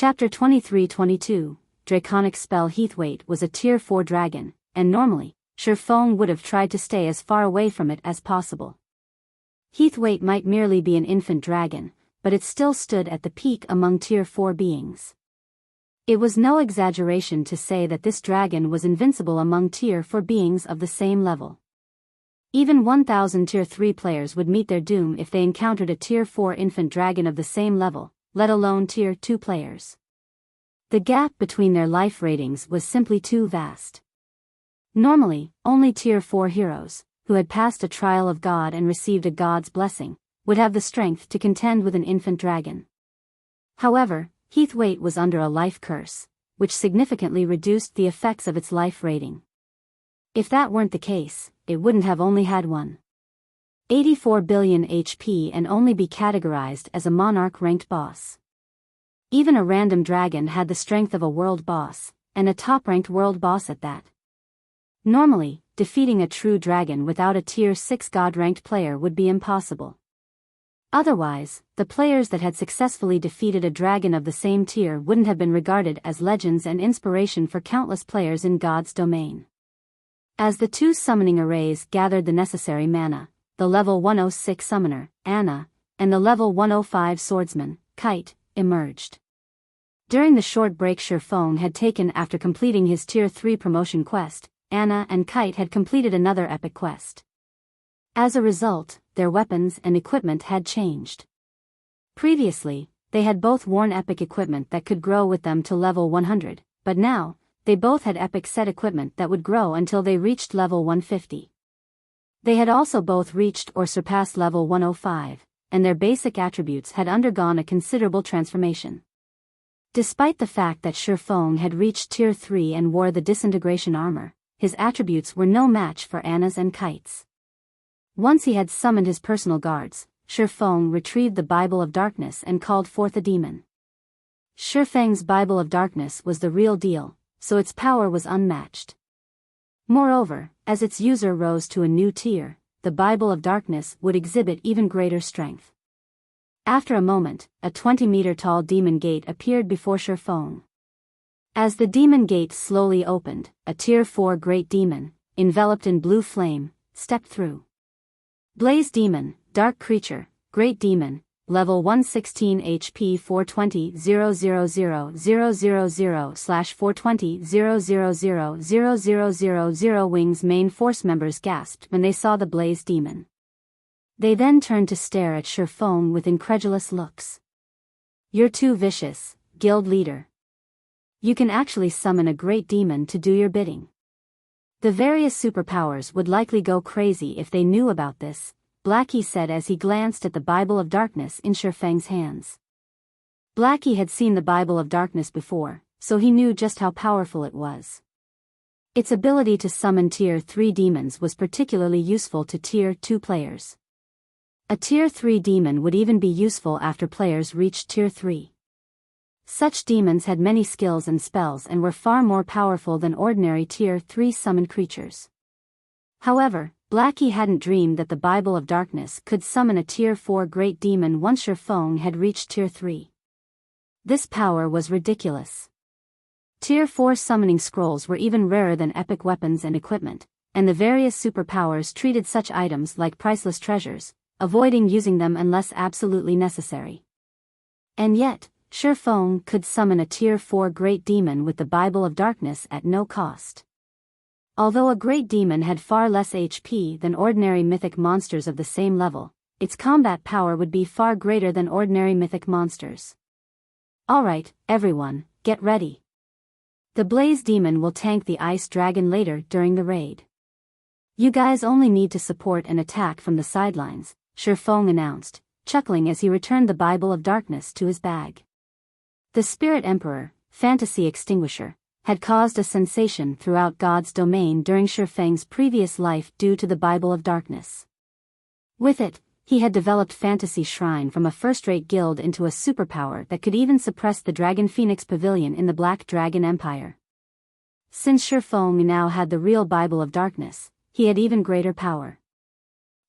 Chapter 23-22, Draconic Spell. Heathweight was a Tier 4 dragon, and normally, Shurfeng would have tried to stay as far away from it as possible. Heathweight might merely be an infant dragon, but it still stood at the peak among Tier 4 beings. It was no exaggeration to say that this dragon was invincible among Tier 4 beings of the same level. Even 1,000 Tier 3 players would meet their doom if they encountered a Tier 4 infant dragon of the same level, let alone Tier 2 players. The gap between their life ratings was simply too vast. Normally, only Tier 4 heroes, who had passed a trial of God and received a god's blessing, would have the strength to contend with an infant dragon. However, Heathweight was under a life curse, which significantly reduced the effects of its life rating. If that weren't the case, it wouldn't have only had 1.84 billion HP and only be categorized as a monarch-ranked boss. Even a random dragon had the strength of a world boss, and a top-ranked world boss at that. Normally, defeating a true dragon without a Tier 6 god-ranked player would be impossible. Otherwise, the players that had successfully defeated a dragon of the same tier wouldn't have been regarded as legends and inspiration for countless players in God's domain. As the two summoning arrays gathered the necessary mana, the level 106 summoner, Anna, and the level 105 swordsman, Kite, emerged. During the short break Shurfeng had taken after completing his Tier 3 promotion quest, Anna and Kite had completed another epic quest. As a result, their weapons and equipment had changed. Previously, they had both worn epic equipment that could grow with them to level 100, but now, they both had epic set equipment that would grow until they reached level 150. They had also both reached or surpassed level 105, and their basic attributes had undergone a considerable transformation. Despite the fact that Shurfeng had reached Tier 3 and wore the disintegration armor, his attributes were no match for Anna's and Kite's. Once he had summoned his personal guards, Shurfeng retrieved the Bible of Darkness and called forth a demon. Shurfeng's Bible of Darkness was the real deal, so its power was unmatched. Moreover, as its user rose to a new tier, the Bible of Darkness would exhibit even greater strength. After a moment, a 20-meter-tall demon gate appeared before Shurfeng. As the demon gate slowly opened, a Tier 4 great demon, enveloped in blue flame, stepped through. Blaze Demon, Dark Creature, Great Demon, Level 116 HP 420-000/420-000-000 Wings main force members gasped when they saw the Blaze Demon. They then turned to stare at Shurfeng with incredulous looks. "You're too vicious, guild leader. You can actually summon a great demon to do your bidding." The various superpowers would likely go crazy if they knew about this, Blackie said as he glanced at the Bible of Darkness in Shurfeng's hands. Blackie had seen the Bible of Darkness before, so he knew just how powerful it was. Its ability to summon Tier 3 demons was particularly useful to Tier 2 players. A Tier 3 demon would even be useful after players reached Tier 3. Such demons had many skills and spells and were far more powerful than ordinary Tier 3 summoned creatures. However, Blackie hadn't dreamed that the Bible of Darkness could summon a Tier 4 great demon once Shurfeng had reached Tier 3. This power was ridiculous. Tier 4 summoning scrolls were even rarer than epic weapons and equipment, and the various superpowers treated such items like priceless treasures, avoiding using them unless absolutely necessary. And yet, Shurfeng could summon a Tier 4 great demon with the Bible of Darkness at no cost. Although a great demon had far less HP than ordinary mythic monsters of the same level, its combat power would be far greater than ordinary mythic monsters. "Alright, everyone, get ready. The Blaze Demon will tank the Ice Dragon later during the raid. You guys only need to support and attack from the sidelines," Shurfeng announced, chuckling as he returned the Bible of Darkness to his bag. The Spirit Emperor, Fantasy Extinguisher, had caused a sensation throughout God's domain during Shurfeng's previous life due to the Bible of Darkness. With it, he had developed Fantasy Shrine from a first-rate guild into a superpower that could even suppress the Dragon Phoenix Pavilion in the Black Dragon Empire. Since Shurfeng now had the real Bible of Darkness, he had even greater power.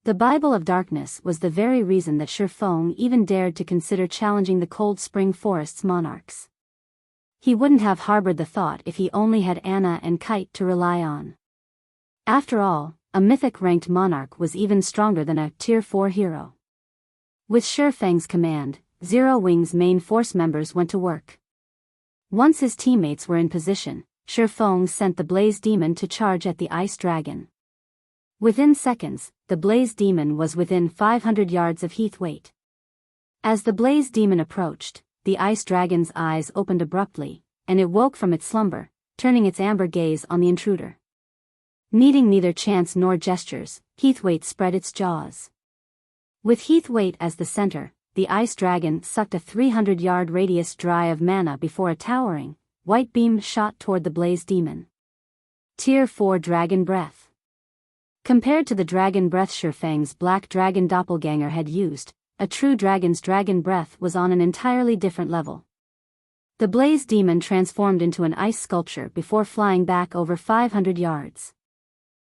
The Bible of Darkness was the very reason that Shurfeng even dared to consider challenging the Cold Spring Forest's monarchs. He wouldn't have harbored the thought if he only had Anna and Kite to rely on. After all, a mythic-ranked monarch was even stronger than a Tier 4 hero. With Shi Feng's command, Zero Wing's main force members went to work. Once his teammates were in position, Shi Feng sent the Blaze Demon to charge at the Ice Dragon. Within seconds, the Blaze Demon was within 500 yards of Heathweight. As the Blaze Demon approached, the Ice Dragon's eyes opened abruptly, and it woke from its slumber, turning its amber gaze on the intruder. Needing neither chance nor gestures, Heathweight spread its jaws. With Heathweight as the center, the Ice Dragon sucked a 300-yard radius dry of mana before a towering, white beam shot toward the Blaze Demon. Tier 4 Dragon Breath. Compared to the Dragon Breath Shi Feng's Black Dragon doppelganger had used, a true dragon's Dragon Breath was on an entirely different level. The Blaze Demon transformed into an ice sculpture before flying back over 500 yards.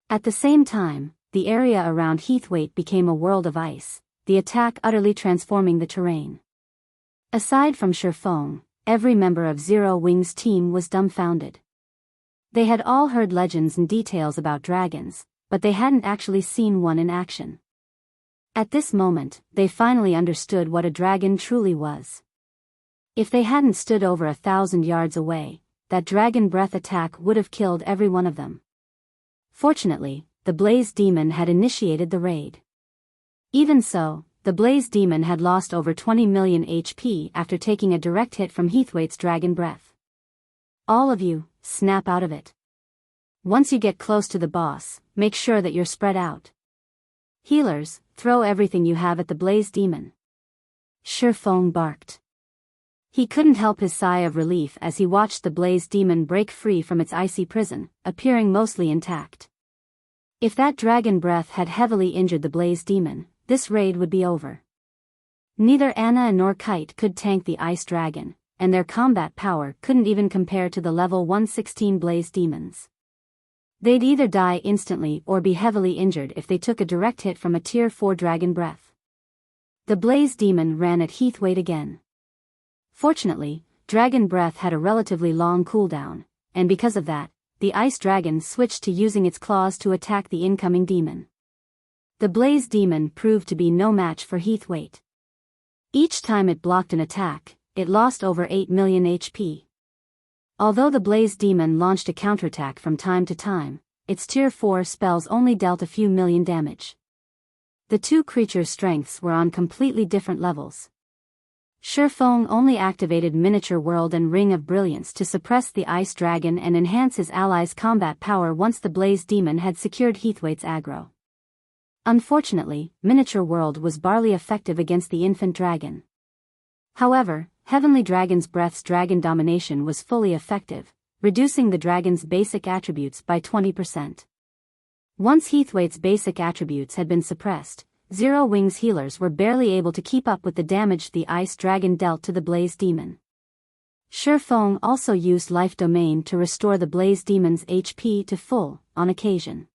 At the same time, the area around Heathweight became a world of ice, the attack utterly transforming the terrain. Aside from Shi Feng, every member of Zero Wing's team was dumbfounded. They had all heard legends and details about dragons, but they hadn't actually seen one in action. At this moment, they finally understood what a dragon truly was. If they hadn't stood over 1,000 yards away, that Dragon Breath attack would have killed every one of them. Fortunately, the Blaze Demon had initiated the raid. Even so, the Blaze Demon had lost over 20 million HP after taking a direct hit from Heathweight's Dragon Breath. All of you, snap out of it. Once you get close to the boss, make sure that you're spread out. Healers, throw everything you have at the Blaze Demon. Shi Feng barked. He couldn't help his sigh of relief as he watched the Blaze Demon break free from its icy prison, appearing mostly intact. If that Dragon Breath had heavily injured the Blaze Demon, this raid would be over. Neither Anna nor Kite could tank the Ice Dragon, and their combat power couldn't even compare to the level 116 Blaze Demons. They'd either die instantly or be heavily injured if they took a direct hit from a Tier 4 Dragon Breath. The Blaze Demon ran at Heathweight again. Fortunately, Dragon Breath had a relatively long cooldown, and because of that, the Ice Dragon switched to using its claws to attack the incoming demon. The Blaze Demon proved to be no match for Heathweight. Each time it blocked an attack, it lost over 8 million HP. Although the Blaze Demon launched a counterattack from time to time, its Tier 4 spells only dealt a few million damage. The two creatures' strengths were on completely different levels. Shi Feng only activated Miniature World and Ring of Brilliance to suppress the Ice Dragon and enhance his allies' combat power once the Blaze Demon had secured Heathweight's aggro. Unfortunately, Miniature World was barely effective against the Infant Dragon. However, Heavenly Dragon's Breath's Dragon Domination was fully effective, reducing the dragon's basic attributes by 20%. Once Heathweight's basic attributes had been suppressed, Zero Wing's healers were barely able to keep up with the damage the Ice Dragon dealt to the Blaze Demon. Shi Feng also used Life Domain to restore the Blaze Demon's HP to full, on occasion.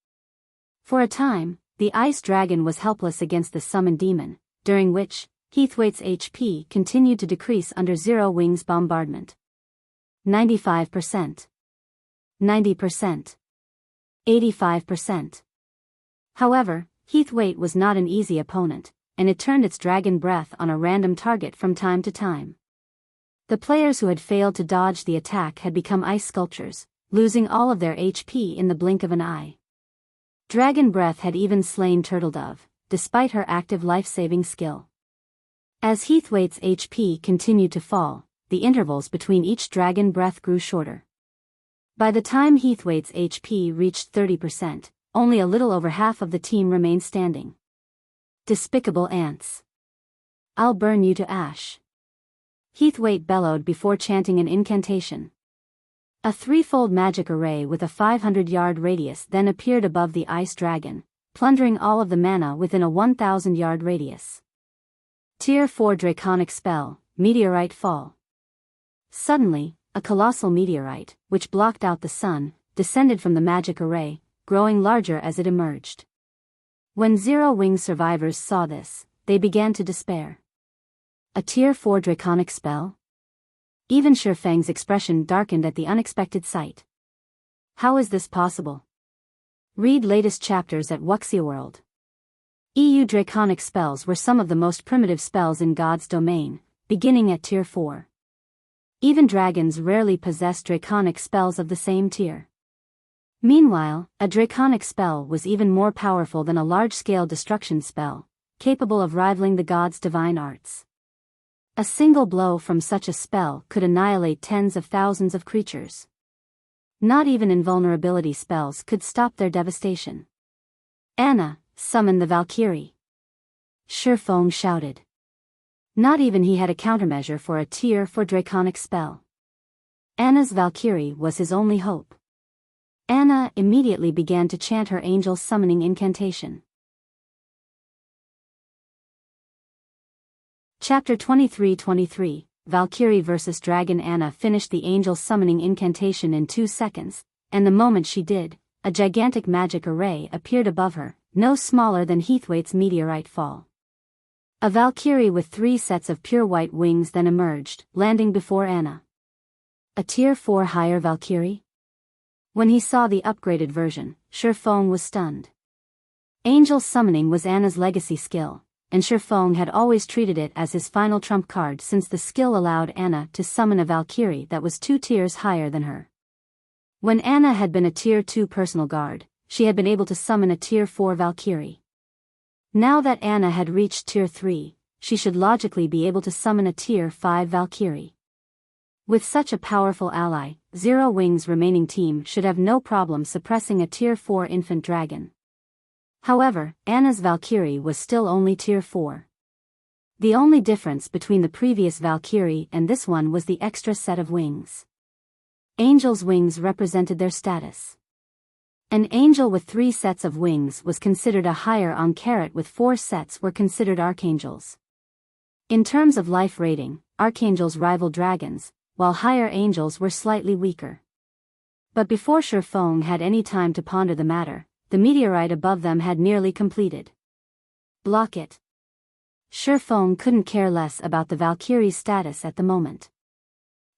For a time, the Ice Dragon was helpless against the Summoned Demon, during which, Heathweight's HP continued to decrease under Zero Wing's bombardment. 95%. 90%. 85%. However, Heathweight was not an easy opponent, and it turned its Dragon Breath on a random target from time to time. The players who had failed to dodge the attack had become ice sculptures, losing all of their HP in the blink of an eye. Dragon Breath had even slain Turtledove, despite her active life-saving skill. As Heathweight's HP continued to fall, the intervals between each Dragon Breath grew shorter. By the time Heathweight's HP reached 30%, only a little over half of the team remained standing. Despicable ants. I'll burn you to ash. Heathweight bellowed before chanting an incantation. A threefold magic array with a 500-yard radius then appeared above the Ice Dragon, plundering all of the mana within a 1,000-yard radius. Tier 4 Draconic spell, Meteorite Fall. Suddenly, a colossal meteorite, which blocked out the sun, descended from the magic array, growing larger as it emerged. When Zero Wing survivors saw this, they began to despair. A Tier 4 Draconic spell? Even Shifeng's expression darkened at the unexpected sight. How is this possible? Read latest chapters at Wuxia World. Draconic spells were some of the most primitive spells in God's domain, beginning at Tier 4. Even dragons rarely possess draconic spells of the same tier. Meanwhile, a draconic spell was even more powerful than a large-scale destruction spell, capable of rivaling the god's divine arts. A single blow from such a spell could annihilate tens of thousands of creatures. Not even invulnerability spells could stop their devastation. Anna, summon the Valkyrie. Shifeng shouted. Not even he had a countermeasure for a Tier 4 draconic spell. Anna's Valkyrie was his only hope. Anna immediately began to chant her angel summoning incantation. Chapter 23-23, Valkyrie vs. Dragon. Anna finished the angel summoning incantation in 2 seconds, and the moment she did, a gigantic magic array appeared above her, no smaller than Heathwaite's meteorite fall. A Valkyrie with 3 sets of pure white wings then emerged, landing before Anna. A Tier 4 higher Valkyrie? When he saw the upgraded version, Shifeng was stunned. Angel summoning was Anna's legacy skill, and Shifeng had always treated it as his final trump card since the skill allowed Anna to summon a Valkyrie that was 2 tiers higher than her. When Anna had been a Tier 2 personal guard, she had been able to summon a Tier 4 Valkyrie. Now that Anna had reached Tier 3, she should logically be able to summon a Tier 5 Valkyrie. With such a powerful ally, Zero Wings' remaining team should have no problem suppressing a Tier 4 infant dragon. However, Anna's Valkyrie was still only Tier 4. The only difference between the previous Valkyrie and this one was the extra set of wings. Angels' wings represented their status. An angel with 3 sets of wings was considered a higher Ankh, with 4 sets were considered archangels. In terms of life rating, archangels rivaled dragons, while higher angels were slightly weaker. But before Shifeng had any time to ponder the matter, the meteorite above them had nearly completed. Block it. Shifeng couldn't care less about the Valkyrie's status at the moment.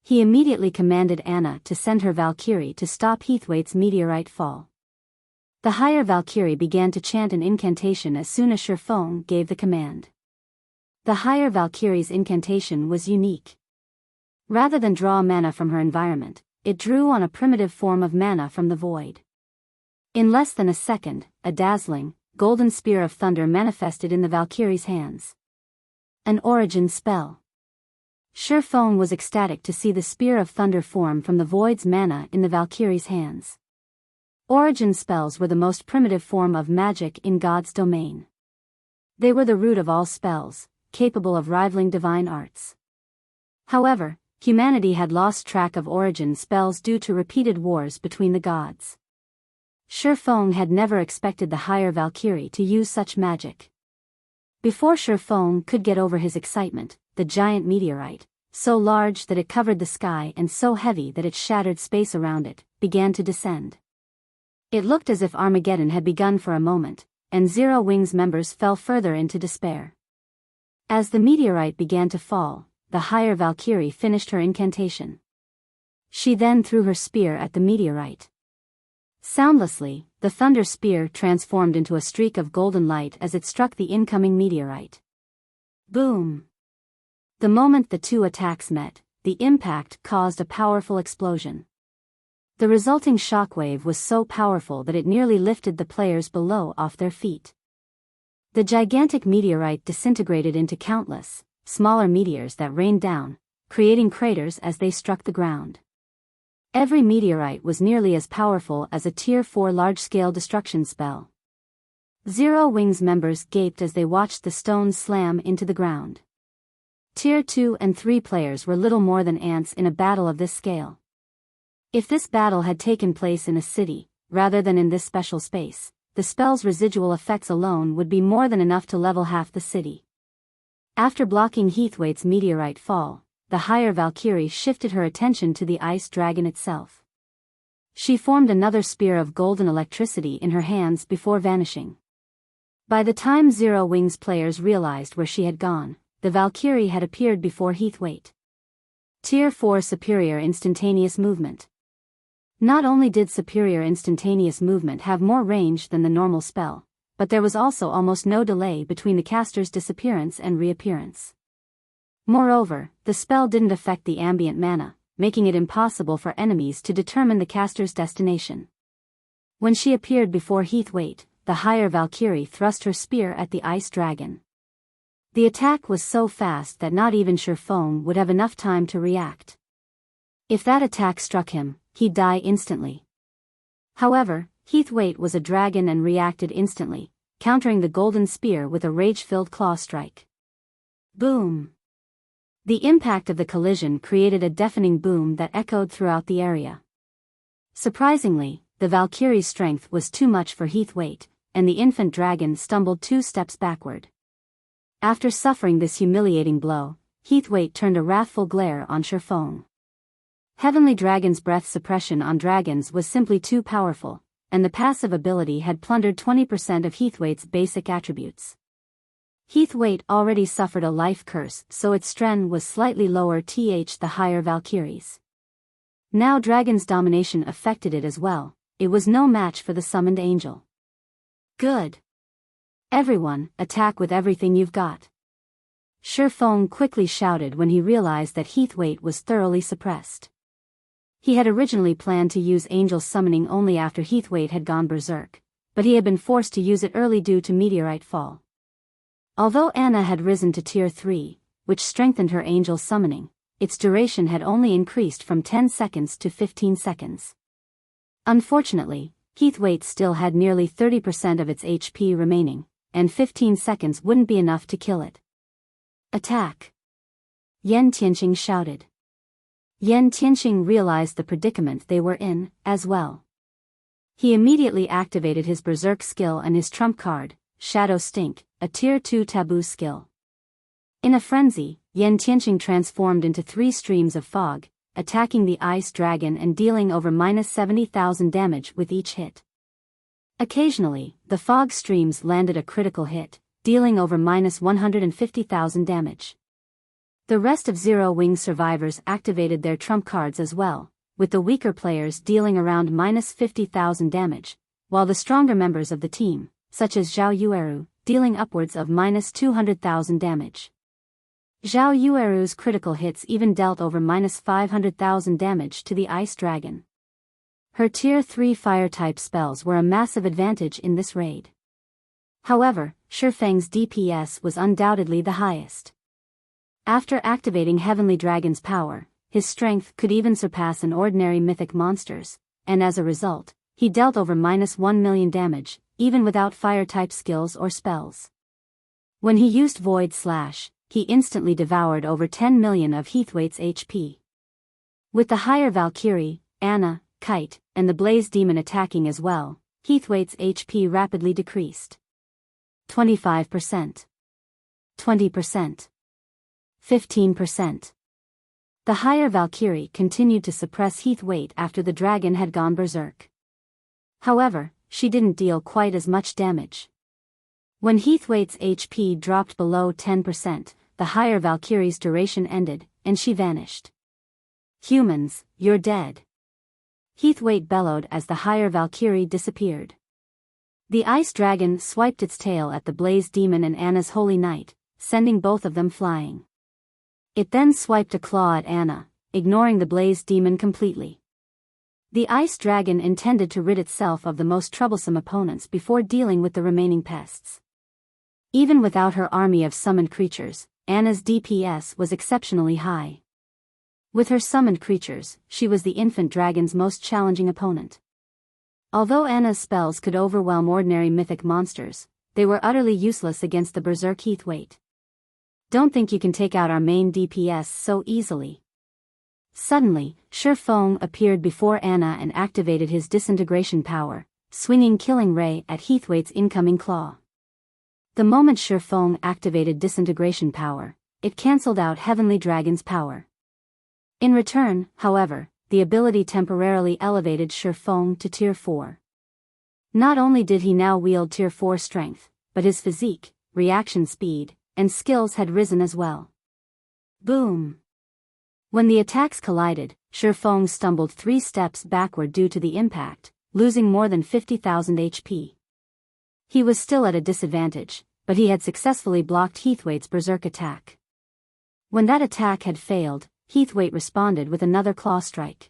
He immediately commanded Anna to send her Valkyrie to stop Heathwaite's meteorite fall. The higher Valkyrie began to chant an incantation as soon as Shifeng gave the command. The higher Valkyrie's incantation was unique. Rather than draw mana from her environment, it drew on a primitive form of mana from the void. In less than a second, a dazzling, golden spear of thunder manifested in the Valkyrie's hands. An origin spell. Shifeng was ecstatic to see the spear of thunder form from the void's mana in the Valkyrie's hands. Origin spells were the most primitive form of magic in God's domain. They were the root of all spells, capable of rivaling divine arts. However, humanity had lost track of origin spells due to repeated wars between the gods. Shifeng had never expected the higher Valkyrie to use such magic. Before Shifeng could get over his excitement, the giant meteorite, so large that it covered the sky and so heavy that it shattered space around it, began to descend. It looked as if Armageddon had begun for a moment, and Zero Wings members fell further into despair. As the meteorite began to fall, the higher Valkyrie finished her incantation. She then threw her spear at the meteorite. Soundlessly, the thunder spear transformed into a streak of golden light as it struck the incoming meteorite. Boom! The moment the 2 attacks met, the impact caused a powerful explosion. The resulting shockwave was so powerful that it nearly lifted the players below off their feet. The gigantic meteorite disintegrated into countless, smaller meteors that rained down, creating craters as they struck the ground. Every meteorite was nearly as powerful as a Tier 4 large-scale destruction spell. Zero Wings members gaped as they watched the stones slam into the ground. Tier 2 and 3 players were little more than ants in a battle of this scale. If this battle had taken place in a city, rather than in this special space, the spell's residual effects alone would be more than enough to level half the city. After blocking Heathwaite's meteorite fall, the higher Valkyrie shifted her attention to the ice dragon itself. She formed another spear of golden electricity in her hands before vanishing. By the time Zero Wings players realized where she had gone, the Valkyrie had appeared before Heathwaite. Tier 4 Superior Instantaneous Movement. Not only did Superior Instantaneous Movement have more range than the normal spell, but there was also almost no delay between the caster's disappearance and reappearance. Moreover, the spell didn't affect the ambient mana, making it impossible for enemies to determine the caster's destination. When she appeared before Heathwaite, the higher Valkyrie thrust her spear at the ice dragon. The attack was so fast that not even Shurfeng would have enough time to react. If that attack struck him, he'd die instantly. However, Heathwaite was a dragon and reacted instantly, countering the golden spear with a rage-filled claw strike. Boom! The impact of the collision created a deafening boom that echoed throughout the area. Surprisingly, the Valkyrie's strength was too much for Heathwaite, and the infant dragon stumbled 2 steps backward. After suffering this humiliating blow, Heathwaite turned a wrathful glare on Shurfeng. Heavenly Dragon's breath suppression on dragons was simply too powerful, and the passive ability had plundered 20% of Heathwaite's basic attributes. Heathwaite already suffered a life curse, so its strength was slightly lower the higher Valkyries. Now Dragon's domination affected it as well. It was no match for the summoned angel. Good. Everyone, attack with everything you've got. Shurfeng quickly shouted when he realized that Heathwaite was thoroughly suppressed. He had originally planned to use Angel's summoning only after Heathwaite had gone berserk, but he had been forced to use it early due to meteorite fall. Although Anna had risen to Tier 3, which strengthened her Angel's summoning, its duration had only increased from 10 seconds to 15 seconds. Unfortunately, Heathwaite still had nearly 30% of its HP remaining, and 15 seconds wouldn't be enough to kill it. Attack! Yan Tianqing shouted. Yan Tianqing realized the predicament they were in, as well. He immediately activated his berserk skill and his trump card, Shadow Stink, a Tier 2 taboo skill. In a frenzy, Yan Tianqing transformed into 3 streams of fog, attacking the ice dragon and dealing over -70,000 damage with each hit. Occasionally, the fog streams landed a critical hit, dealing over -150,000 damage. The rest of Zero Wing survivors activated their trump cards as well, with the weaker players dealing around -50,000 damage, while the stronger members of the team, such as Zhao Yueru, dealing upwards of -200,000 damage. Zhao Yueru's critical hits even dealt over -500,000 damage to the ice dragon. Her Tier 3 fire-type spells were a massive advantage in this raid. However, Shurfeng's DPS was undoubtedly the highest. After activating Heavenly Dragon's power, his strength could even surpass an ordinary mythic monster's, and as a result, he dealt over -1 million damage, even without fire-type skills or spells. When he used Void Slash, he instantly devoured over 10 million of Heathwaite's HP. With the higher Valkyrie, Anna, Kite, and the Blaze Demon attacking as well, Heathwaite's HP rapidly decreased. 25%. 20%. 15%. The higher Valkyrie continued to suppress Heathwaite after the dragon had gone berserk. However, she didn't deal quite as much damage. When Heathwaite's HP dropped below 10%, the higher Valkyrie's duration ended, and she vanished. Humans, you're dead. Heathwaite bellowed as the higher Valkyrie disappeared. The ice dragon swiped its tail at the Blaze Demon and Anna's Holy Knight, sending both of them flying. It then swiped a claw at Anna, ignoring the Blaze Demon completely. The ice dragon intended to rid itself of the most troublesome opponents before dealing with the remaining pests. Even without her army of summoned creatures, Anna's DPS was exceptionally high. With her summoned creatures, she was the infant dragon's most challenging opponent. Although Anna's spells could overwhelm ordinary mythic monsters, they were utterly useless against the berserk Heathwaite. Don't think you can take out our main DPS so easily. Suddenly, Shurfeng appeared before Anna and activated his disintegration power, swinging Killing Ray at Heathwaite's incoming claw. The moment Shurfeng activated disintegration power, it cancelled out Heavenly Dragon's power. In return, however, the ability temporarily elevated Shurfeng to Tier 4. Not only did he now wield Tier 4 strength, but his physique, reaction speed, and skills had risen as well. Boom! When the attacks collided, Shifeng stumbled 3 steps backward due to the impact, losing more than 50,000 HP. He was still at a disadvantage, but he had successfully blocked Heathwaite's berserk attack. When that attack had failed, Heathwaite responded with another claw strike.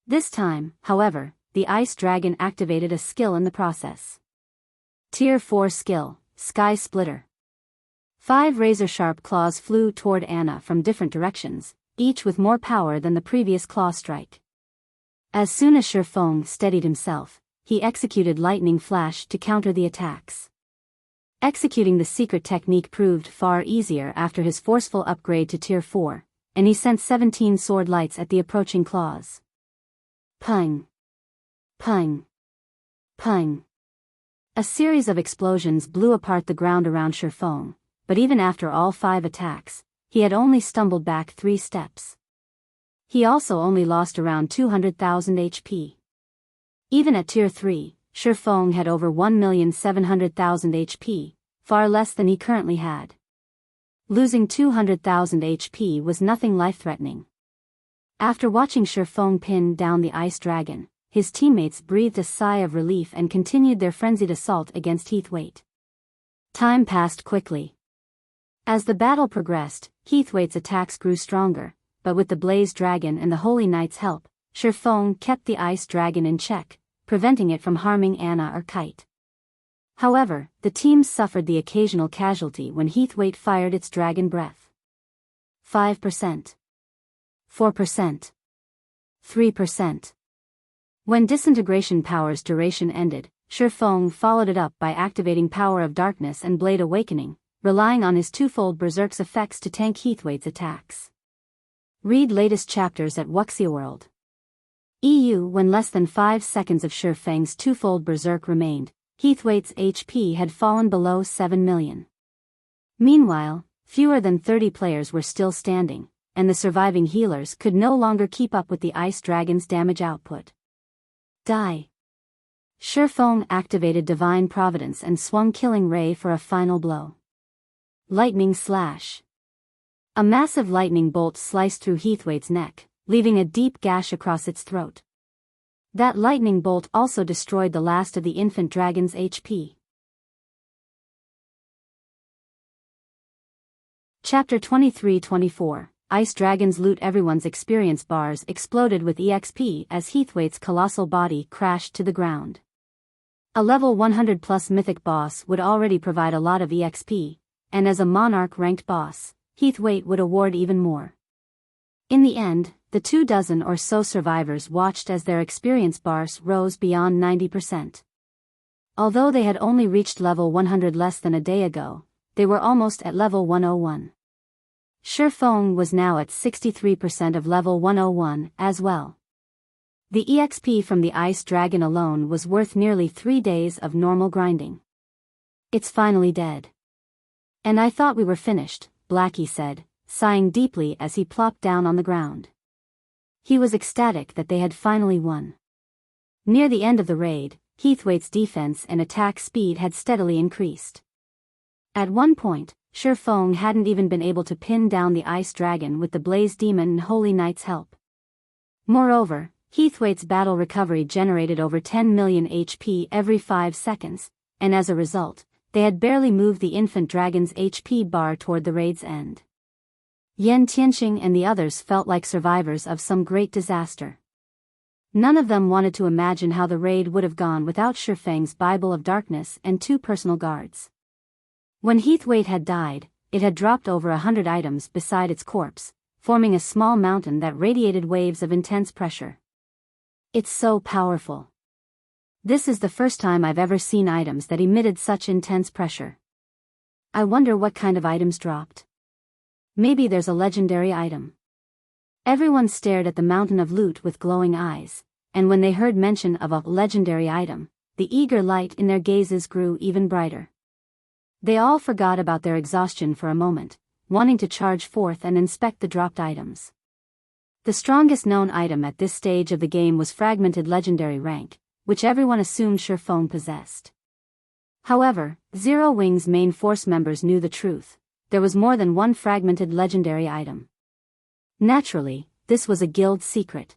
This time, however, the Ice Dragon activated a skill in the process. Tier 4 skill, Sky Splitter. 5 razor-sharp claws flew toward Anna from different directions, each with more power than the previous claw strike. As soon as Shifeng steadied himself, he executed Lightning Flash to counter the attacks. Executing the secret technique proved far easier after his forceful upgrade to Tier 4, and he sent 17 sword lights at the approaching claws. Pung! Pung! Pung! A series of explosions blew apart the ground around Shifeng, but even after all 5 attacks, he had only stumbled back 3 steps. He also only lost around 200,000 HP. Even at Tier 3, Shifeng had over 1,700,000 HP, far less than he currently had. Losing 200,000 HP was nothing life-threatening. After watching Shifeng pin down the Ice Dragon, his teammates breathed a sigh of relief and continued their frenzied assault against Heathwaite. Time passed quickly. As the battle progressed, Heathwaite's attacks grew stronger, but with the Blaze Dragon and the Holy Knight's help, Shifeng kept the Ice Dragon in check, preventing it from harming Anna or Kite. However, the teams suffered the occasional casualty when Heathwaite fired its dragon breath. 5%. 4%. 3%. When Disintegration Power's duration ended, Shifeng followed it up by activating Power of Darkness and Blade Awakening, relying on his twofold Berserk's effects to tank Heathwaite's attacks. Read latest chapters at Wuxia World. EU. When less than 5 seconds of Shifeng's twofold Berserk remained, Heathwaite's HP had fallen below 7 million. Meanwhile, fewer than 30 players were still standing, and the surviving healers could no longer keep up with the Ice Dragon's damage output. Die. Shifeng activated Divine Providence and swung Killing Ray for a final blow. Lightning Slash. A massive lightning bolt sliced through Heathwaite's neck, leaving a deep gash across its throat. That lightning bolt also destroyed the last of the infant dragon's HP. Chapter 23-24, Ice Dragon's Loot. Everyone's experience bars exploded with EXP as Heathwaite's colossal body crashed to the ground. A level 100 plus mythic boss would already provide a lot of EXP, and as a monarch-ranked boss, Heathwaite would award even more. In the end, the 24 or so survivors watched as their experience bars rose beyond 90%. Although they had only reached level 100 less than a day ago, they were almost at level 101. Shifeng was now at 63% of level 101 as well. The EXP from the Ice Dragon alone was worth nearly 3 days of normal grinding. It's finally dead. And I thought we were finished, Blackie said, sighing deeply as he plopped down on the ground. He was ecstatic that they had finally won. Near the end of the raid, Heathwaite's defense and attack speed had steadily increased. At one point, Shifeng hadn't even been able to pin down the Ice Dragon with the Blaze Demon and Holy Knight's help. Moreover, Heathwaite's battle recovery generated over 10 million HP every 5 seconds, and as a result, they had barely moved the infant dragon's HP bar toward the raid's end. Yan Tianxing and the others felt like survivors of some great disaster. None of them wanted to imagine how the raid would have gone without Shifeng's Bible of Darkness and 2 personal guards. When Heathwaite had died, it had dropped over 100 items beside its corpse, forming a small mountain that radiated waves of intense pressure. It's so powerful. This is the first time I've ever seen items that emitted such intense pressure. I wonder what kind of items dropped. Maybe there's a legendary item. Everyone stared at the mountain of loot with glowing eyes, and when they heard mention of a legendary item, the eager light in their gazes grew even brighter. They all forgot about their exhaustion for a moment, wanting to charge forth and inspect the dropped items. The strongest known item at this stage of the game was Fragmented Legendary Rank, which everyone assumed Shifeng possessed. However, Zero Wing's main force members knew the truth. There was more than one fragmented legendary item. Naturally, this was a guild secret.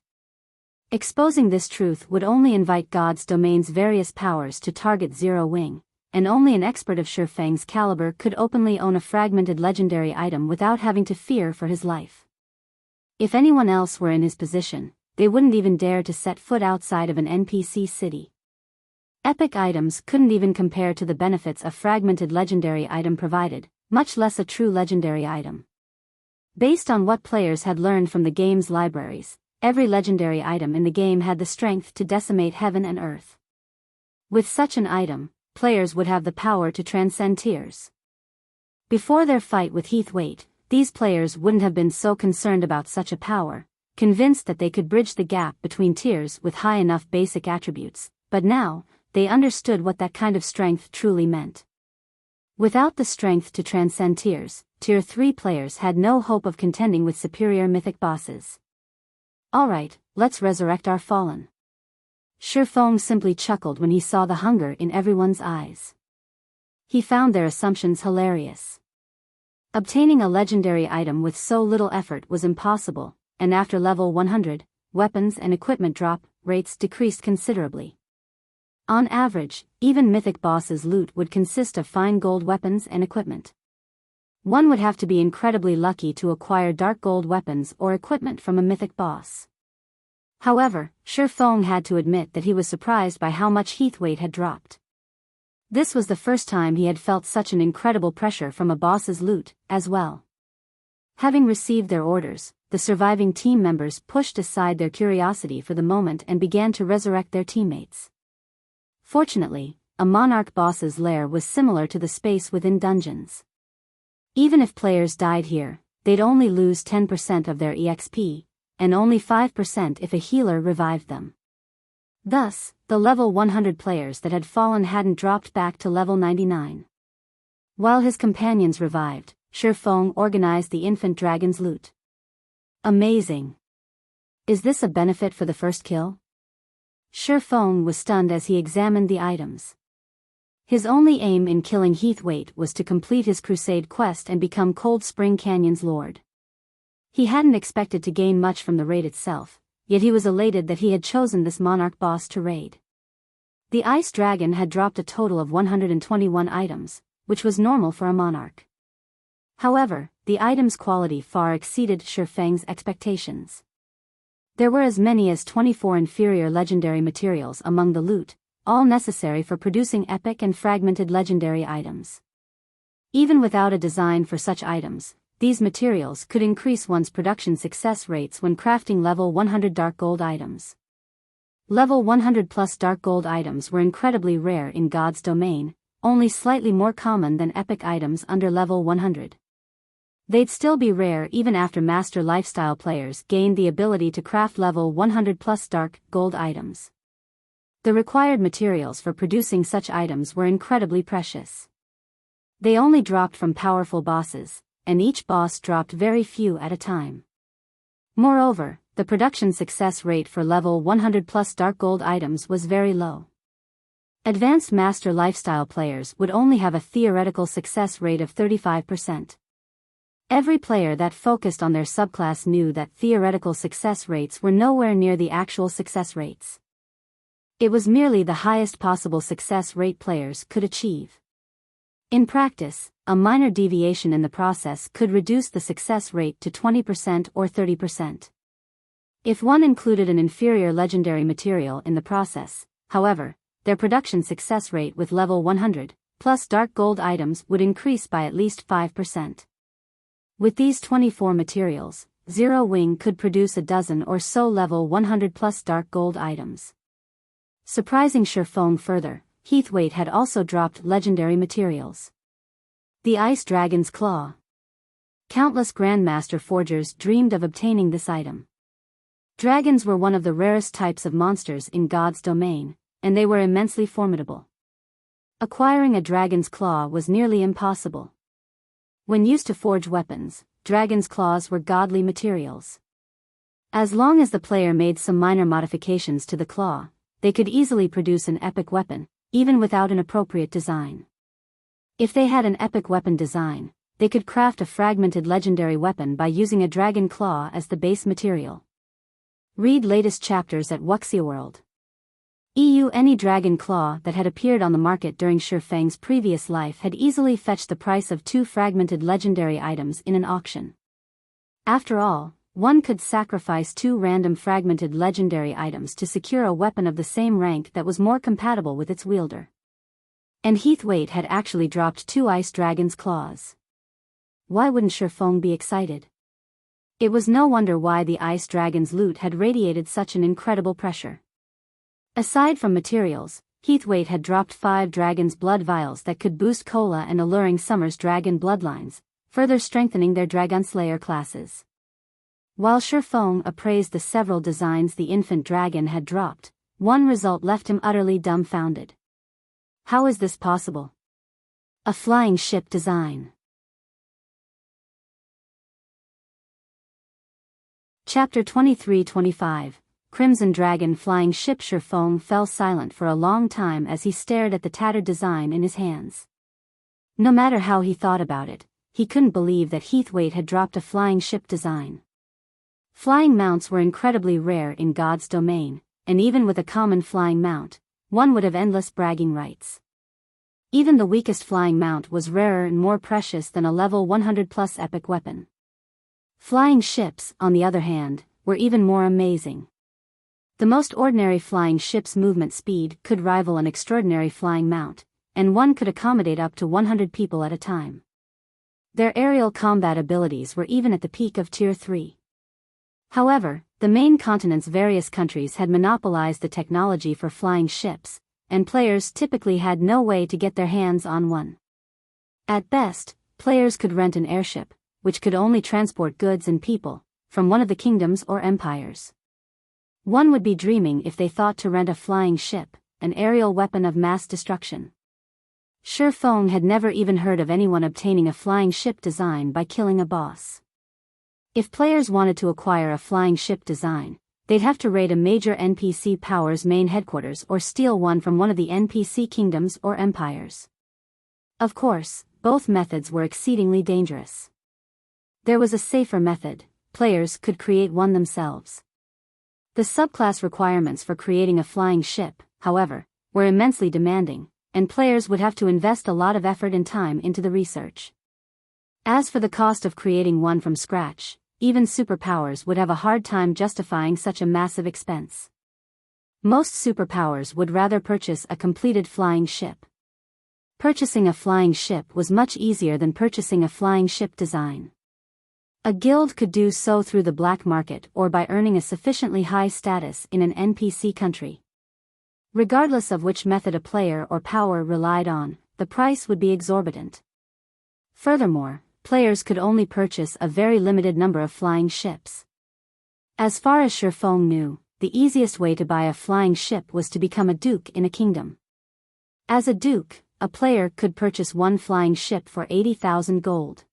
Exposing this truth would only invite God's domain's various powers to target Zero Wing, and only an expert of Shi Feng's caliber could openly own a fragmented legendary item without having to fear for his life. If anyone else were in his position, they wouldn't even dare to set foot outside of an NPC city. Epic items couldn't even compare to the benefits a fragmented legendary item provided, much less a true legendary item. Based on what players had learned from the game's libraries, every legendary item in the game had the strength to decimate heaven and earth. With such an item, players would have the power to transcend tiers. Before their fight with Heathwaite, these players wouldn't have been so concerned about such a power, convinced that they could bridge the gap between tiers with high enough basic attributes, but now, they understood what that kind of strength truly meant. Without the strength to transcend tiers, Tier 3 players had no hope of contending with superior mythic bosses. Alright, let's resurrect our fallen. Shi Feng simply chuckled when he saw the hunger in everyone's eyes. He found their assumptions hilarious. Obtaining a legendary item with so little effort was impossible, and after level 100, weapons and equipment drop rates decreased considerably. On average, even mythic bosses' loot would consist of fine gold weapons and equipment. One would have to be incredibly lucky to acquire dark gold weapons or equipment from a mythic boss. However, Shi Feng had to admit that he was surprised by how much Heathwaite had dropped. This was the first time he had felt such an incredible pressure from a boss's loot, as well. Having received their orders, the surviving team members pushed aside their curiosity for the moment and began to resurrect their teammates. Fortunately, a monarch boss's lair was similar to the space within dungeons. Even if players died here, they'd only lose 10% of their EXP, and only 5% if a healer revived them. Thus, the level 100 players that had fallen hadn't dropped back to level 99. While his companions revived, Shi Feng organized the infant dragon's loot. Amazing! Is this a benefit for the first kill? Shi Feng was stunned as he examined the items. His only aim in killing Heathwaite was to complete his crusade quest and become Cold Spring Canyon's lord. He hadn't expected to gain much from the raid itself, yet he was elated that he had chosen this monarch boss to raid. The ice dragon had dropped a total of 121 items, which was normal for a monarch. However, the item's quality far exceeded Shi Feng's expectations. There were as many as 24 inferior legendary materials among the loot, all necessary for producing epic and fragmented legendary items. Even without a design for such items, these materials could increase one's production success rates when crafting level 100 dark gold items. Level 100 plus dark gold items were incredibly rare in God's domain, only slightly more common than epic items under level 100. They'd still be rare even after master lifestyle players gained the ability to craft level 100 plus dark gold items. The required materials for producing such items were incredibly precious. They only dropped from powerful bosses, and each boss dropped very few at a time. Moreover, the production success rate for level 100 plus dark gold items was very low. Advanced master lifestyle players would only have a theoretical success rate of 35%. Every player that focused on their subclass knew that theoretical success rates were nowhere near the actual success rates. It was merely the highest possible success rate players could achieve. In practice, a minor deviation in the process could reduce the success rate to 20% or 30%. If one included an inferior legendary material in the process, however, their production success rate with level 100 plus dark gold items would increase by at least 5%. With these 24 materials, Zero Wing could produce a dozen or so level 100 plus dark gold items. Surprising Shi Feng further, Heathwaite had also dropped legendary materials. The Ice Dragon's Claw. Countless Grandmaster forgers dreamed of obtaining this item. Dragons were one of the rarest types of monsters in God's domain, and they were immensely formidable. Acquiring a dragon's claw was nearly impossible. When used to forge weapons, dragon's claws were godly materials. As long as the player made some minor modifications to the claw, they could easily produce an epic weapon, even without an appropriate design. If they had an epic weapon design, they could craft a fragmented legendary weapon by using a dragon claw as the base material. Read latest chapters at Wuxia World. Any dragon claw that had appeared on the market during Shi Feng's previous life had easily fetched the price of 2 fragmented legendary items in an auction. After all, one could sacrifice 2 random fragmented legendary items to secure a weapon of the same rank that was more compatible with its wielder. And Heathwaite had actually dropped 2 ice dragon's claws. Why wouldn't Shi Feng be excited? It was no wonder why the ice dragon's loot had radiated such an incredible pressure. Aside from materials, Heathwaite had dropped 5 dragon's blood vials that could boost Cola and alluring Summer's dragon bloodlines, further strengthening their Dragonslayer classes. While Shi Feng appraised the several designs the infant dragon had dropped, one result left him utterly dumbfounded. How is this possible? A flying ship design. Chapter 23-25, Crimson Dragon Flying Ship. Shi Feng fell silent for a long time as he stared at the tattered design in his hands. No matter how he thought about it, he couldn't believe that Heathwaite had dropped a flying ship design. Flying mounts were incredibly rare in God's domain, and even with a common flying mount, one would have endless bragging rights. Even the weakest flying mount was rarer and more precious than a level 100+ epic weapon. Flying ships, on the other hand, were even more amazing. The most ordinary flying ship's movement speed could rival an extraordinary flying mount, and one could accommodate up to 100 people at a time. Their aerial combat abilities were even at the peak of Tier 3. However, the main continent's various countries had monopolized the technology for flying ships, and players typically had no way to get their hands on one. At best, players could rent an airship, which could only transport goods and people, from one of the kingdoms or empires. One would be dreaming if they thought to rent a flying ship, an aerial weapon of mass destruction. Shi Feng had never even heard of anyone obtaining a flying ship design by killing a boss. If players wanted to acquire a flying ship design, they'd have to raid a major NPC power's main headquarters or steal one from one of the NPC kingdoms or empires. Of course, both methods were exceedingly dangerous. There was a safer method: players could create one themselves. The subclass requirements for creating a flying ship, however, were immensely demanding, and players would have to invest a lot of effort and time into the research. As for the cost of creating one from scratch, even superpowers would have a hard time justifying such a massive expense. Most superpowers would rather purchase a completed flying ship. Purchasing a flying ship was much easier than purchasing a flying ship design. A guild could do so through the black market or by earning a sufficiently high status in an NPC country. Regardless of which method a player or power relied on, the price would be exorbitant. Furthermore, players could only purchase a very limited number of flying ships. As far as Shi Feng knew, the easiest way to buy a flying ship was to become a duke in a kingdom. As a duke, a player could purchase one flying ship for 80,000 gold.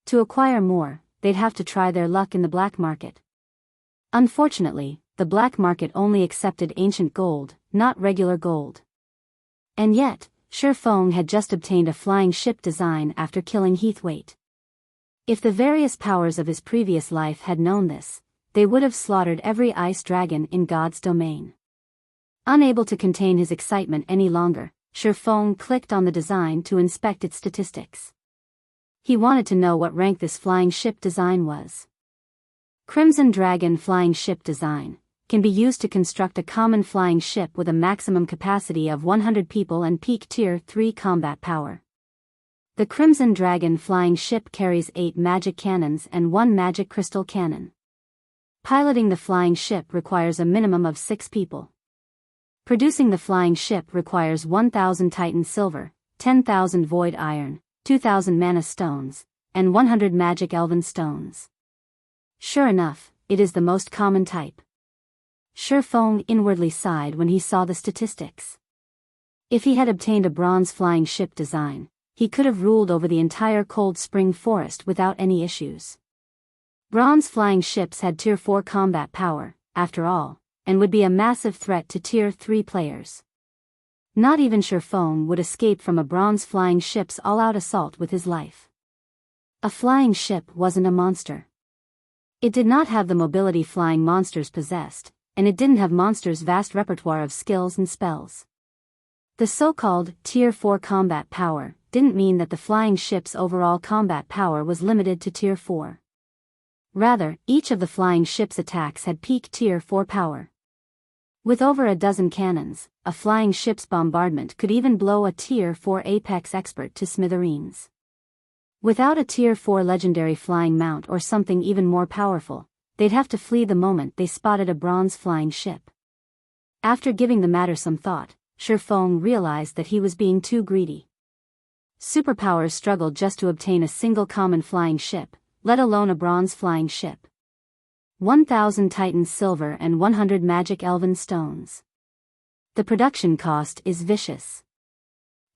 To acquire more, they'd have to try their luck in the black market. Unfortunately, the black market only accepted ancient gold, not regular gold. And yet, Shi Feng had just obtained a flying ship design after killing Heathwaite. If the various powers of his previous life had known this, they would have slaughtered every ice dragon in God's domain. Unable to contain his excitement any longer, Shi Feng clicked on the design to inspect its statistics. He wanted to know what rank this flying ship design was. Crimson Dragon Flying Ship Design can be used to construct a common flying ship with a maximum capacity of 100 people and peak Tier 3 combat power. The Crimson Dragon Flying Ship carries 8 magic cannons and 1 magic crystal cannon. Piloting the flying ship requires a minimum of 6 people. Producing the flying ship requires 1,000 Titan Silver, 10,000 Void Iron, 2,000 Mana Stones, and 100 Magic Elven Stones. Sure enough, it is the most common type. Shi Feng inwardly sighed when he saw the statistics. If he had obtained a bronze flying ship design, he could have ruled over the entire Cold Spring Forest without any issues. Bronze flying ships had Tier 4 combat power, after all, and would be a massive threat to Tier 3 players. Not even Shi Feng would escape from a bronze flying ship's all-out assault with his life. A flying ship wasn't a monster. It did not have the mobility flying monsters possessed, and it didn't have monsters' vast repertoire of skills and spells. The so-called Tier 4 combat power didn't mean that the flying ship's overall combat power was limited to Tier 4. Rather, each of the flying ship's attacks had peak Tier 4 power. With over a dozen cannons, a flying ship's bombardment could even blow a Tier 4 Apex expert to smithereens. Without a Tier 4 legendary flying mount or something even more powerful, they'd have to flee the moment they spotted a bronze flying ship. After giving the matter some thought, Shifeng realized that he was being too greedy. Superpowers struggled just to obtain a single common flying ship, let alone a bronze flying ship. 1,000 Titan silver and 100 magic elven stones. The production cost is vicious.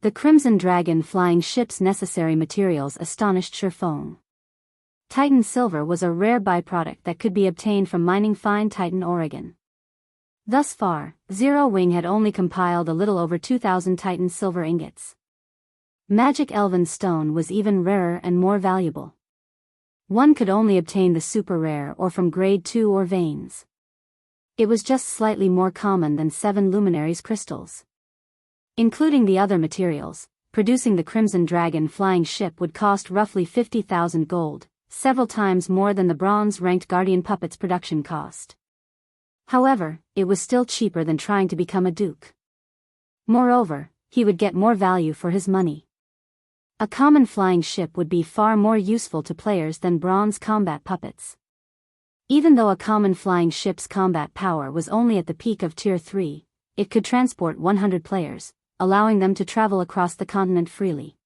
The Crimson Dragon flying ship's necessary materials astonished Shifeng. Titan silver was a rare byproduct that could be obtained from mining fine Titan Oregon. Thus far, Zero Wing had only compiled a little over 2,000 Titan silver ingots. Magic elven stone was even rarer and more valuable. One could only obtain the super rare or from grade 2 or veins. It was just slightly more common than 7 luminaries crystals. Including the other materials, producing the Crimson Dragon flying ship would cost roughly 50,000 gold, several times more than the bronze-ranked Guardian Puppet's production cost. However, it was still cheaper than trying to become a duke. Moreover, he would get more value for his money. A common flying ship would be far more useful to players than bronze combat puppets. Even though a common flying ship's combat power was only at the peak of Tier 3, it could transport 100 players, allowing them to travel across the continent freely.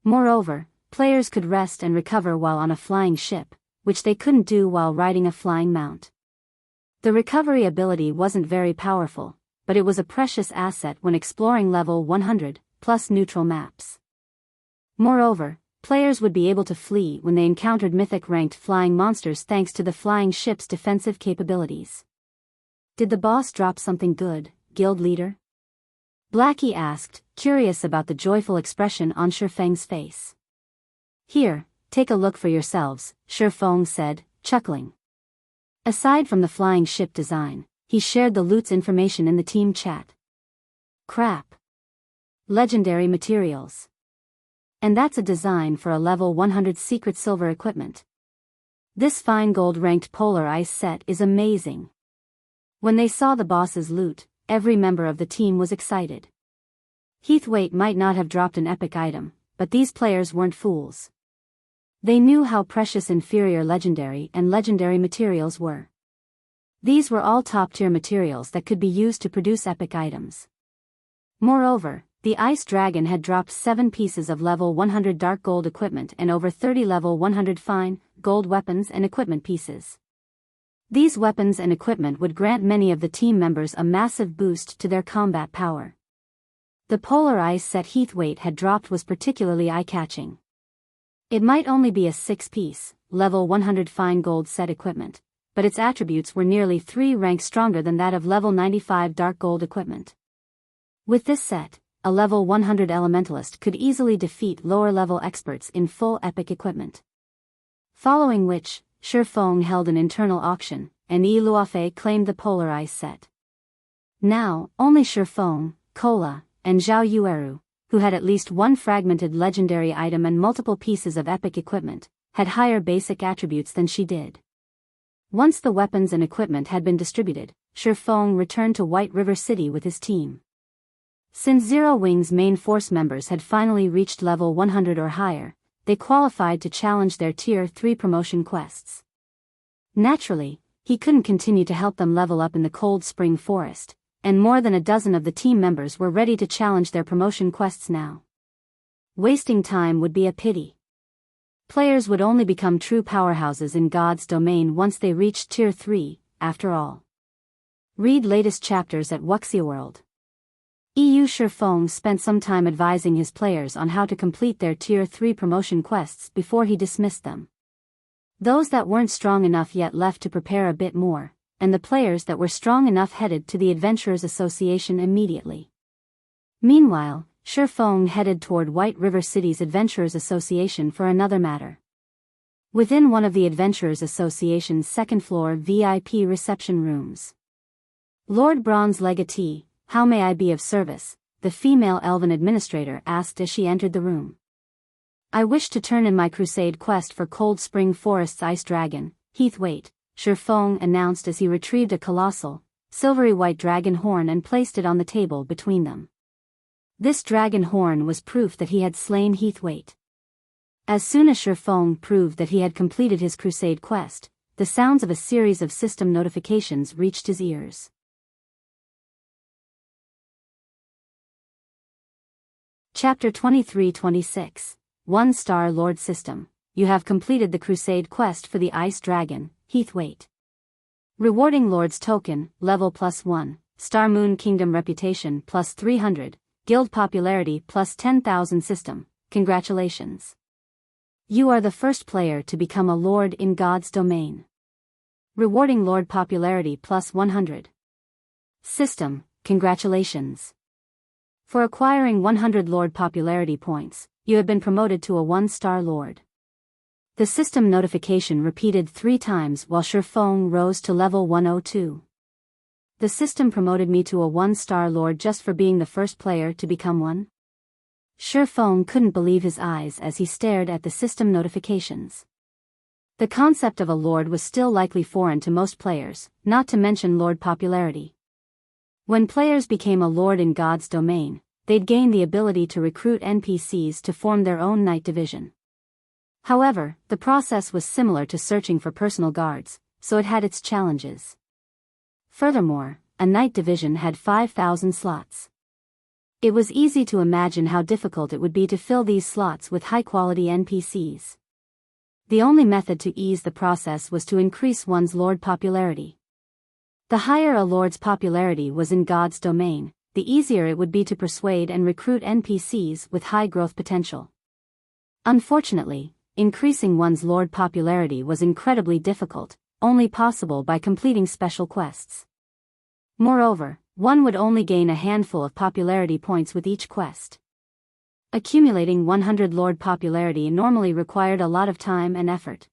Moreover, players could rest and recover while on a flying ship, which they couldn't do while riding a flying mount. The recovery ability wasn't very powerful, but it was a precious asset when exploring level 100 plus neutral maps. Moreover, players would be able to flee when they encountered mythic-ranked flying monsters thanks to the flying ship's defensive capabilities. Did the boss drop something good, guild leader? Blackie asked, curious about the joyful expression on Shifeng's face. Here, take a look for yourselves, Shifeng said, chuckling. Aside from the flying ship design, he shared the loot's information in the team chat. Crap. Legendary materials. And that's a design for a level 100 secret silver equipment. This fine gold-ranked polar ice set is amazing. When they saw the boss's loot, every member of the team was excited. Heathwaite might not have dropped an epic item, but these players weren't fools. They knew how precious inferior legendary and legendary materials were. These were all top-tier materials that could be used to produce epic items. Moreover, the Ice Dragon had dropped 7 pieces of level 100 dark gold equipment and over 30 level 100 fine gold weapons and equipment pieces. These weapons and equipment would grant many of the team members a massive boost to their combat power. The polar ice set Heathwaite had dropped was particularly eye-catching. It might only be a 6-piece, level 100 fine gold set equipment, but its attributes were nearly 3 ranks stronger than that of level 95 dark gold equipment. With this set, a level 100 elementalist could easily defeat lower-level experts in full epic equipment. Following which, Shifeng held an internal auction, and Yi Luofei claimed the polar ice set. Now, only Shifeng, Kola, and Zhao Yueru, who had at least one fragmented legendary item and multiple pieces of epic equipment, had higher basic attributes than she did. Once the weapons and equipment had been distributed, Shifeng returned to White River City with his team. Since Zero Wing's main force members had finally reached level 100 or higher, they qualified to challenge their Tier 3 promotion quests. Naturally, he couldn't continue to help them level up in the Cold Spring Forest, and more than a dozen of the team members were ready to challenge their promotion quests now. Wasting time would be a pity. Players would only become true powerhouses in God's domain once they reached Tier 3, after all. Read latest chapters at Wuxia World. Shifeng spent some time advising his players on how to complete their Tier 3 promotion quests before he dismissed them. Those that weren't strong enough yet left to prepare a bit more, and the players that were strong enough headed to the Adventurers Association immediately. Meanwhile, Shifeng headed toward White River City's Adventurers Association for another matter. Within one of the Adventurers Association's second-floor VIP reception rooms. Lord Bronze Legatee, how may I be of service? The female elven administrator asked as she entered the room. I wish to turn in my crusade quest for Cold Spring Forest's ice dragon, Heathwaite, Shifeng announced as he retrieved a colossal, silvery white dragon horn and placed it on the table between them. This dragon horn was proof that he had slain Heathwaite. As soon as Shifeng proved that he had completed his crusade quest, the sounds of a series of system notifications reached his ears. Chapter 23-26, 1-Star Lord System. You have completed the crusade quest for the Ice Dragon, Heathwaite. Rewarding Lord's Token, level +1, Star Moon Kingdom Reputation +300, Guild Popularity +10,000 System, congratulations. You are the first player to become a Lord in God's domain. Rewarding Lord Popularity +100. System, congratulations. For acquiring 100 Lord Popularity points, you have been promoted to a 1-Star Lord. The system notification repeated 3 times while Shifeng rose to level 102. The system promoted me to a 1-Star Lord just for being the first player to become one? Shifeng couldn't believe his eyes as he stared at the system notifications. The concept of a lord was still likely foreign to most players, not to mention Lord Popularity. When players became a lord in God's domain, they'd gain the ability to recruit NPCs to form their own knight division. However, the process was similar to searching for personal guards, so it had its challenges. Furthermore, a knight division had 5,000 slots. It was easy to imagine how difficult it would be to fill these slots with high-quality NPCs. The only method to ease the process was to increase one's lord popularity. The higher a lord's popularity was in God's domain, the easier it would be to persuade and recruit NPCs with high growth potential. Unfortunately, increasing one's lord popularity was incredibly difficult, only possible by completing special quests. Moreover, one would only gain a handful of popularity points with each quest. Accumulating 100 Lord popularity normally required a lot of time and effort.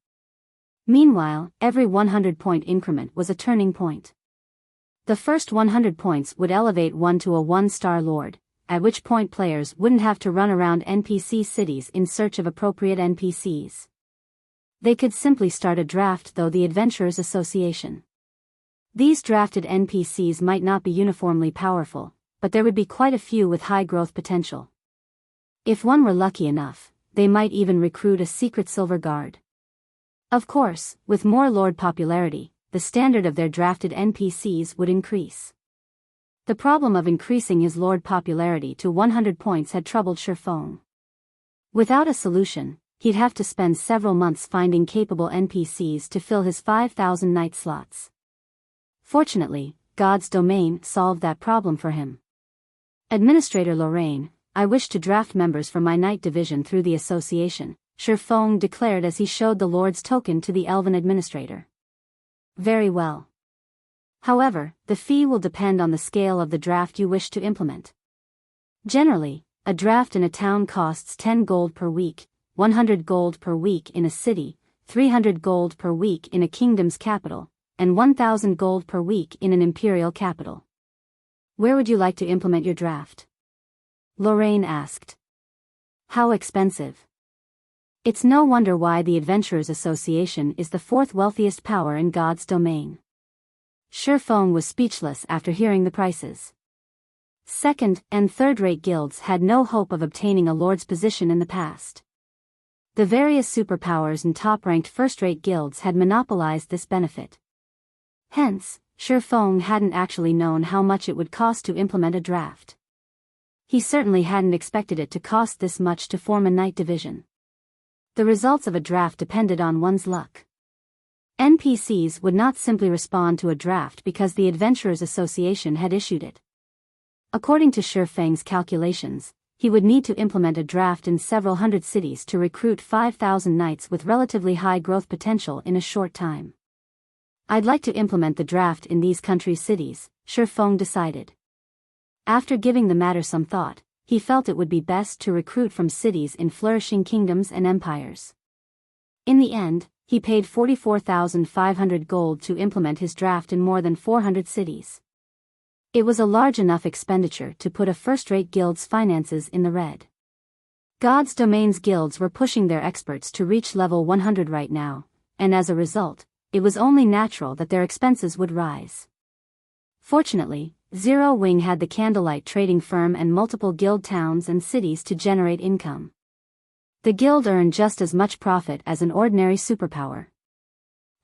Meanwhile, every 100-point increment was a turning point. The first 100 points would elevate one to a 1-Star Lord, at which point players wouldn't have to run around NPC cities in search of appropriate NPCs. They could simply start a draft through the Adventurers Association. These drafted NPCs might not be uniformly powerful, but there would be quite a few with high growth potential. If one were lucky enough, they might even recruit a secret silver guard. Of course, with more Lord popularity, the standard of their drafted NPCs would increase. The problem of increasing his Lord popularity to 100 points had troubled Shifeng. Without a solution, he'd have to spend several months finding capable NPCs to fill his 5,000 knight slots. Fortunately, God's domain solved that problem for him. Administrator Lorraine, I wish to draft members for my knight division through the association, Shifeng declared as he showed the Lord's token to the elven administrator. Very well. However, the fee will depend on the scale of the draft you wish to implement. Generally, a draft in a town costs 10 gold per week, 100 gold per week in a city, 300 gold per week in a kingdom's capital, and 1,000 gold per week in an imperial capital. Where would you like to implement your draft? Lorraine asked. How expensive? It's no wonder why the Adventurers Association is the 4th wealthiest power in God's domain. Shifeng was speechless after hearing the prices. Second- and third-rate guilds had no hope of obtaining a lord's position in the past. The various superpowers and top-ranked first-rate guilds had monopolized this benefit. Hence, Shifeng hadn't actually known how much it would cost to implement a draft. He certainly hadn't expected it to cost this much to form a knight division. The results of a draft depended on one's luck. NPCs would not simply respond to a draft because the Adventurers Association had issued it. According to Shifeng's calculations, he would need to implement a draft in several hundred cities to recruit 5,000 knights with relatively high growth potential in a short time. I'd like to implement the draft in these country cities, Shifeng decided. After giving the matter some thought, he felt it would be best to recruit from cities in flourishing kingdoms and empires. In the end, he paid 44,500 gold to implement his draft in more than 400 cities. It was a large enough expenditure to put a first-rate guild's finances in the red. God's Domain's guilds were pushing their experts to reach level 100 right now, and as a result, it was only natural that their expenses would rise. Fortunately, Zero Wing had the Candlelight trading firm and multiple guild towns and cities to generate income. The guild earned just as much profit as an ordinary superpower.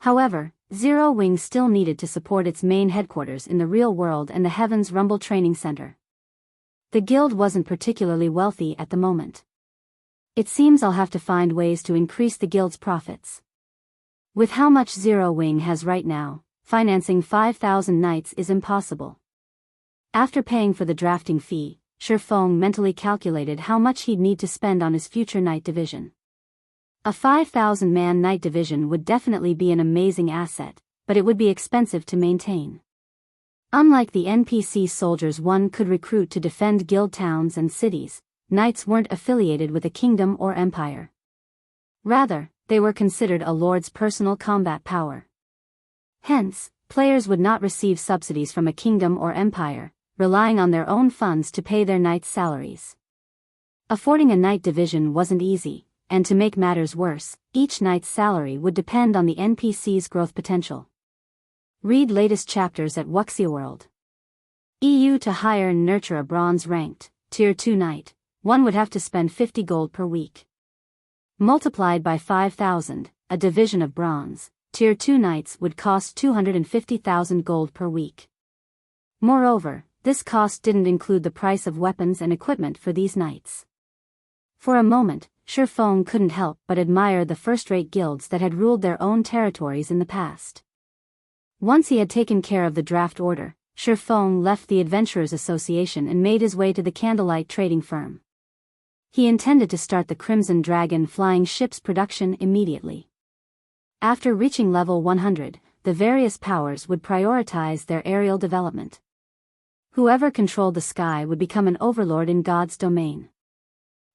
However, Zero Wing still needed to support its main headquarters in the real world and the Heaven's Rumble Training Center. The guild wasn't particularly wealthy at the moment. It seems I'll have to find ways to increase the guild's profits. With how much Zero Wing has right now, financing 5,000 knights is impossible. After paying for the drafting fee, Shifeng mentally calculated how much he'd need to spend on his future knight division. A 5,000-man knight division would definitely be an amazing asset, but it would be expensive to maintain. Unlike the NPC soldiers one could recruit to defend guild towns and cities, knights weren't affiliated with a kingdom or empire. Rather, they were considered a lord's personal combat power. Hence, players would not receive subsidies from a kingdom or empire, relying on their own funds to pay their knights' salaries. Affording a knight division wasn't easy, and to make matters worse, each knight's salary would depend on the NPC's growth potential. Read latest chapters at Wuxia World. EU to hire and nurture a bronze-ranked, Tier 2 knight, one would have to spend 50 gold per week. Multiplied by 5,000, a division of bronze, Tier 2 knights would cost 250,000 gold per week. Moreover, this cost didn't include the price of weapons and equipment for these knights. For a moment, Shifeng couldn't help but admire the first-rate guilds that had ruled their own territories in the past. Once he had taken care of the draft order, Shifeng left the Adventurers Association and made his way to the Candlelight trading firm. He intended to start the Crimson Dragon flying ship's production immediately. After reaching level 100, the various powers would prioritize their aerial development. Whoever controlled the sky would become an overlord in God's domain.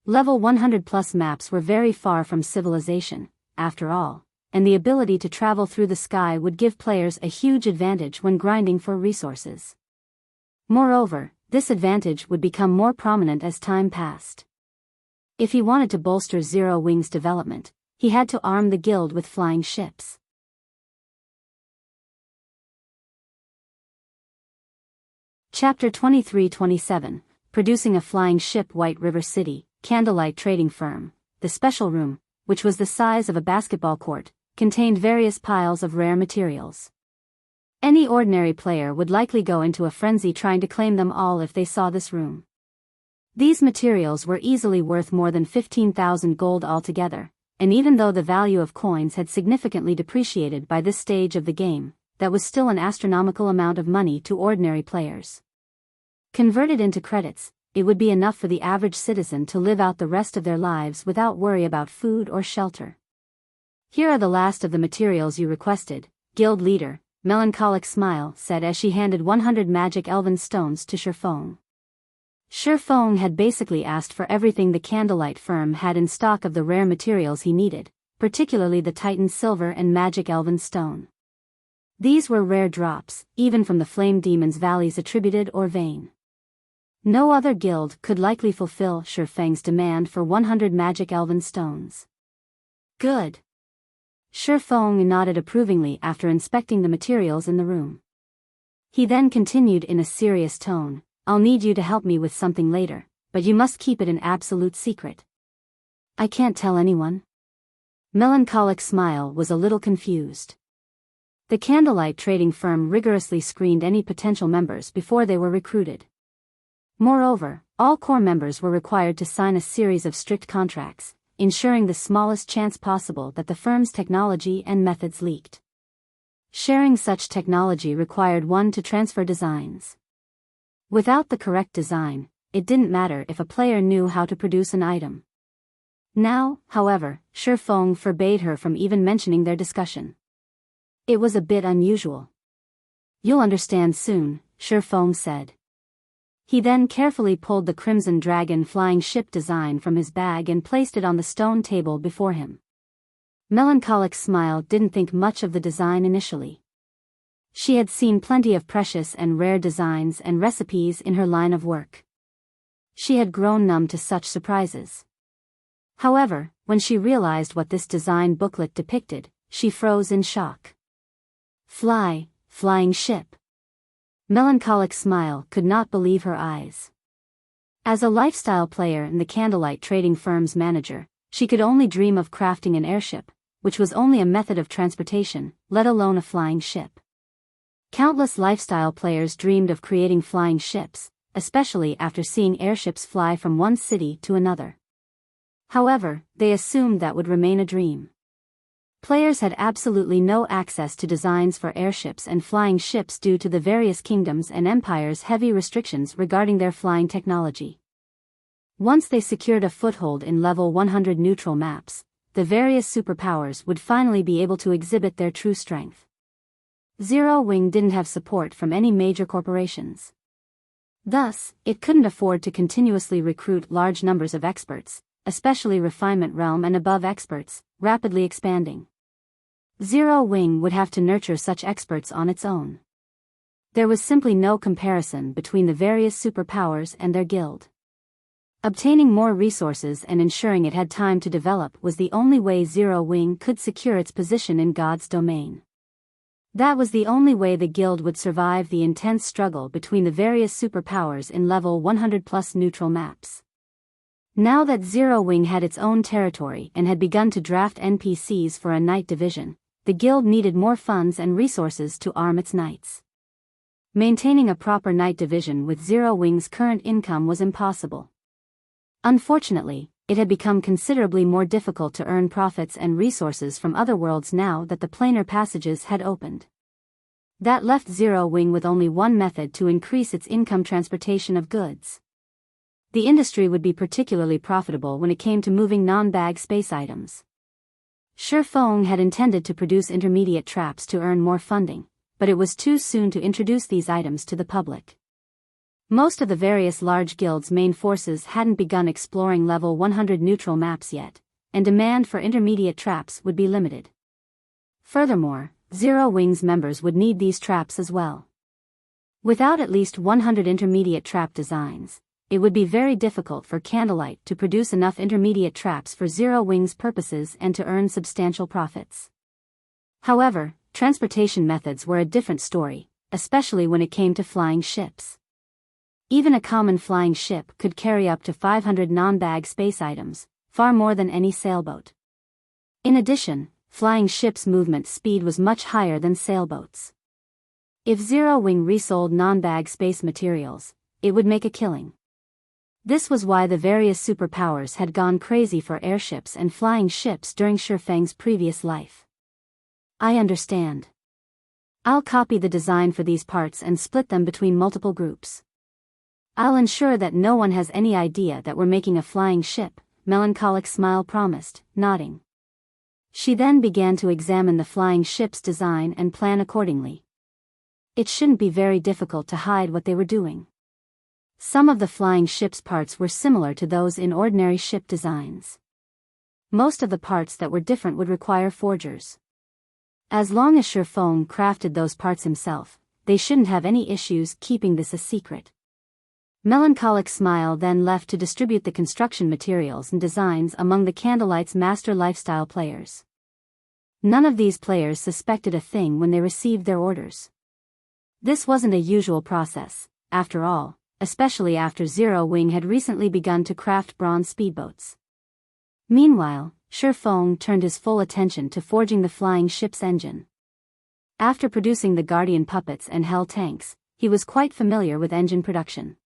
Level 100+ maps were very far from civilization, after all, and the ability to travel through the sky would give players a huge advantage when grinding for resources. Moreover, this advantage would become more prominent as time passed. If he wanted to bolster Zero Wing's development, he had to arm the guild with flying ships. Chapter 23-27, Producing a Flying Ship. White River City, Candlelight Trading Firm. The special room, which was the size of a basketball court, contained various piles of rare materials. Any ordinary player would likely go into a frenzy trying to claim them all if they saw this room. These materials were easily worth more than 15,000 gold altogether, and even though the value of coins had significantly depreciated by this stage of the game, that was still an astronomical amount of money to ordinary players. Converted into credits, it would be enough for the average citizen to live out the rest of their lives without worry about food or shelter. Here are the last of the materials you requested, guild leader, Melancholic Smile said as she handed 100 magic elven stones to Shifeng. Shifeng had basically asked for everything the Candlelight firm had in stock of the rare materials he needed, particularly the Titan Silver and Magic Elven Stone. These were rare drops, even from the Flame Demon's valleys attributed or vain. No other guild could likely fulfill Shifeng's demand for 100 Magic Elven Stones. Good. Shifeng nodded approvingly after inspecting the materials in the room. He then continued in a serious tone, I'll need you to help me with something later, but you must keep it an absolute secret. I can't tell anyone. Melancholic Smile was a little confused. The Candlelight trading firm rigorously screened any potential members before they were recruited. Moreover, all core members were required to sign a series of strict contracts, ensuring the smallest chance possible that the firm's technology and methods leaked. Sharing such technology required one to transfer designs. Without the correct design, it didn't matter if a player knew how to produce an item. Now, however, Shifeng forbade her from even mentioning their discussion. It was a bit unusual. You'll understand soon, Shifeng said. He then carefully pulled the Crimson Dragon flying ship design from his bag and placed it on the stone table before him. Melancholic Smile didn't think much of the design initially. She had seen plenty of precious and rare designs and recipes in her line of work. She had grown numb to such surprises. However, when she realized what this design booklet depicted, she froze in shock. Flying ship. Melancholic Smile could not believe her eyes. As a lifestyle player and the Candlelight trading firm's manager, she could only dream of crafting an airship, which was only a method of transportation, let alone a flying ship. Countless lifestyle players dreamed of creating flying ships, especially after seeing airships fly from one city to another. However, they assumed that would remain a dream. Players had absolutely no access to designs for airships and flying ships due to the various kingdoms and empires' heavy restrictions regarding their flying technology. Once they secured a foothold in level 100 neutral maps, the various superpowers would finally be able to exhibit their true strength. Zero Wing didn't have support from any major corporations. Thus, it couldn't afford to continuously recruit large numbers of experts, especially refinement realm and above experts, rapidly expanding. Zero Wing would have to nurture such experts on its own. There was simply no comparison between the various superpowers and their guild. Obtaining more resources and ensuring it had time to develop was the only way Zero Wing could secure its position in God's domain. That was the only way the guild would survive the intense struggle between the various superpowers in level 100+ neutral maps. Now that Zero Wing had its own territory and had begun to draft NPCs for a knight division, the guild needed more funds and resources to arm its knights. Maintaining a proper knight division with Zero Wing's current income was impossible. Unfortunately, it had become considerably more difficult to earn profits and resources from other worlds now that the planar passages had opened. That left Zero Wing with only one method to increase its income: transportation of goods. The industry would be particularly profitable when it came to moving non-bag space items. Shifeng had intended to produce intermediate traps to earn more funding, but it was too soon to introduce these items to the public. Most of the various large guilds' main forces hadn't begun exploring level 100 neutral maps yet, and demand for intermediate traps would be limited. Furthermore, Zero Wing's members would need these traps as well. Without at least 100 intermediate trap designs, it would be very difficult for Candlelight to produce enough intermediate traps for Zero Wing's purposes and to earn substantial profits. However, transportation methods were a different story, especially when it came to flying ships. Even a common flying ship could carry up to 500 non-bag space items, far more than any sailboat. In addition, flying ships' movement speed was much higher than sailboats. If Zero Wing resold non-bag space materials, it would make a killing. This was why the various superpowers had gone crazy for airships and flying ships during Shifeng's previous life. I understand. I'll copy the design for these parts and split them between multiple groups. I'll ensure that no one has any idea that we're making a flying ship, Melancholic Smile promised, nodding. She then began to examine the flying ship's design and plan accordingly. It shouldn't be very difficult to hide what they were doing. Some of the flying ship's parts were similar to those in ordinary ship designs. Most of the parts that were different would require forgers. As long as Shifeng crafted those parts himself, they shouldn't have any issues keeping this a secret. Melancholic Smile then left to distribute the construction materials and designs among the Candlelight's master lifestyle players. None of these players suspected a thing when they received their orders. This wasn't a usual process, after all, especially after Zero Wing had recently begun to craft bronze speedboats. Meanwhile, Shifeng turned his full attention to forging the flying ship's engine. After producing the Guardian puppets and Hell tanks, he was quite familiar with engine production.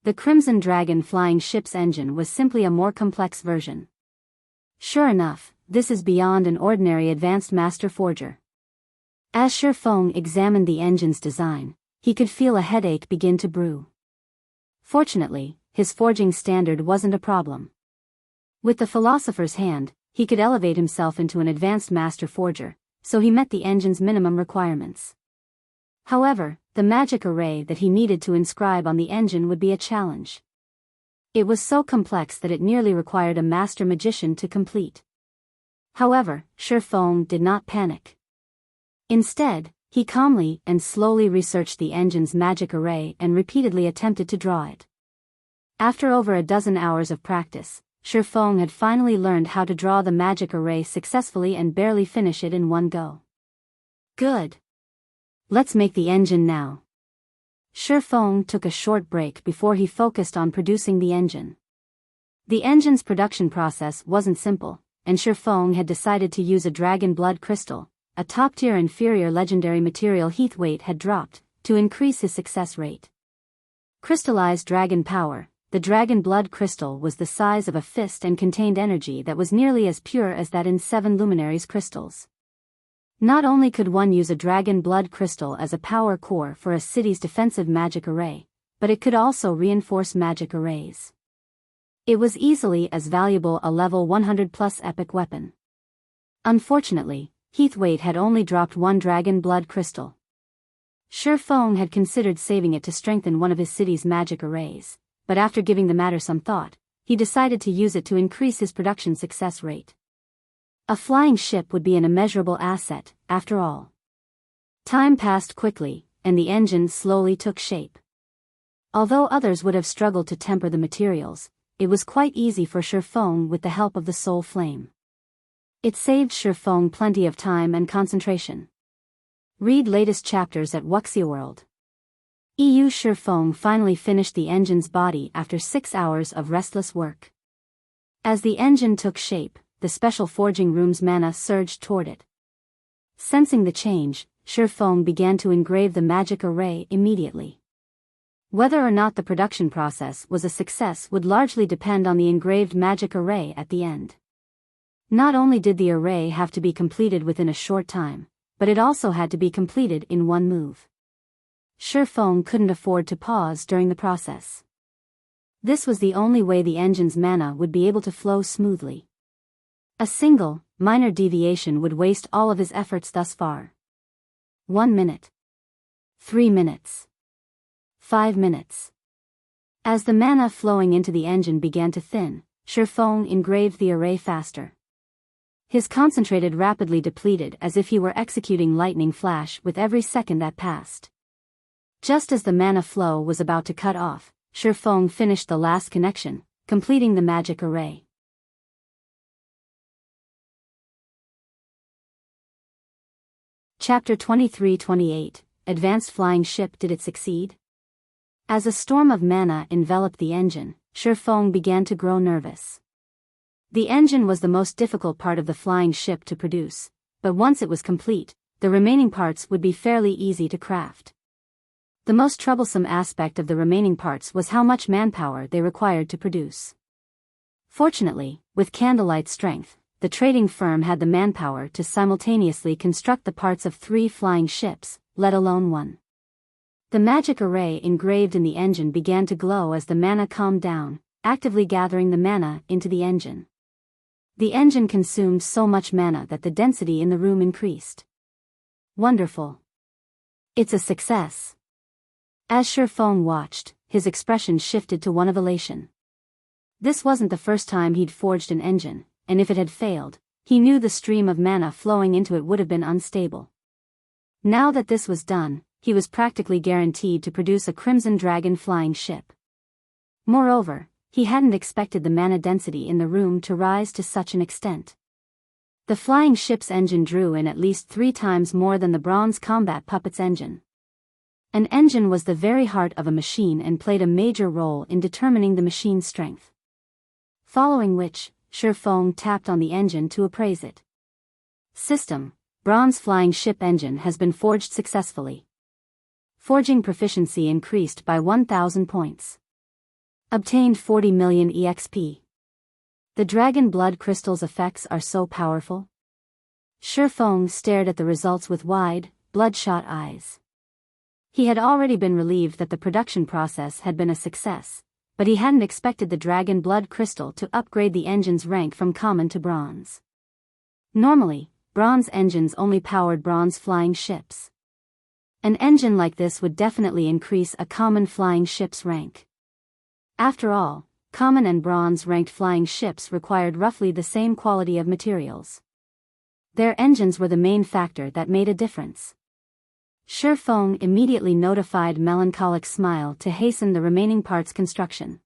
The Crimson Dragon flying ship's engine was simply a more complex version. Sure enough, this is beyond an ordinary advanced master forger. As Shifeng examined the engine's design, he could feel a headache begin to brew. Fortunately, his forging standard wasn't a problem. With the Philosopher's Hand, he could elevate himself into an advanced master forger, so he met the engine's minimum requirements. However, the magic array that he needed to inscribe on the engine would be a challenge. It was so complex that it nearly required a master magician to complete. However, Shifeng did not panic. Instead, he calmly and slowly researched the engine's magic array and repeatedly attempted to draw it. After over a dozen hours of practice, Shifeng had finally learned how to draw the magic array successfully and barely finish it in one go. Good. Let's make the engine now. Shifeng took a short break before he focused on producing the engine. The engine's production process wasn't simple, and Shifeng had decided to use a dragon blood crystal, a top-tier inferior legendary material Heathweight had dropped, to increase his success rate. Crystallized dragon power, the dragon blood crystal was the size of a fist and contained energy that was nearly as pure as that in 7 luminaries crystals. Not only could one use a dragon blood crystal as a power core for a city's defensive magic array, but it could also reinforce magic arrays. It was easily as valuable a level 100+ epic weapon. Unfortunately, Heathweight had only dropped 1 dragon blood crystal. Shifeng had considered saving it to strengthen one of his city's magic arrays, but after giving the matter some thought, he decided to use it to increase his production success rate. A flying ship would be an immeasurable asset, after all. Time passed quickly, and the engine slowly took shape. Although others would have struggled to temper the materials, it was quite easy for Shifeng with the help of the Soul Flame. It saved Shifeng plenty of time and concentration. Read latest chapters at Wuxia World. Shifeng finally finished the engine's body after 6 hours of restless work. As the engine took shape, the special forging room's mana surged toward it. Sensing the change, Shifeng began to engrave the magic array immediately. Whether or not the production process was a success would largely depend on the engraved magic array at the end. Not only did the array have to be completed within a short time, but it also had to be completed in one move. Shifeng couldn't afford to pause during the process. This was the only way the engine's mana would be able to flow smoothly. A single, minor deviation would waste all of his efforts thus far. 1 minute. 3 minutes. 5 minutes. As the mana flowing into the engine began to thin, Shifeng engraved the array faster. His concentrated rapidly depleted as if he were executing lightning flash with every second that passed. Just as the mana flow was about to cut off, Shifeng finished the last connection, completing the magic array. Chapter 23-28, Advanced Flying Ship. Did it succeed? As a storm of mana enveloped the engine, Shifeng began to grow nervous. The engine was the most difficult part of the flying ship to produce, but once it was complete, the remaining parts would be fairly easy to craft. The most troublesome aspect of the remaining parts was how much manpower they required to produce. Fortunately, with Candlelight's strength, the trading firm had the manpower to simultaneously construct the parts of 3 flying ships, let alone 1. The magic array engraved in the engine began to glow as the mana calmed down, actively gathering the mana into the engine. The engine consumed so much mana that the density in the room increased. Wonderful. It's a success. As Shifeng watched, his expression shifted to one of elation. This wasn't the first time he'd forged an engine, and if it had failed, he knew the stream of mana flowing into it would have been unstable. Now that this was done, he was practically guaranteed to produce a Crimson Dragon flying ship. Moreover, he hadn't expected the mana density in the room to rise to such an extent. The flying ship's engine drew in at least 3 times more than the bronze combat puppet's engine. An engine was the very heart of a machine and played a major role in determining the machine's strength. Following which, Shifeng tapped on the engine to appraise it. System: Bronze flying ship engine has been forged successfully. Forging proficiency increased by 1,000 points. Obtained 40 million EXP. The dragon blood crystal's effects are so powerful. Shifeng stared at the results with wide, bloodshot eyes. He had already been relieved that the production process had been a success, but he hadn't expected the dragon blood crystal to upgrade the engine's rank from common to bronze. Normally, bronze engines only powered bronze flying ships. An engine like this would definitely increase a common flying ship's rank. After all, common and bronze-ranked flying ships required roughly the same quality of materials. Their engines were the main factor that made a difference. Shifeng immediately notified Melancholic Smile to hasten the remaining parts construction.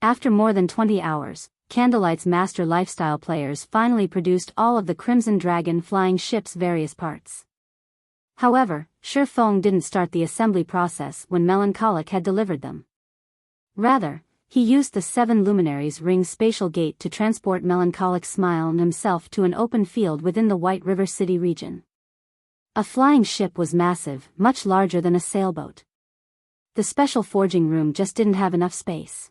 After more than 20 hours, Candlelight's master lifestyle players finally produced all of the Crimson Dragon flying ship's various parts. However, Shifeng didn't start the assembly process when Melancholic had delivered them. Rather, he used the 7 Luminaries Ring spatial gate to transport Melancholic Smile and himself to an open field within the White River City region. A flying ship was massive, much larger than a sailboat. The special forging room just didn't have enough space.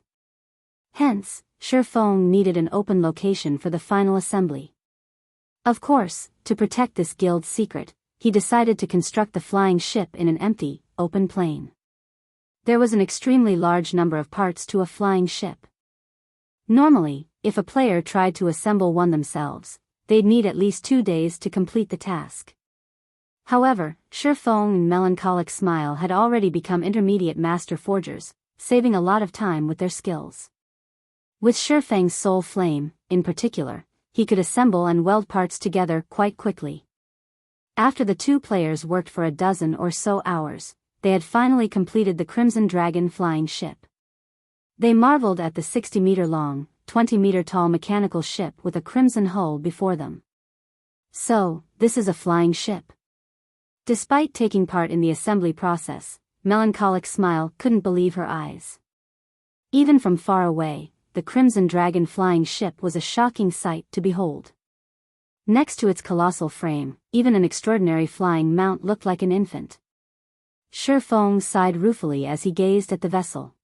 Hence, Shifeng needed an open location for the final assembly. Of course, to protect this guild's secret, he decided to construct the flying ship in an empty, open plain. There was an extremely large number of parts to a flying ship. Normally, if a player tried to assemble one themselves, they'd need at least 2 days to complete the task. However, Shifeng and Melancholic Smile had already become intermediate master forgers, saving a lot of time with their skills. With Shifeng's soul flame, in particular, he could assemble and weld parts together quite quickly. After the 2 players worked for a dozen or so hours, they had finally completed the Crimson Dragon flying ship. They marveled at the 60-meter-long, 20-meter-tall mechanical ship with a crimson hull before them. So, this is a flying ship. Despite taking part in the assembly process, Melancholic Smile couldn't believe her eyes. Even from far away, the Crimson Dragon flying ship was a shocking sight to behold. Next to its colossal frame, even an extraordinary flying mount looked like an infant. Shifeng sighed ruefully as he gazed at the vessel.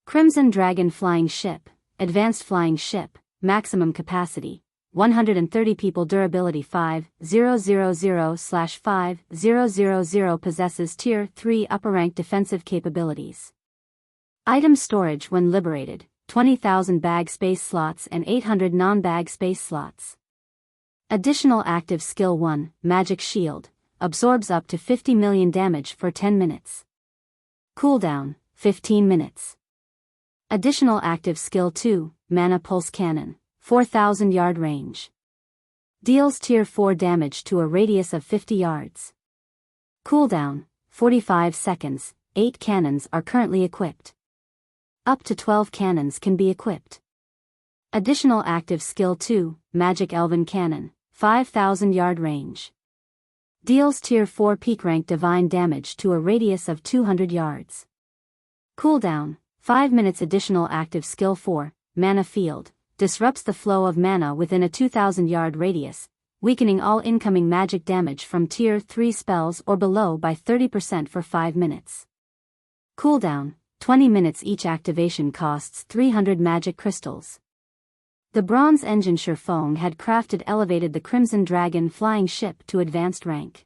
Crimson Dragon flying ship, advanced flying ship, maximum capacity, 130 people, durability 5000/5000, possesses Tier 3 upper rank defensive capabilities. Item storage when liberated, 20,000 bag space slots and 800 non-bag space slots. Additional active skill 1, Magic Shield, absorbs up to 50 million damage for 10 minutes. Cooldown, 15 minutes. Additional active skill 2, Mana Pulse Cannon, 4,000 yard range. Deals Tier 4 damage to a radius of 50 yards. Cooldown, 45 seconds, 8 cannons are currently equipped. Up to 12 cannons can be equipped. Additional active skill 2, Magic Elven Cannon, 5,000 yard range. Deals Tier 4 peak rank divine damage to a radius of 200 yards. Cooldown, 5 minutes. Additional active skill 4, Mana Field, disrupts the flow of mana within a 2,000 yard radius, weakening all incoming magic damage from Tier 3 spells or below by 30% for 5 minutes. Cooldown, 20 minutes. Each activation costs 300 magic crystals. The bronze engine Shifeng had crafted elevated the Crimson Dragon flying ship to advanced rank.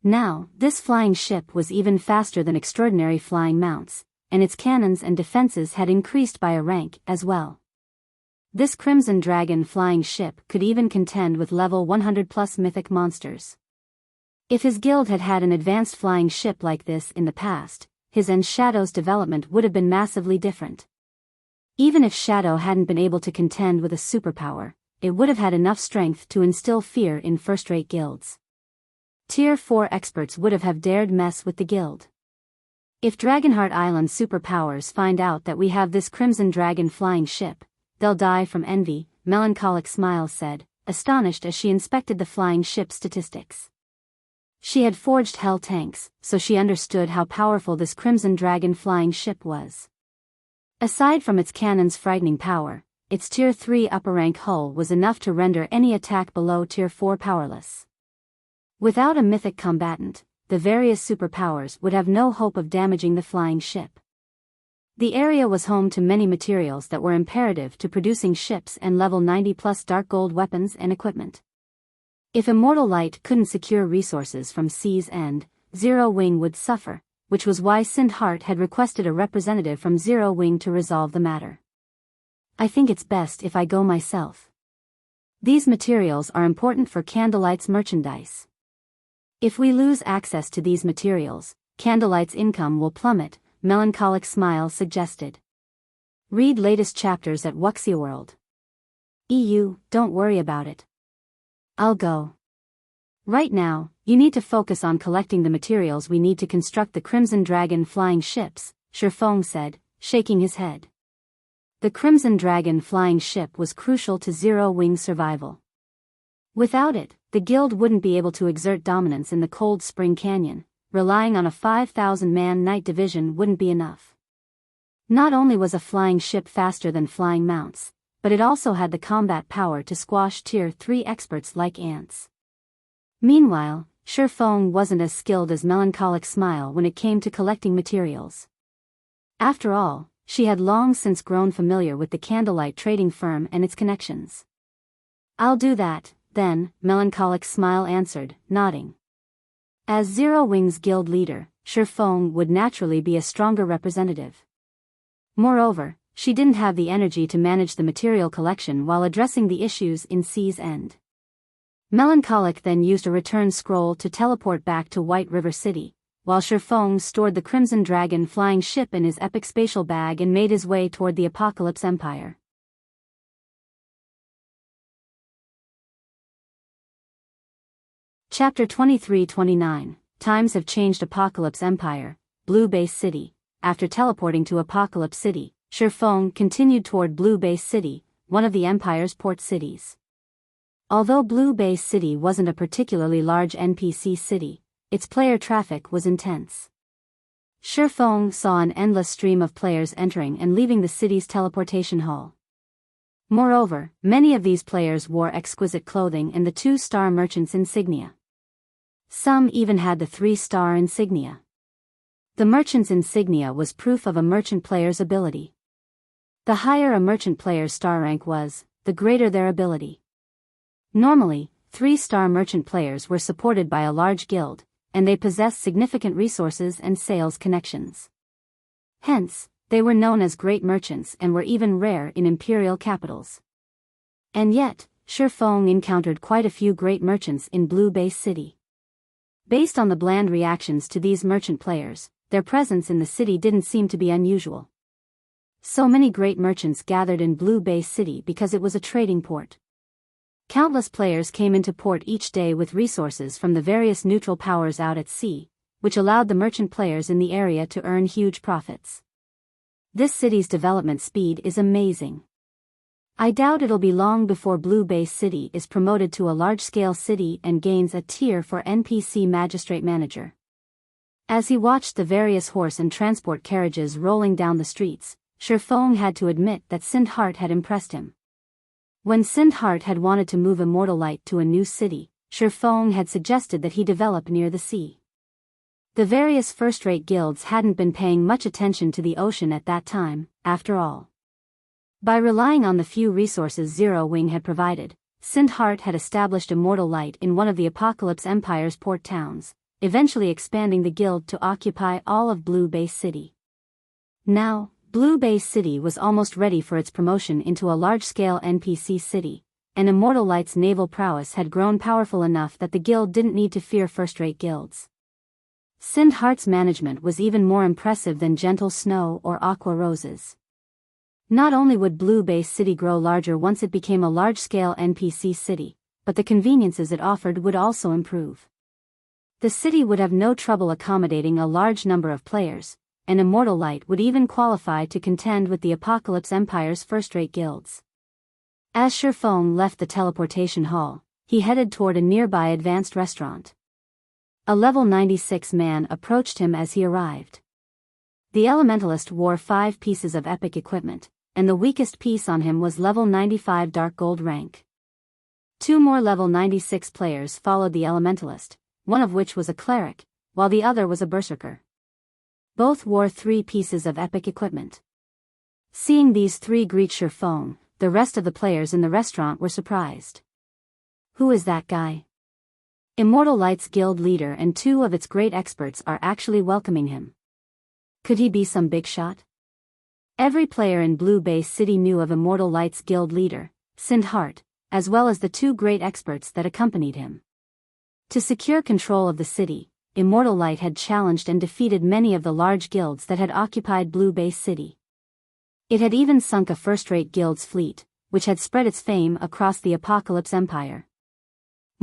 Now, this flying ship was even faster than extraordinary flying mounts, and its cannons and defenses had increased by a rank as well. This Crimson Dragon flying ship could even contend with level 100 plus mythic monsters. If his guild had had an advanced flying ship like this in the past, his and Shadow's development would have been massively different. Even if Shadow hadn't been able to contend with a superpower, it would have had enough strength to instill fear in first-rate guilds. Tier 4 experts would have dared mess with the guild. If Dragonheart Island superpowers find out that we have this Crimson Dragon flying ship, they'll die from envy, Melancholic Smile said, astonished as she inspected the flying ship statistics. She had forged hell tanks, so she understood how powerful this Crimson Dragon flying ship was. Aside from its cannon's frightening power, its Tier 3 upper rank hull was enough to render any attack below Tier 4 powerless. Without a mythic combatant, the various superpowers would have no hope of damaging the flying ship. The area was home to many materials that were imperative to producing ships and level 90 plus dark gold weapons and equipment. If Immortal Light couldn't secure resources from Sea's End, Zero Wing would suffer, which was why Sindheart had requested a representative from Zero Wing to resolve the matter. I think it's best if I go myself. These materials are important for Candlelight's merchandise. If we lose access to these materials, Candlelight's income will plummet, Melancholic Smile suggested. Read latest chapters at Wuxia World. EU, don't worry about it. I'll go. Right now, you need to focus on collecting the materials we need to construct the Crimson Dragon flying ships, Shifeng said, shaking his head. The Crimson Dragon flying ship was crucial to Zero Wing's survival. Without it, the guild wouldn't be able to exert dominance in the Cold Spring Canyon. Relying on a 5,000-man night division wouldn't be enough. Not only was a flying ship faster than flying mounts, but it also had the combat power to squash Tier 3 experts like ants. Meanwhile, Shifeng wasn't as skilled as Melancholic Smile when it came to collecting materials. After all, she had long since grown familiar with the Candlelight trading firm and its connections. I'll do that, then, Melancholic Smile answered, nodding. As Zero Wing's guild leader, Shifeng would naturally be a stronger representative. Moreover, she didn't have the energy to manage the material collection while addressing the issues in Sea's End. Melancholic then used a return scroll to teleport back to White River City, while Shifeng stored the Crimson Dragon flying ship in his epic spatial bag and made his way toward the Apocalypse Empire. Chapter 23-29, Times Have Changed. Apocalypse Empire, Blue Base City. After teleporting to Apocalypse City, Shifeng continued toward Blue Base City, one of the Empire's port cities. Although Blue Base City wasn't a particularly large NPC city, its player traffic was intense. Shifeng saw an endless stream of players entering and leaving the city's teleportation hall. Moreover, many of these players wore exquisite clothing and the 2-star merchant's insignia. Some even had the 3-star insignia. The merchant's insignia was proof of a merchant player's ability. The higher a merchant player's star rank was, the greater their ability. Normally, 3-star merchant players were supported by a large guild, and they possessed significant resources and sales connections. Hence, they were known as great merchants and were even rare in imperial capitals. And yet, Shifeng encountered quite a few great merchants in Blue Base City. Based on the bland reactions to these merchant players, their presence in the city didn't seem to be unusual. So many great merchants gathered in Blue Base City because it was a trading port. Countless players came into port each day with resources from the various neutral powers out at sea, which allowed the merchant players in the area to earn huge profits. This city's development speed is amazing. I doubt it'll be long before Blue Base City is promoted to a large-scale city and gains a tier for NPC Magistrate Manager. As he watched the various horse and transport carriages rolling down the streets, Shifeng had to admit that Sindhart had impressed him. When Sindhart had wanted to move Immortal Light to a new city, Shifeng had suggested that he develop near the sea. The various first-rate guilds hadn't been paying much attention to the ocean at that time, after all. By relying on the few resources Zero Wing had provided, Sindhart had established Immortal Light in one of the Apocalypse Empire's port towns, eventually expanding the guild to occupy all of Blue Base City. Now, Blue Base City was almost ready for its promotion into a large-scale NPC city, and Immortal Light's naval prowess had grown powerful enough that the guild didn't need to fear first-rate guilds. Sindhart's management was even more impressive than Gentle Snow or Aqua Roses. Not only would Blue Base City grow larger once it became a large-scale NPC city, but the conveniences it offered would also improve. The city would have no trouble accommodating a large number of players, and Immortal Light would even qualify to contend with the Apocalypse Empire's first-rate guilds. As Shifeng left the teleportation hall, he headed toward a nearby advanced restaurant. A level 96 man approached him as he arrived. The Elementalist wore 5 pieces of epic equipment, and the weakest piece on him was level 95 Dark Gold rank. 2 more level 96 players followed the Elementalist, one of which was a cleric, while the other was a berserker. Both wore 3 pieces of epic equipment. Seeing these 3 greet Shifeng, the rest of the players in the restaurant were surprised. Who is that guy? Immortal Light's guild leader and 2 of its great experts are actually welcoming him. Could he be some big shot? Every player in Blue Base City knew of Immortal Light's guild leader, Sindhart, as well as the 2 great experts that accompanied him. To secure control of the city, Immortal Light had challenged and defeated many of the large guilds that had occupied Blue Base City. It had even sunk a first-rate guild's fleet, which had spread its fame across the Apocalypse Empire.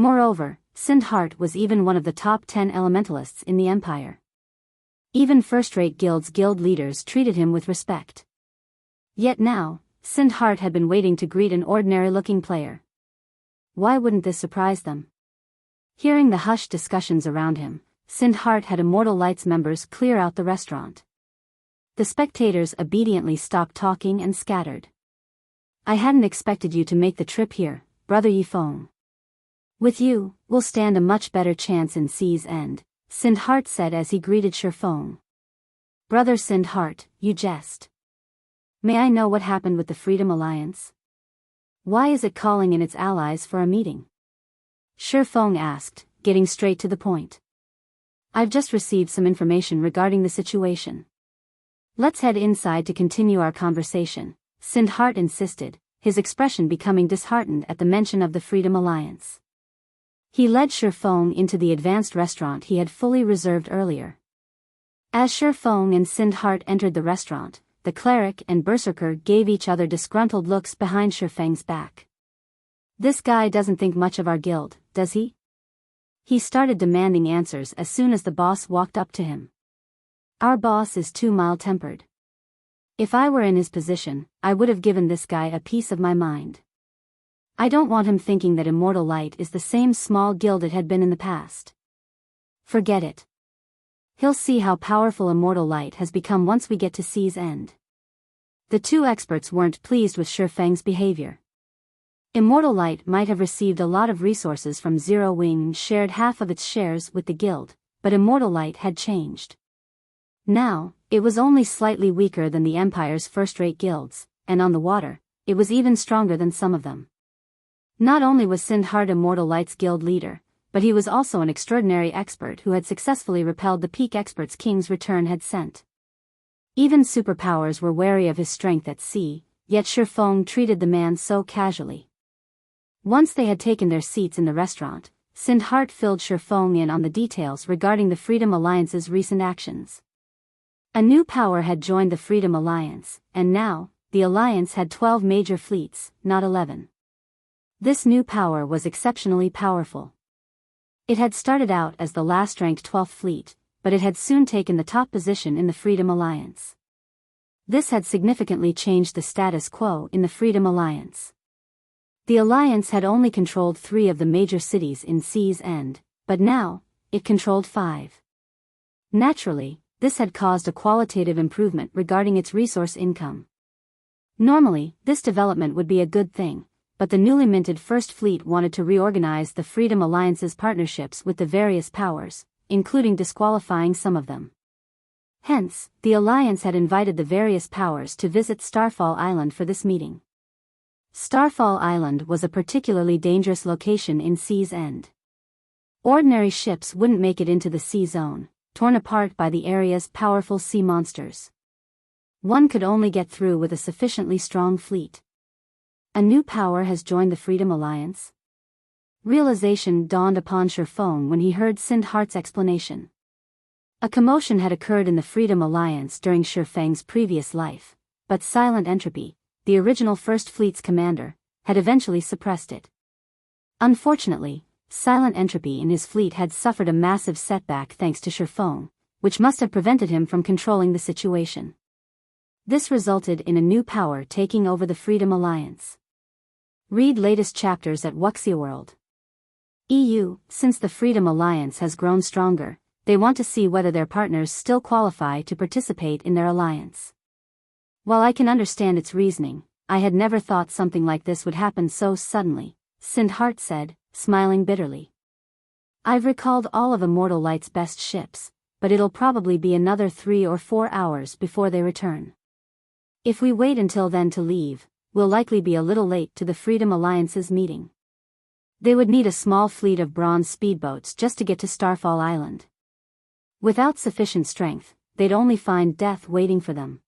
Moreover, Sindhart was even one of the top 10 elementalists in the empire. Even first-rate guild leaders treated him with respect. Yet now, Sindhart had been waiting to greet an ordinary-looking player. Why wouldn't this surprise them? Hearing the hushed discussions around him, Sindhart had Immortal Light's members clear out the restaurant. The spectators obediently stopped talking and scattered. I hadn't expected you to make the trip here, Brother Yifeng. With you, we'll stand a much better chance in Sea's End, Sindhart said as he greeted Shifeng. Brother Sindhart, you jest. May I know what happened with the Freedom Alliance? Why is it calling in its allies for a meeting? Shifeng asked, getting straight to the point. I've just received some information regarding the situation. Let's head inside to continue our conversation, Sindhart insisted, his expression becoming disheartened at the mention of the Freedom Alliance. He led Shifeng into the advanced restaurant he had fully reserved earlier. As Shifeng and Sindhart entered the restaurant, the cleric and berserker gave each other disgruntled looks behind Shifeng's back. This guy doesn't think much of our guild, does he? He started demanding answers as soon as the boss walked up to him. Our boss is too mild-tempered. If I were in his position, I would have given this guy a piece of my mind. I don't want him thinking that Immortal Light is the same small guild it had been in the past. Forget it. He'll see how powerful Immortal Light has become once we get to Sea's End. The two experts weren't pleased with Shifeng's behavior. Immortal Light might have received a lot of resources from Zero Wing and shared half of its shares with the guild, but Immortal Light had changed. Now, it was only slightly weaker than the Empire's first-rate guilds, and on the water, it was even stronger than some of them. Not only was Sindhart Immortal Light's guild leader, but he was also an extraordinary expert who had successfully repelled the peak experts King's Return had sent. Even superpowers were wary of his strength at sea, yet Shifeng treated the man so casually. Once they had taken their seats in the restaurant, Sindhart filled Shifeng in on the details regarding the Freedom Alliance's recent actions. A new power had joined the Freedom Alliance, and now, the Alliance had 12 major fleets, not 11. This new power was exceptionally powerful. It had started out as the last-ranked 12th fleet, but it had soon taken the top position in the Freedom Alliance. This had significantly changed the status quo in the Freedom Alliance. The Alliance had only controlled 3 of the major cities in Sea's End, but now, it controlled 5. Naturally, this had caused a qualitative improvement regarding its resource income. Normally, this development would be a good thing, but the newly minted First Fleet wanted to reorganize the Freedom Alliance's partnerships with the various powers, including disqualifying some of them. Hence, the Alliance had invited the various powers to visit Starfall Island for this meeting. Starfall Island was a particularly dangerous location in Sea's End. Ordinary ships wouldn't make it into the sea zone, torn apart by the area's powerful sea monsters. One could only get through with a sufficiently strong fleet. A new power has joined the Freedom Alliance? Realization dawned upon Shifeng when he heard Sindhart's explanation. A commotion had occurred in the Freedom Alliance during Shifeng's previous life, but Silent Entropy, the original First Fleet's commander, had eventually suppressed it. Unfortunately, Silent Entropy in his fleet had suffered a massive setback thanks to Shifeng, which must have prevented him from controlling the situation. This resulted in a new power taking over the Freedom Alliance. Read latest chapters at Wuxia World. EU. Since the Freedom Alliance has grown stronger, they want to see whether their partners still qualify to participate in their alliance. While I can understand its reasoning, I had never thought something like this would happen so suddenly, Sindhart said, smiling bitterly. I've recalled all of Immortal Light's best ships, but it'll probably be another 3 or 4 hours before they return. If we wait until then to leave, we'll likely be a little late to the Freedom Alliance's meeting. They would need a small fleet of bronze speedboats just to get to Starfall Island. Without sufficient strength, they'd only find death waiting for them.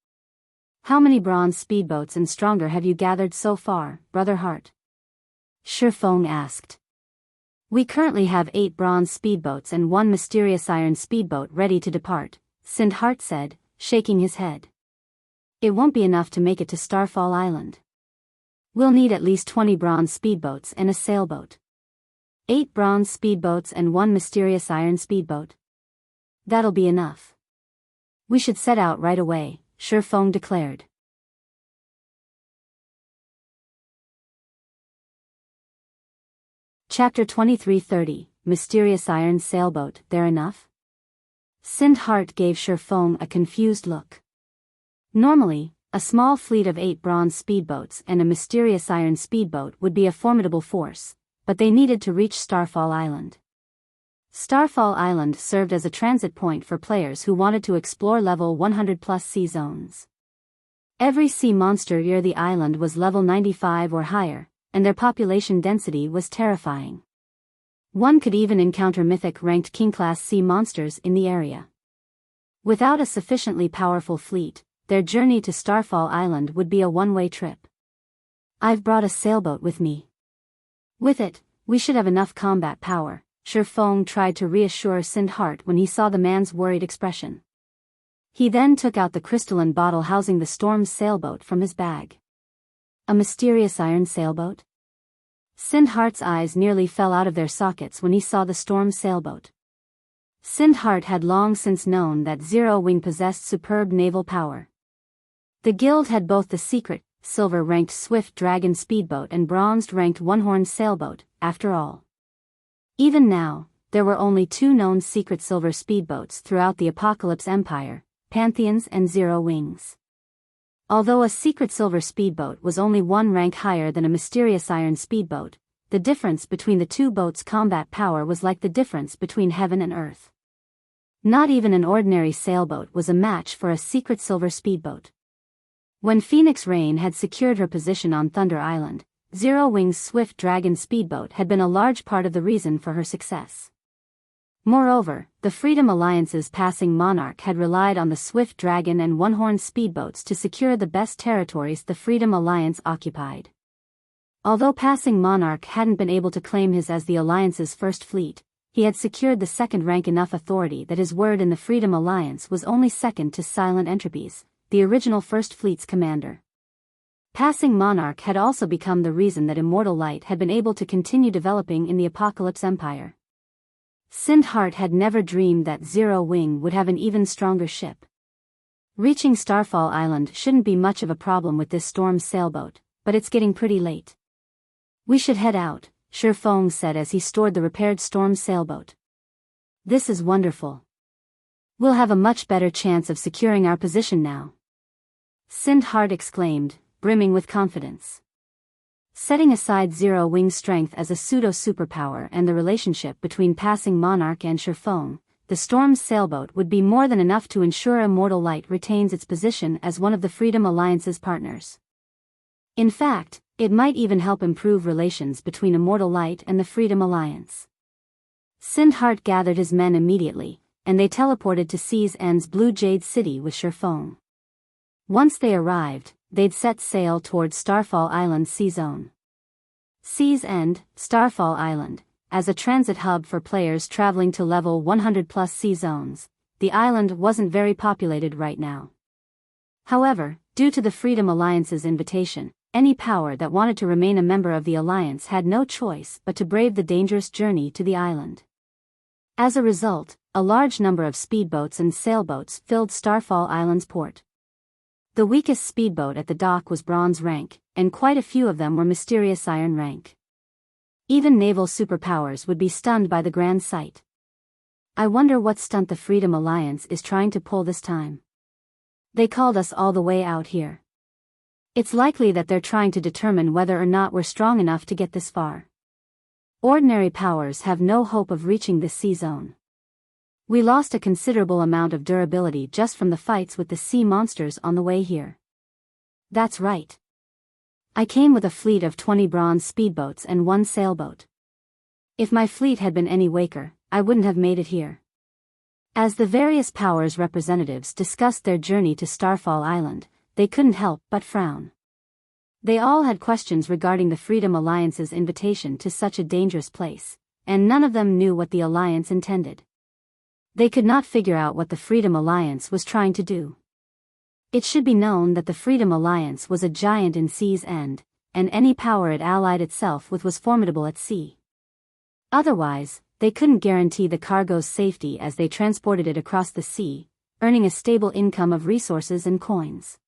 How many bronze speedboats and stronger have you gathered so far, Brother Hart? Shifeng asked. We currently have 8 bronze speedboats and 1 mysterious iron speedboat ready to depart, Sindhart said, shaking his head. It won't be enough to make it to Starfall Island. We'll need at least 20 bronze speedboats and a sailboat. 8 bronze speedboats and 1 mysterious iron speedboat. That'll be enough. We should set out right away, Shifeng declared. Chapter 23:30, Mysterious Iron Sailboat, there enough? Sindhart gave Shifeng a confused look. Normally, a small fleet of 8 bronze speedboats and a mysterious iron speedboat would be a formidable force, but they needed to reach Starfall Island. Starfall Island served as a transit point for players who wanted to explore level 100+ sea zones. Every sea monster near the island was level 95 or higher, and their population density was terrifying. One could even encounter mythic-ranked king-class sea monsters in the area. Without a sufficiently powerful fleet, their journey to Starfall Island would be a one-way trip. I've brought a sailboat with me. With it, we should have enough combat power, Shifeng tried to reassure Sindhart when he saw the man's worried expression. He then took out the crystalline bottle housing the Storm's sailboat from his bag. A mysterious iron sailboat? Sindhart's eyes nearly fell out of their sockets when he saw the Storm's sailboat. Sindhart had long since known that Zero Wing possessed superb naval power. The guild had both the secret, silver-ranked Swift Dragon speedboat and bronzed-ranked One-Horn sailboat, after all. Even now, there were only 2 known secret silver speedboats throughout the Apocalypse Empire, Pantheons and Zero Wings. Although a secret silver speedboat was only 1 rank higher than a mysterious iron speedboat, the difference between the 2 boats' combat power was like the difference between heaven and earth. Not even an ordinary sailboat was a match for a secret silver speedboat. When Phoenix Rain had secured her position on Thunder Island, Zero Wing's Swift Dragon speedboat had been a large part of the reason for her success. Moreover, the Freedom Alliance's passing monarch had relied on the Swift Dragon and One-Horn speedboats to secure the best territories the Freedom Alliance occupied. Although passing monarch hadn't been able to claim his as the Alliance's first fleet, he had secured the second rank enough authority that his word in the Freedom Alliance was only second to Silent Entropy's, the original First Fleet's commander. Passing monarch had also become the reason that Immortal Light had been able to continue developing in the Apocalypse Empire. Sindhart had never dreamed that Zero Wing would have an even stronger ship. Reaching Starfall Island shouldn't be much of a problem with this Storm's sailboat, but it's getting pretty late. We should head out, Shifeng said as he stored the repaired Storm's sailboat. This is wonderful. We'll have a much better chance of securing our position now. Sindhart exclaimed, brimming with confidence. Setting aside Zero Wing's strength as a pseudo-superpower and the relationship between passing monarch and Shifeng, the Storm's sailboat would be more than enough to ensure Immortal Light retains its position as one of the Freedom Alliance's partners. In fact, it might even help improve relations between Immortal Light and the Freedom Alliance. Sindhart gathered his men immediately, and they teleported to Sea's End's Blue Jade City with Shifeng. Once they arrived, they'd set sail towards Starfall Island sea zone. Sea's End, Starfall Island, as a transit hub for players traveling to level 100+ sea zones, the island wasn't very populated right now. However, due to the Freedom Alliance's invitation, any power that wanted to remain a member of the Alliance had no choice but to brave the dangerous journey to the island. As a result, a large number of speedboats and sailboats filled Starfall Island's port. The weakest speedboat at the dock was bronze rank, and quite a few of them were mysterious iron rank. Even naval superpowers would be stunned by the grand sight. I wonder what stunt the Freedom Alliance is trying to pull this time. They called us all the way out here. It's likely that they're trying to determine whether or not we're strong enough to get this far. Ordinary powers have no hope of reaching this sea zone. We lost a considerable amount of durability just from the fights with the sea monsters on the way here. That's right. I came with a fleet of 20 bronze speedboats and 1 sailboat. If my fleet had been any weaker, I wouldn't have made it here. As the various powers' representatives discussed their journey to Starfall Island, they couldn't help but frown. They all had questions regarding the Freedom Alliance's invitation to such a dangerous place, and none of them knew what the Alliance intended. They could not figure out what the Freedom Alliance was trying to do. It should be known that the Freedom Alliance was a giant in Sea's End, and any power it allied itself with was formidable at sea. Otherwise, they couldn't guarantee the cargo's safety as they transported it across the sea, earning a stable income of resources and coins.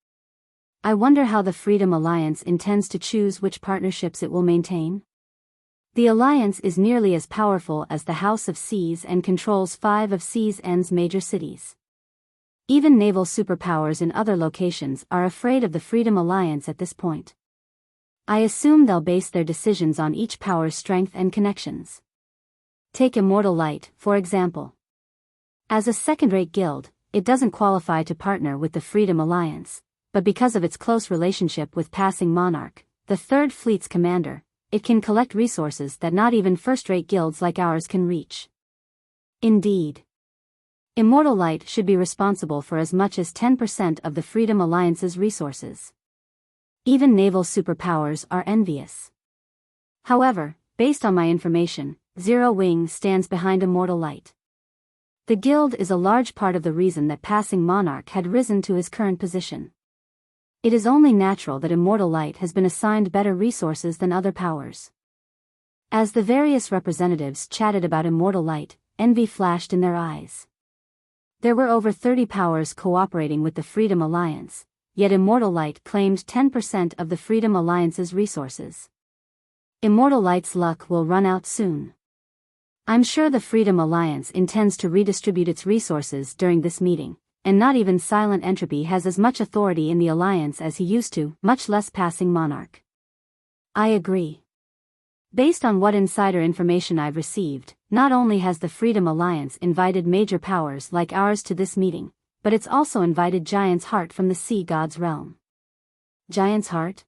I wonder how the Freedom Alliance intends to choose which partnerships it will maintain. The Alliance is nearly as powerful as the House of Seas and controls 5 of Seas End's major cities. Even naval superpowers in other locations are afraid of the Freedom Alliance at this point. I assume they'll base their decisions on each power's strength and connections. Take Immortal Light, for example. As a second-rate guild, it doesn't qualify to partner with the Freedom Alliance, but because of its close relationship with Passing Monarch, the Third Fleet's commander, it can collect resources that not even first-rate guilds like ours can reach. Indeed. Immortal Light should be responsible for as much as 10% of the Freedom Alliance's resources. Even naval superpowers are envious. However, based on my information, Zero Wing stands behind Immortal Light. The guild is a large part of the reason that Passing Monarch had risen to his current position. It is only natural that Immortal Light has been assigned better resources than other powers. As the various representatives chatted about Immortal Light, envy flashed in their eyes. There were over 30 powers cooperating with the Freedom Alliance, yet Immortal Light claimed 10% of the Freedom Alliance's resources. Immortal Light's luck will run out soon. I'm sure the Freedom Alliance intends to redistribute its resources during this meeting, and not even Silent Entropy has as much authority in the Alliance as he used to, much less Passing Monarch. I agree. Based on what insider information I've received, not only has the Freedom Alliance invited major powers like ours to this meeting, but it's also invited Giant's Heart from the Sea God's realm. Giant's Heart?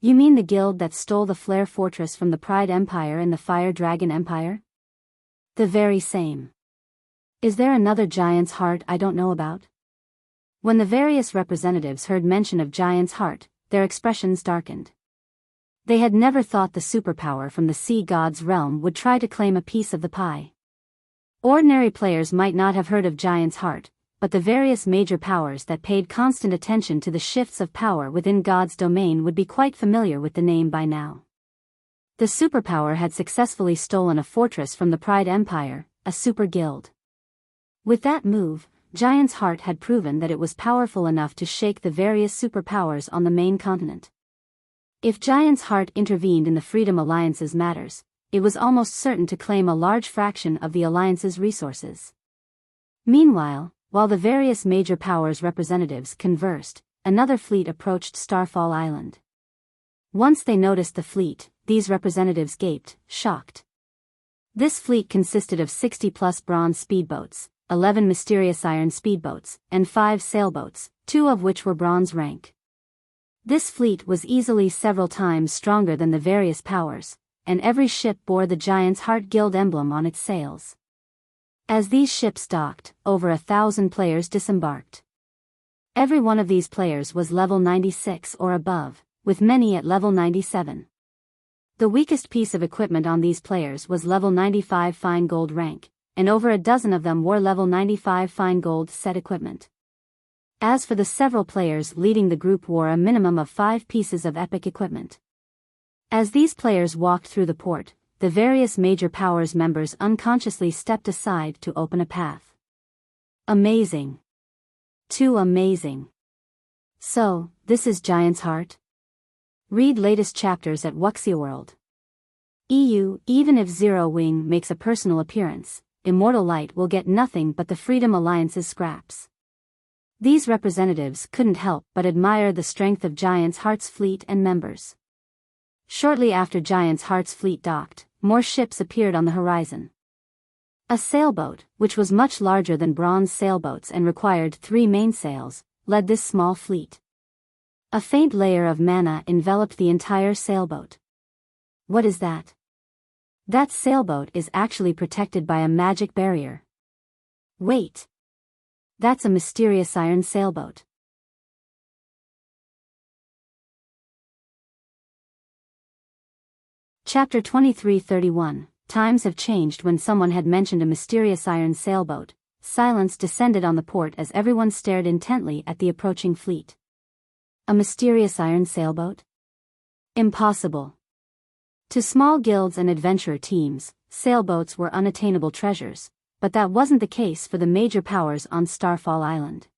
You mean the guild that stole the Flare Fortress from the Pride Empire and the Fire Dragon Empire? The very same. Is there another Giant's Heart I don't know about? When the various representatives heard mention of Giant's Heart, their expressions darkened. They had never thought the superpower from the Sea God's realm would try to claim a piece of the pie. Ordinary players might not have heard of Giant's Heart, but the various major powers that paid constant attention to the shifts of power within God's domain would be quite familiar with the name by now. The superpower had successfully stolen a fortress from the Pride Empire, a super guild. With that move, Giant's Heart had proven that it was powerful enough to shake the various superpowers on the main continent. If Giant's Heart intervened in the Freedom Alliance's matters, it was almost certain to claim a large fraction of the Alliance's resources. Meanwhile, while the various major powers' representatives conversed, another fleet approached Starfall Island. Once they noticed the fleet, these representatives gaped, shocked. This fleet consisted of 60-plus bronze speedboats, 11 mysterious iron speedboats, and 5 sailboats, 2 of which were bronze rank. This fleet was easily several times stronger than the various powers, and every ship bore the Giant's Heart Guild emblem on its sails. As these ships docked, over 1,000 players disembarked. Every one of these players was level 96 or above, with many at level 97. The weakest piece of equipment on these players was level 95 fine gold rank, and over a dozen of them wore level 95 fine gold set equipment. As for the several players leading the group wore a minimum of 5 pieces of epic equipment. As these players walked through the port, the various major powers members unconsciously stepped aside to open a path. Amazing. Too amazing. So, this is Giant's Heart? Read latest chapters at Wuxia World. EU. Even if Zero Wing makes a personal appearance, Immortal Light will get nothing but the Freedom Alliance's scraps. These representatives couldn't help but admire the strength of Giant's Heart's fleet and members. Shortly after Giant's Heart's fleet docked, more ships appeared on the horizon. A sailboat, which was much larger than bronze sailboats and required 3 mainsails, led this small fleet. A faint layer of mana enveloped the entire sailboat. What is that? That sailboat is actually protected by a magic barrier. Wait. That's a mysterious iron sailboat. Chapter 2331. Times have changed. When someone had mentioned a mysterious iron sailboat, silence descended on the port as everyone stared intently at the approaching fleet. A mysterious iron sailboat? Impossible. To small guilds and adventurer teams, sailboats were unattainable treasures, but that wasn't the case for the major powers on Starfall Island.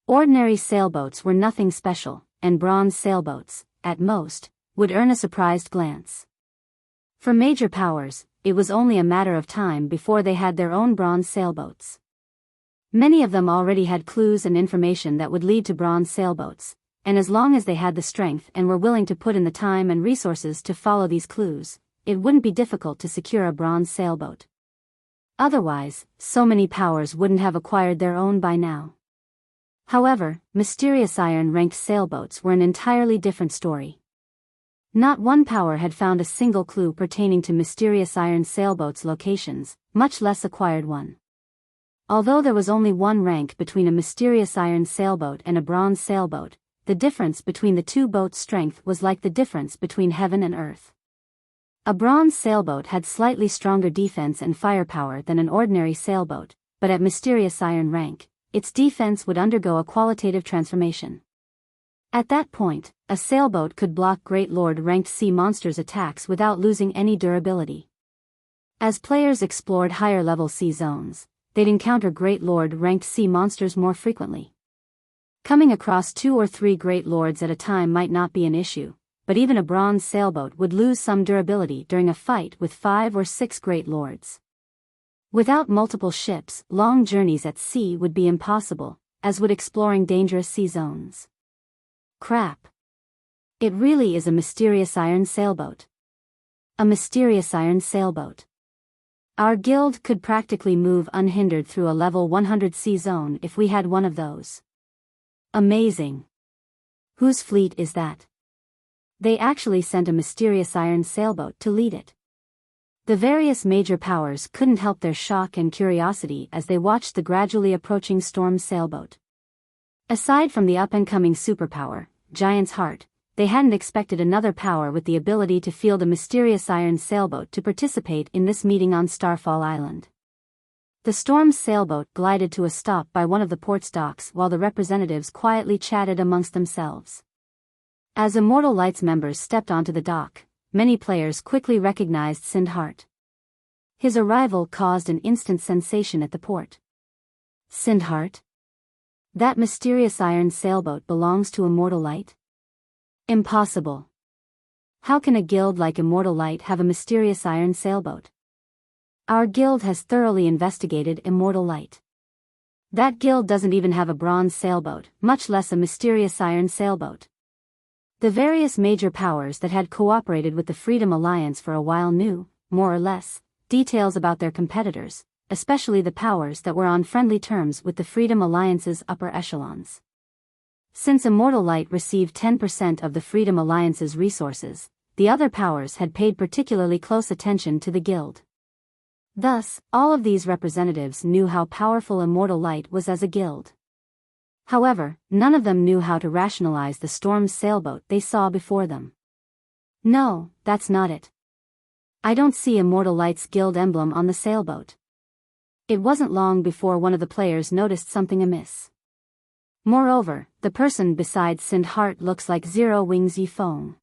Ordinary sailboats were nothing special, and bronze sailboats, at most, would earn a surprised glance. For major powers, it was only a matter of time before they had their own bronze sailboats. Many of them already had clues and information that would lead to bronze sailboats, and as long as they had the strength and were willing to put in the time and resources to follow these clues, it wouldn't be difficult to secure a bronze sailboat. Otherwise, so many powers wouldn't have acquired their own by now. However, mysterious iron-ranked sailboats were an entirely different story. Not one power had found a single clue pertaining to mysterious iron sailboats' locations, much less acquired one. Although there was only one rank between a mysterious iron sailboat and a bronze sailboat, the difference between the two boats' strength was like the difference between heaven and earth. A bronze sailboat had slightly stronger defense and firepower than an ordinary sailboat, but at mysterious iron rank, its defense would undergo a qualitative transformation. At that point, a sailboat could block Great Lord-ranked sea monsters' attacks without losing any durability. As players explored higher-level sea zones, they'd encounter Great Lord-ranked sea monsters more frequently. Coming across 2 or 3 Great Lords at a time might not be an issue, but even a bronze sailboat would lose some durability during a fight with 5 or 6 Great Lords. Without multiple ships, long journeys at sea would be impossible, as would exploring dangerous sea zones. Crap. It really is a mysterious iron sailboat. A mysterious iron sailboat. Our guild could practically move unhindered through a level 100 sea zone if we had one of those. Amazing. Whose fleet is that? They actually sent a mysterious iron sailboat to lead it. The various major powers couldn't help their shock and curiosity as they watched the gradually approaching storm sailboat. Aside from the up-and-coming superpower, Giant's Heart, they hadn't expected another power with the ability to field a mysterious iron sailboat to participate in this meeting on Starfall Island. The storm sailboat glided to a stop by one of the port's docks while the representatives quietly chatted amongst themselves. As Immortal Light's members stepped onto the dock, many players quickly recognized Sindhart. His arrival caused an instant sensation at the port. Sindhart? That mysterious iron sailboat belongs to Immortal Light? Impossible. How can a guild like Immortal Light have a mysterious iron sailboat? Our guild has thoroughly investigated Immortal Light. That guild doesn't even have a bronze sailboat, much less a mysterious iron sailboat. The various major powers that had cooperated with the Freedom Alliance for a while knew, more or less, details about their competitors, especially the powers that were on friendly terms with the Freedom Alliance's upper echelons. Since Immortal Light received 10% of the Freedom Alliance's resources, the other powers had paid particularly close attention to the guild. Thus, all of these representatives knew how powerful Immortal Light was as a guild. However, none of them knew how to rationalize the storm's sailboat they saw before them. No, that's not it. I don't see Immortal Light's guild emblem on the sailboat. It wasn't long before one of the players noticed something amiss. Moreover, the person beside Sindhart looks like Zero Wings Yifeng.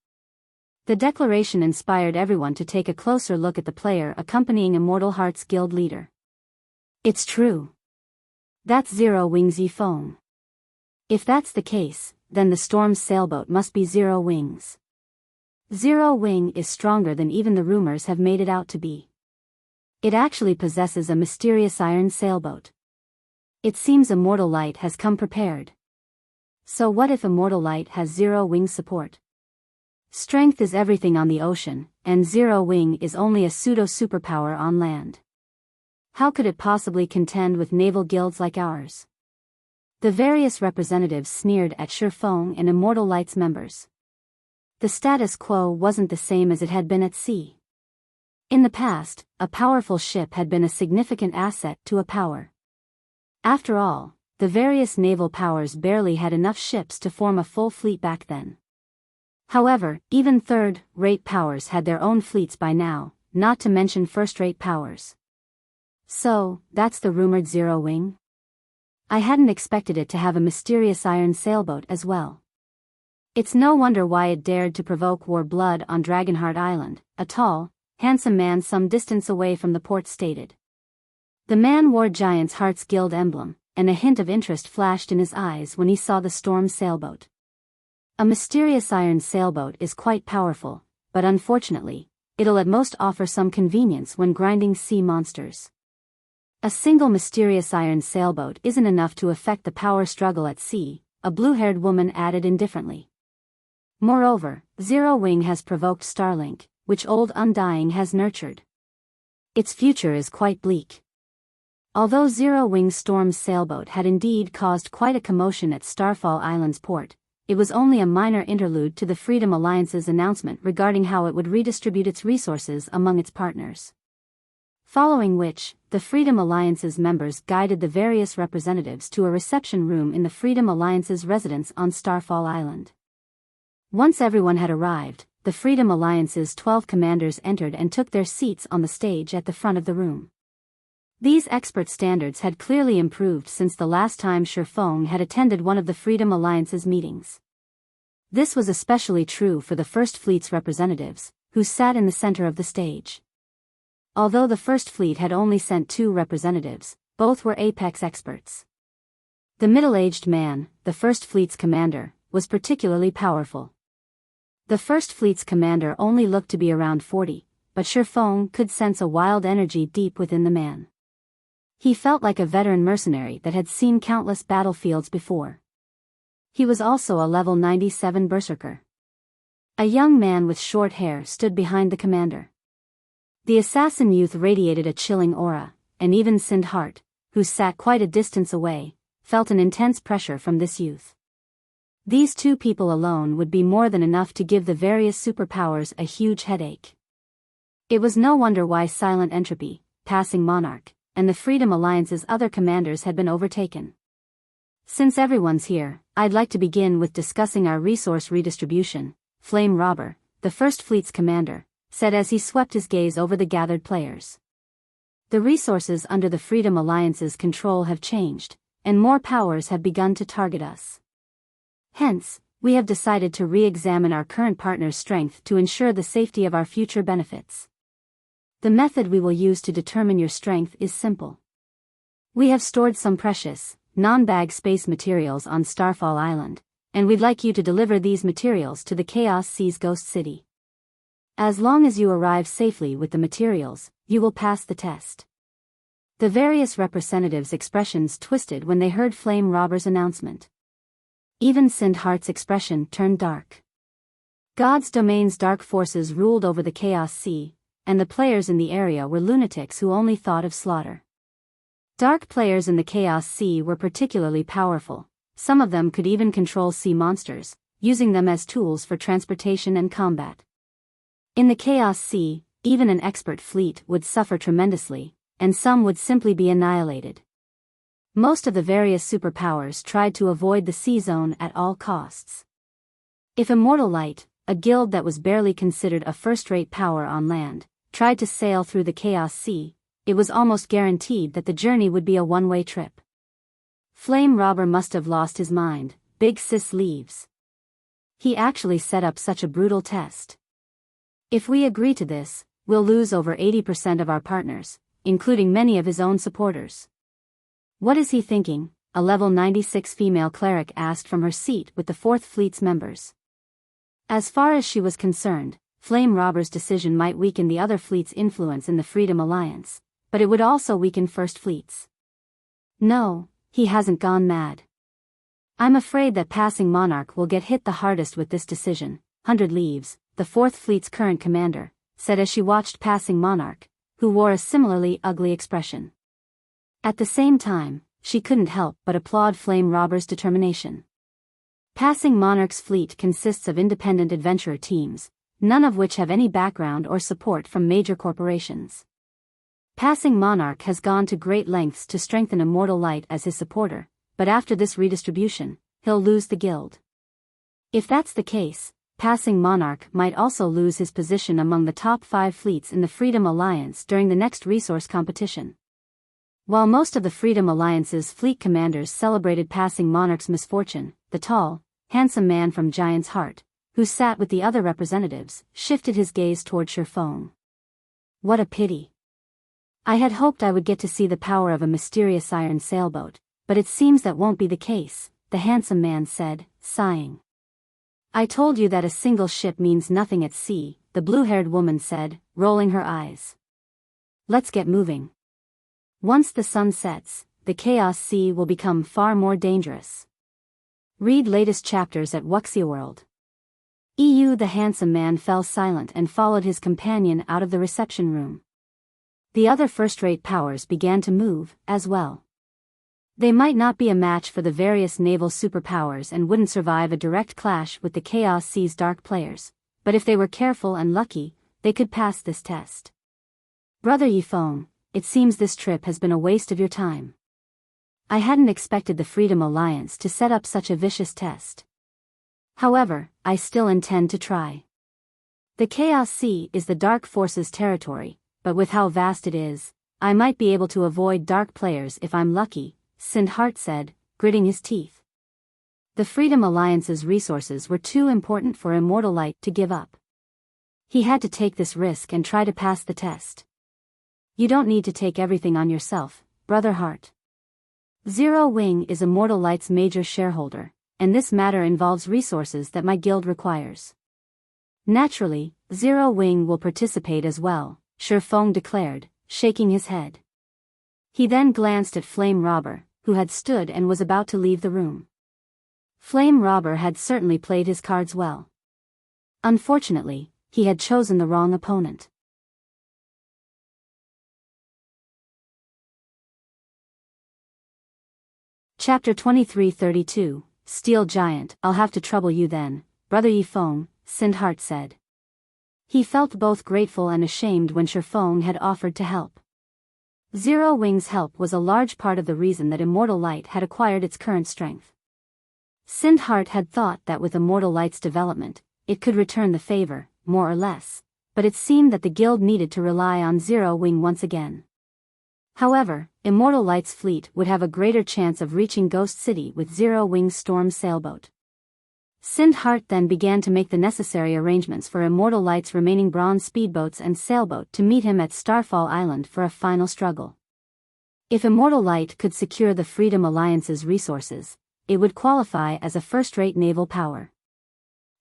The declaration inspired everyone to take a closer look at the player accompanying Immortal Heart's guild leader. It's true. That's Zero Wings Yifeng. If that's the case, then the storm's sailboat must be Zero Wings. Zero Wing is stronger than even the rumors have made it out to be. It actually possesses a mysterious iron sailboat. It seems Immortal Light has come prepared. So what if Immortal Light has Zero Wing support? Strength is everything on the ocean, and Zero Wing is only a pseudo-superpower on land. How could it possibly contend with naval guilds like ours? The various representatives sneered at Shifeng and Immortal Light's members. The status quo wasn't the same as it had been at sea. In the past, a powerful ship had been a significant asset to a power. After all, the various naval powers barely had enough ships to form a full fleet back then. However, even third-rate powers had their own fleets by now, not to mention first-rate powers. So, that's the rumored Zero Wing? I hadn't expected it to have a mysterious iron sailboat as well. It's no wonder why it dared to provoke war blood on Dragonheart Island, a tall, handsome man some distance away from the port stated. The man wore Giant's Heart's Guild emblem, and a hint of interest flashed in his eyes when he saw the Storm sailboat. A mysterious iron sailboat is quite powerful, but unfortunately, it'll at most offer some convenience when grinding sea monsters. A single mysterious iron sailboat isn't enough to affect the power struggle at sea, a blue-haired woman added indifferently. Moreover, Zero Wing has provoked Starlink, which Old Undying has nurtured. Its future is quite bleak. Although Zero Wing's Storm's sailboat had indeed caused quite a commotion at Starfall Island's port, it was only a minor interlude to the Freedom Alliance's announcement regarding how it would redistribute its resources among its partners. Following which, the Freedom Alliance's members guided the various representatives to a reception room in the Freedom Alliance's residence on Starfall Island. Once everyone had arrived, the Freedom Alliance's 12 commanders entered and took their seats on the stage at the front of the room. These expert standards had clearly improved since the last time Shifeng had attended one of the Freedom Alliance's meetings. This was especially true for the First Fleet's representatives, who sat in the center of the stage. Although the First Fleet had only sent 2 representatives, both were apex experts. The middle-aged man, the First Fleet's commander, was particularly powerful. The First Fleet's commander only looked to be around 40, but Shifeng could sense a wild energy deep within the man. He felt like a veteran mercenary that had seen countless battlefields before. He was also a level 97 berserker. A young man with short hair stood behind the commander. The assassin youth radiated a chilling aura, and even Sindhart, who sat quite a distance away, felt an intense pressure from this youth. These 2 people alone would be more than enough to give the various superpowers a huge headache. It was no wonder why Silent Entropy, Passing Monarch, and the Freedom Alliance's other commanders had been overtaken. Since everyone's here, I'd like to begin with discussing our resource redistribution, Flame Robber, the First Fleet's commander, said as he swept his gaze over the gathered players. The resources under the Freedom Alliance's control have changed, and more powers have begun to target us. Hence, we have decided to re-examine our current partner's strength to ensure the safety of our future benefits. The method we will use to determine your strength is simple. We have stored some precious, non-bag space materials on Starfall Island, and we'd like you to deliver these materials to the Chaos Sea's Ghost City. As long as you arrive safely with the materials, you will pass the test. The various representatives' expressions twisted when they heard Flame Robber's announcement. Even Sindhart's expression turned dark. God's domain's dark forces ruled over the Chaos Sea, and the players in the area were lunatics who only thought of slaughter. Dark players in the Chaos Sea were particularly powerful. Some of them could even control sea monsters, using them as tools for transportation and combat. In the Chaos Sea, even an expert fleet would suffer tremendously, and some would simply be annihilated. Most of the various superpowers tried to avoid the sea zone at all costs. If Immortal Light, a guild that was barely considered a first-rate power on land, tried to sail through the Chaos Sea, it was almost guaranteed that the journey would be a one-way trip. Flame Robber must have lost his mind. Big Sis leaves. He actually set up such a brutal test. If we agree to this, we'll lose over 80% of our partners, including many of his own supporters. What is he thinking? A level 96 female cleric asked from her seat with the 4th Fleet's members. As far as she was concerned, Flame Robber's decision might weaken the other fleet's influence in the Freedom Alliance, but it would also weaken First Fleet's. No, he hasn't gone mad. I'm afraid that Passing Monarch will get hit the hardest with this decision. 100 Leaves, the 4th Fleet's current commander, said as she watched Passing Monarch, who wore a similarly ugly expression. At the same time, she couldn't help but applaud Flame Robber's determination. Passing Monarch's fleet consists of independent adventurer teams, none of which have any background or support from major corporations. Passing Monarch has gone to great lengths to strengthen Immortal Light as his supporter, but after this redistribution, he'll lose the guild. If that's the case, Passing Monarch might also lose his position among the top 5 fleets in the Freedom Alliance during the next resource competition. While most of the Freedom Alliance's fleet commanders celebrated Passing Monarch's misfortune, the tall, handsome man from Giant's Heart, who sat with the other representatives, shifted his gaze toward Shifeng. What a pity. I had hoped I would get to see the power of a mysterious iron sailboat, but it seems that won't be the case, the handsome man said, sighing. I told you that a single ship means nothing at sea, the blue-haired woman said, rolling her eyes. Let's get moving. Once the sun sets, the Chaos Sea will become far more dangerous. Read latest chapters at Wuxia World. The handsome man fell silent and followed his companion out of the reception room. The other first-rate powers began to move, as well. They might not be a match for the various naval superpowers and wouldn't survive a direct clash with the Chaos Sea's dark players, but if they were careful and lucky, they could pass this test. Brother Yifeng, it seems this trip has been a waste of your time. I hadn't expected the Freedom Alliance to set up such a vicious test. However, I still intend to try. The Chaos Sea is the Dark Forces' territory, but with how vast it is, I might be able to avoid dark players if I'm lucky, Sindhart said, gritting his teeth. The Freedom Alliance's resources were too important for Immortal Light to give up. He had to take this risk and try to pass the test. You don't need to take everything on yourself, Brother Hart. Zero Wing is Immortal Light's major shareholder, and this matter involves resources that my guild requires. Naturally, Zero Wing will participate as well, Shifeng declared, shaking his head. He then glanced at Flame Robber, who had stood and was about to leave the room. Flame Robber had certainly played his cards well. Unfortunately, he had chosen the wrong opponent. Chapter 2332, Steel Giant. I'll have to trouble you then, Brother Yifeng, Sindhart said. He felt both grateful and ashamed when Shifeng had offered to help. Zero Wing's help was a large part of the reason that Immortal Light had acquired its current strength. Sindhart had thought that with Immortal Light's development, it could return the favor, more or less, but it seemed that the guild needed to rely on Zero Wing once again. However, Immortal Light's fleet would have a greater chance of reaching Ghost City with Zero Wing's storm sailboat. Sindhart then began to make the necessary arrangements for Immortal Light's remaining bronze speedboats and sailboat to meet him at Starfall Island for a final struggle. If Immortal Light could secure the Freedom Alliance's resources, it would qualify as a first-rate naval power.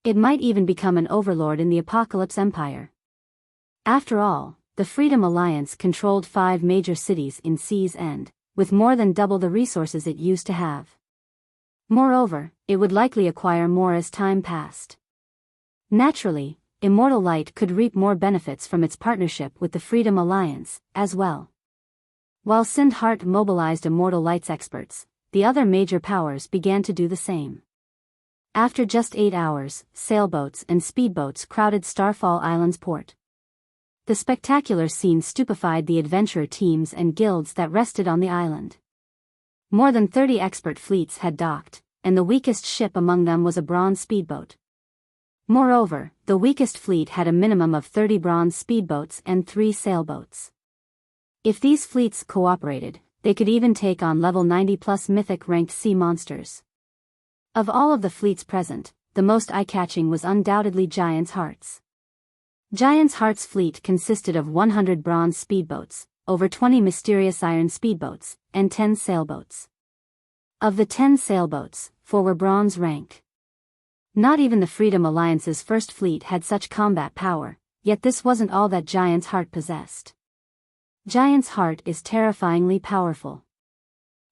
It might even become an overlord in the Apocalypse Empire. After all, the Freedom Alliance controlled 5 major cities in Sea's End, with more than double the resources it used to have. Moreover, it would likely acquire more as time passed. Naturally, Immortal Light could reap more benefits from its partnership with the Freedom Alliance, as well. While Sindhart mobilized Immortal Light's experts, the other major powers began to do the same. After just 8 hours, sailboats and speedboats crowded Starfall Island's port. The spectacular scene stupefied the adventurer teams and guilds that rested on the island. More than 30 expert fleets had docked, and the weakest ship among them was a bronze speedboat. Moreover, the weakest fleet had a minimum of 30 bronze speedboats and 3 sailboats. If these fleets cooperated, they could even take on level 90+ mythic-ranked sea monsters. Of all of the fleets present, the most eye-catching was undoubtedly Giant's Heart's. Giant's Heart's fleet consisted of 100 bronze speedboats, over 20 mysterious iron speedboats, and 10 sailboats. Of the 10 sailboats, 4 were bronze rank. Not even the Freedom Alliance's first fleet had such combat power, yet this wasn't all that Giant's Heart possessed. Giant's Heart is terrifyingly powerful.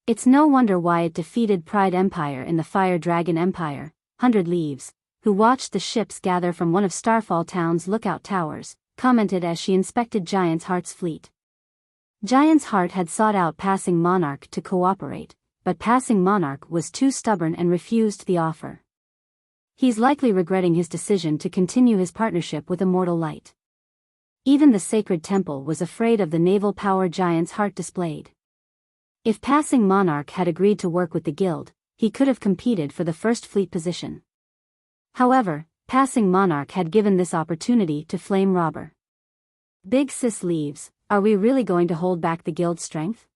It's no wonder why it defeated Pride Empire in the Fire Dragon Empire, 100 Leaves, who watched the ships gather from one of Starfall Town's lookout towers, commented as she inspected Giant's Heart's fleet. Giant's Heart had sought out Passing Monarch to cooperate, but Passing Monarch was too stubborn and refused the offer. He's likely regretting his decision to continue his partnership with Immortal Light. Even the Sacred Temple was afraid of the naval power Giant's Heart displayed. If Passing Monarch had agreed to work with the guild, he could have competed for the first fleet position. However, Passing Monarch had given this opportunity to Flame Robber. Big Sis Leaves, are we really going to hold back the guild's strength?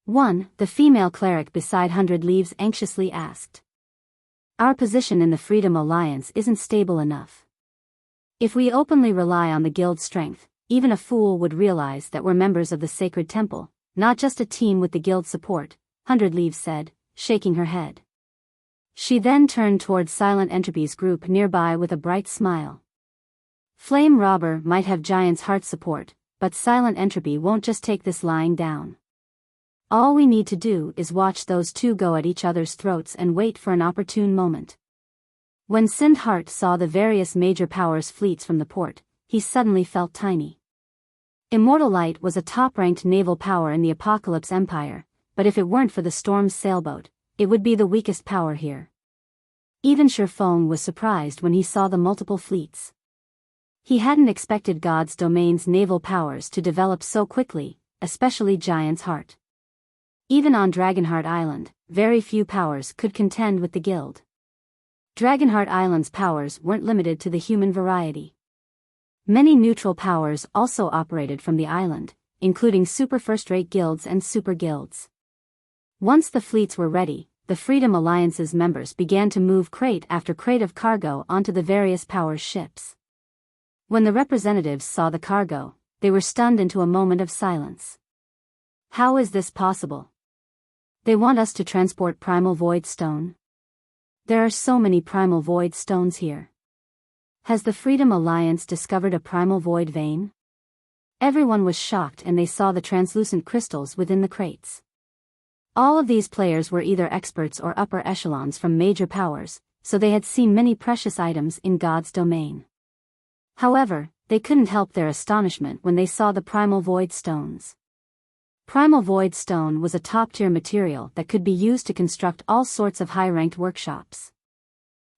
1. The female cleric beside 100 Leaves anxiously asked. Our position in the Freedom Alliance isn't stable enough. If we openly rely on the guild's strength, even a fool would realize that we're members of the sacred temple, not just a team with the guild's support, 100 Leaves said, shaking her head. She then turned towards Silent Entropy's group nearby with a bright smile. Flame Robber might have Giant's heart support, but Silent Entropy won't just take this lying down. All we need to do is watch those two go at each other's throats and wait for an opportune moment. When Sindhart saw the various major powers' fleets from the port, he suddenly felt tiny. Immortal Light was a top-ranked naval power in the Apocalypse Empire, but if it weren't for the Storm's sailboat, it would be the weakest power here. Even Shifeng was surprised when he saw the multiple fleets. He hadn't expected God's domain's naval powers to develop so quickly, especially Giant's Heart. Even on Dragonheart Island, very few powers could contend with the guild. Dragonheart Island's powers weren't limited to the human variety. Many neutral powers also operated from the island, including super first-rate guilds and super guilds. Once the fleets were ready, the Freedom Alliance's members began to move crate after crate of cargo onto the various powers' ships. When the representatives saw the cargo, they were stunned into a moment of silence. How is this possible? They want us to transport Primal Void Stone? There are so many Primal Void Stones here. Has the Freedom Alliance discovered a Primal Void vein? Everyone was shocked and they saw the translucent crystals within the crates. All of these players were either experts or upper echelons from major powers, so they had seen many precious items in God's domain. However, they couldn't help their astonishment when they saw the Primal Void Stones. Primal Void Stone was a top-tier material that could be used to construct all sorts of high-ranked workshops.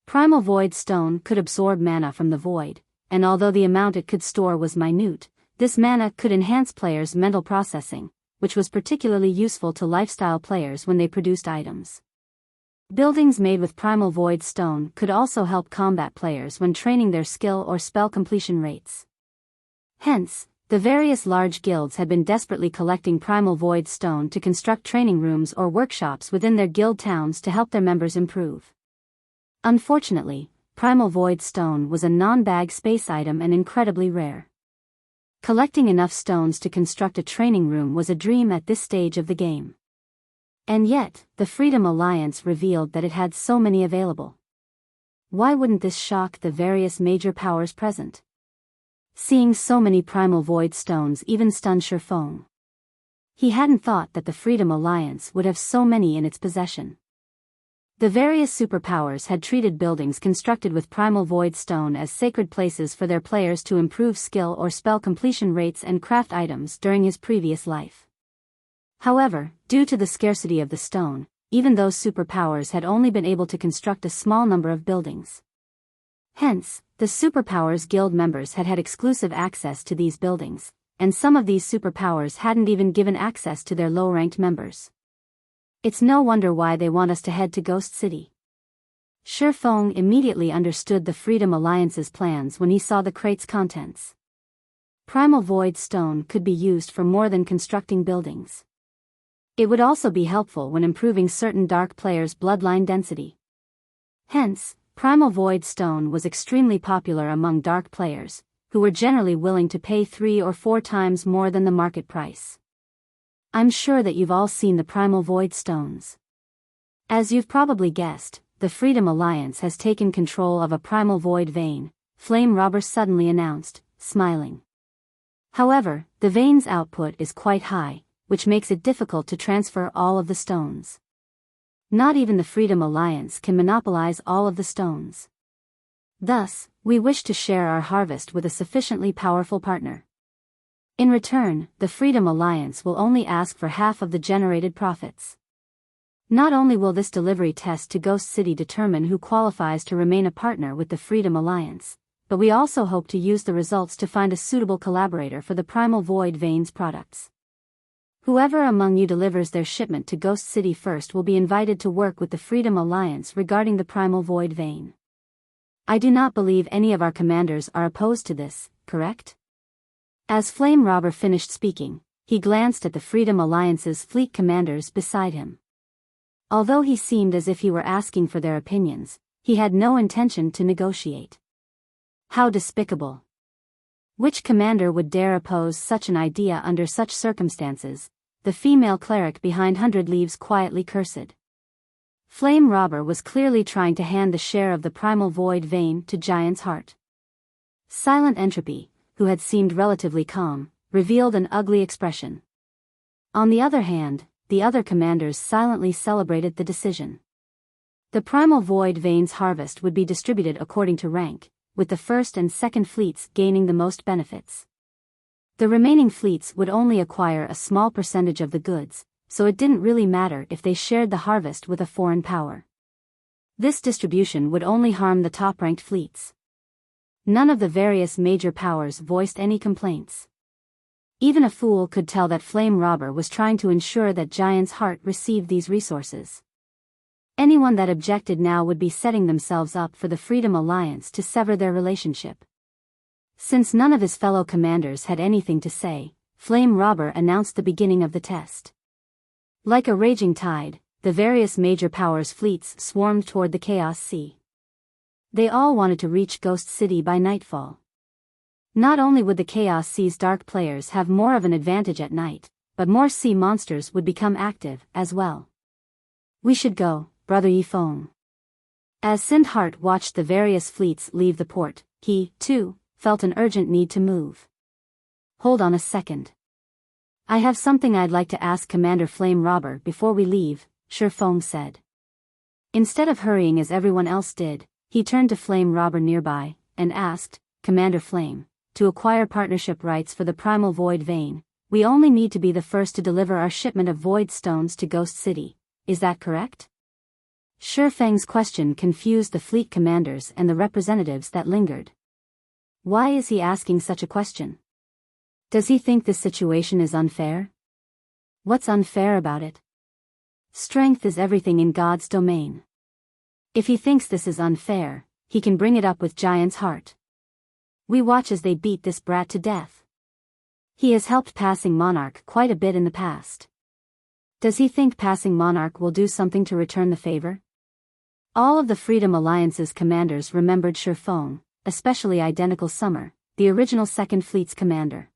Primal Void Stone could absorb mana from the void, and although the amount it could store was minute, this mana could enhance players' mental processing, which was particularly useful to lifestyle players when they produced items. Buildings made with Primal Void Stone could also help combat players when training their skill or spell completion rates. Hence, the various large guilds had been desperately collecting Primal Void Stone to construct training rooms or workshops within their guild towns to help their members improve. Unfortunately, Primal Void Stone was a non-bag space item and incredibly rare. Collecting enough stones to construct a training room was a dream at this stage of the game. And yet, the Freedom Alliance revealed that it had so many available. Why wouldn't this shock the various major powers present? Seeing so many Primal Void Stones even stunned Shifeng. He hadn't thought that the Freedom Alliance would have so many in its possession. The various superpowers had treated buildings constructed with Primal Void Stone as sacred places for their players to improve skill or spell completion rates and craft items during his previous life. However, due to the scarcity of the stone, even those superpowers had only been able to construct a small number of buildings. Hence, the Superpowers Guild members had exclusive access to these buildings, and some of these superpowers hadn't even given access to their low-ranked members. It's no wonder why they want us to head to Ghost City. Shifeng immediately understood the Freedom Alliance's plans when he saw the crate's contents. Primal Void Stone could be used for more than constructing buildings. It would also be helpful when improving certain dark players' bloodline density. Hence, Primal Void Stone was extremely popular among dark players, who were generally willing to pay 3 or 4 times more than the market price. I'm sure that you've all seen the Primal Void Stones. As you've probably guessed, the Freedom Alliance has taken control of a Primal Void vein, Flame Robber suddenly announced, smiling. However, the vein's output is quite high, which makes it difficult to transfer all of the stones. Not even the Freedom Alliance can monopolize all of the stones. Thus, we wish to share our harvest with a sufficiently powerful partner. In return, the Freedom Alliance will only ask for half of the generated profits. Not only will this delivery test to Ghost City determine who qualifies to remain a partner with the Freedom Alliance, but we also hope to use the results to find a suitable collaborator for the Primal Void Veins products. Whoever among you delivers their shipment to Ghost City first will be invited to work with the Freedom Alliance regarding the Primal Void Vein. I do not believe any of our commanders are opposed to this, correct? As Flame Robber finished speaking, he glanced at the Freedom Alliance's fleet commanders beside him. Although he seemed as if he were asking for their opinions, he had no intention to negotiate. How despicable. Which commander would dare oppose such an idea under such circumstances? The female cleric behind 100 Leaves quietly cursed. Flame Robber was clearly trying to hand the share of the primal void vein to Giant's heart. Silent Entropy, who had seemed relatively calm, revealed an ugly expression. On the other hand, the other commanders silently celebrated the decision. The primal void vein's harvest would be distributed according to rank, with the first and second fleets gaining the most benefits. The remaining fleets would only acquire a small percentage of the goods, so it didn't really matter if they shared the harvest with a foreign power. This distribution would only harm the top-ranked fleets. None of the various major powers voiced any complaints. Even a fool could tell that Flame Robber was trying to ensure that Giant's heart received these resources. Anyone that objected now would be setting themselves up for the Freedom Alliance to sever their relationship. Since none of his fellow commanders had anything to say, Flame Robber announced the beginning of the test. Like a raging tide, the various major powers' fleets swarmed toward the Chaos Sea. They all wanted to reach Ghost City by nightfall. Not only would the Chaos Sea's dark players have more of an advantage at night, but more sea monsters would become active as well. We should go, Brother Yifeng. As Sindhart watched the various fleets leave the port, he, too, felt an urgent need to move. Hold on a second. I have something I'd like to ask Commander Flame Robber before we leave, Shifeng said. Instead of hurrying as everyone else did, he turned to Flame Robber nearby, and asked, Commander Flame, to acquire partnership rights for the Primal Void Vein, we only need to be the first to deliver our shipment of Void Stones to Ghost City, is that correct? Shifeng's question confused the fleet commanders and the representatives that lingered. Why is he asking such a question? Does he think this situation is unfair? What's unfair about it? Strength is everything in God's domain. If he thinks this is unfair, he can bring it up with Giant's heart. We watch as they beat this brat to death. He has helped Passing Monarch quite a bit in the past. Does he think Passing Monarch will do something to return the favor? All of the Freedom Alliance's commanders remembered Shifeng, especially Identical Summer, the original Second Fleet's commander.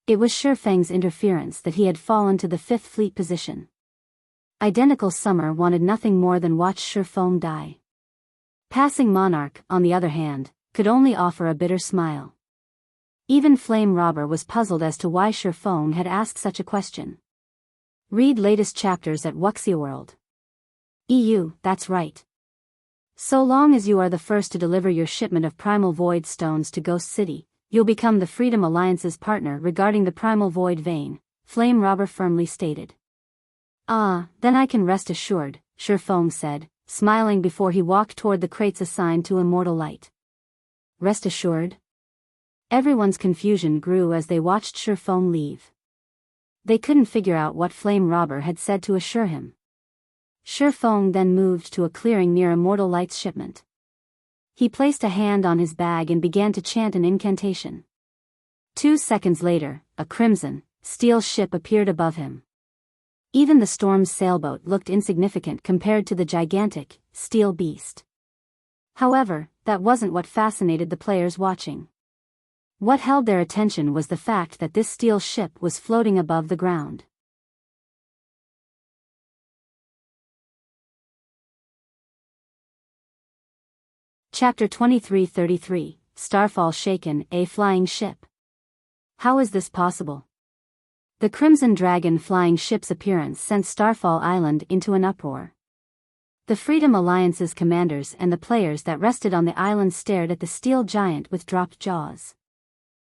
It was Shifeng's interference that he had fallen to the 5th Fleet position. Identical Summer wanted nothing more than watch Shifeng die. Passing Monarch, on the other hand, could only offer a bitter smile. Even Flame Robber was puzzled as to why Shifeng had asked such a question. Read latest chapters at Wuxia World. EU, that's right. So long as you are the first to deliver your shipment of Primal Void Stones to Ghost City, you'll become the Freedom Alliance's partner regarding the Primal Void Vein, Flame Robber firmly stated. Ah, then I can rest assured, Shifeng said, smiling before he walked toward the crates assigned to Immortal Light. Rest assured? Everyone's confusion grew as they watched Shifeng leave. They couldn't figure out what Flame Robber had said to assure him. Shifeng then moved to a clearing near Immortal Light's shipment. He placed a hand on his bag and began to chant an incantation. 2 seconds later, a crimson, steel ship appeared above him. Even the Storm's sailboat looked insignificant compared to the gigantic, steel beast. However, that wasn't what fascinated the players watching. What held their attention was the fact that this steel ship was floating above the ground. Chapter 2333, Starfall Shaken, a flying ship. How is this possible? The Crimson Dragon flying ship's appearance sent Starfall Island into an uproar. The Freedom Alliance's commanders and the players that rested on the island stared at the steel giant with dropped jaws.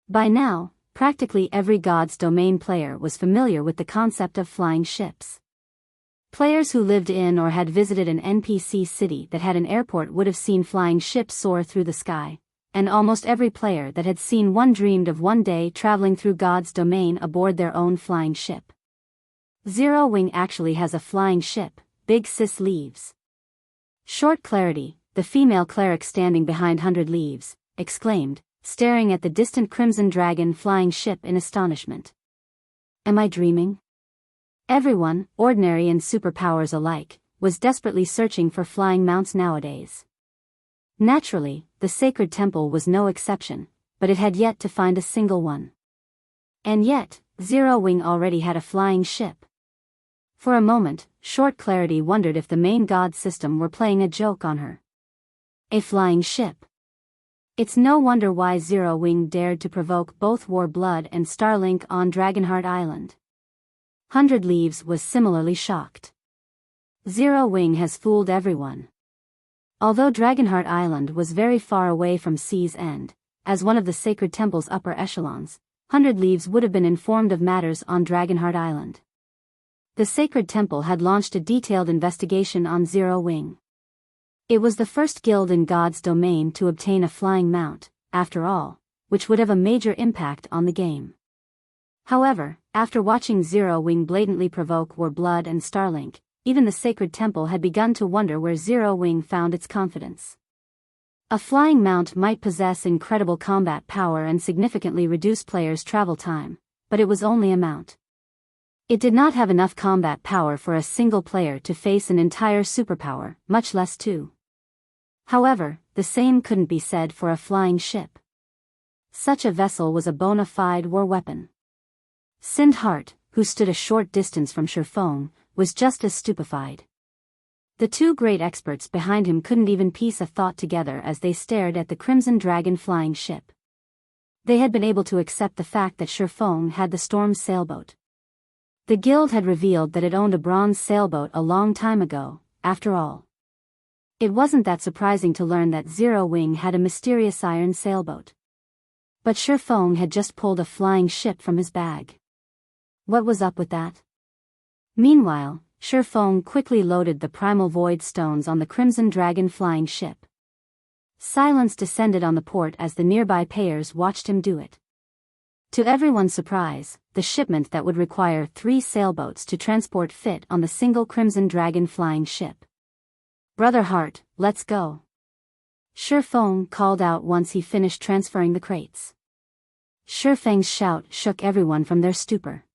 By now, practically every God's Domain player was familiar with the concept of flying ships. Players who lived in or had visited an NPC city that had an airport would have seen flying ships soar through the sky, and almost every player that had seen one dreamed of one day traveling through God's Domain aboard their own flying ship. Zero Wing actually has a flying ship, Big Sis Leaves. Short Clarity, the female cleric standing behind 100 Leaves, exclaimed, staring at the distant Crimson Dragon flying ship in astonishment. Am I dreaming? Everyone, ordinary and superpowers alike, was desperately searching for flying mounts nowadays. Naturally, the Sacred Temple was no exception, but it had yet to find a single one. And yet, Zero Wing already had a flying ship. For a moment, Short Clarity wondered if the main god system were playing a joke on her. A flying ship. It's no wonder why Zero Wing dared to provoke both Warblood and Starlink on Dragonheart Island. 100 Leaves was similarly shocked. Zero Wing has fooled everyone. Although Dragonheart Island was very far away from Sea's End, as one of the sacred temple's upper echelons, 100 Leaves would have been informed of matters on Dragonheart Island. The sacred temple had launched a detailed investigation on Zero Wing. It was the first guild in God's domain to obtain a flying mount, after all, which would have a major impact on the game. However, after watching Zero Wing blatantly provoke Warblood and Starlink, even the sacred temple had begun to wonder where Zero Wing found its confidence. A flying mount might possess incredible combat power and significantly reduce players' travel time, but it was only a mount. It did not have enough combat power for a single player to face an entire superpower, much less two. However, the same couldn't be said for a flying ship. Such a vessel was a bona fide war weapon. Sindhart, who stood a short distance from Shurfeng, was just as stupefied. The two great experts behind him couldn't even piece a thought together as they stared at the Crimson Dragon flying ship. They had been able to accept the fact that Shurfeng had the Storm sailboat. The guild had revealed that it owned a bronze sailboat a long time ago, after all. It wasn't that surprising to learn that Zero Wing had a mysterious iron sailboat. But Shurfeng had just pulled a flying ship from his bag. What was up with that? Meanwhile, Shurfeng quickly loaded the primal void stones on the Crimson Dragon flying ship. Silence descended on the port as the nearby payers watched him do it. To everyone's surprise, the shipment that would require 3 sailboats to transport fit on the single Crimson Dragon flying ship. "Brother Hart, let's go," Shurfeng called out once he finished transferring the crates. Shurfeng's shout shook everyone from their stupor.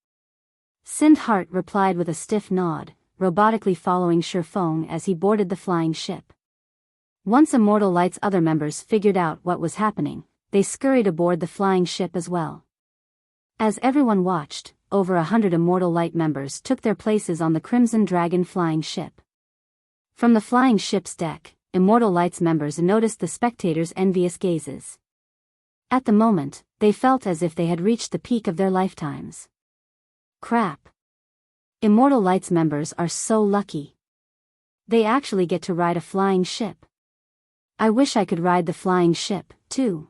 Sindhart replied with a stiff nod, robotically following Shurfeng as he boarded the flying ship. Once Immortal Light's other members figured out what was happening, they scurried aboard the flying ship as well. As everyone watched, over 100 Immortal Light members took their places on the Crimson Dragon flying ship. From the flying ship's deck, Immortal Light's members noticed the spectators' envious gazes. At the moment, they felt as if they had reached the peak of their lifetimes. Crap. Immortal Light's members are so lucky. They actually get to ride a flying ship. I wish I could ride the flying ship, too.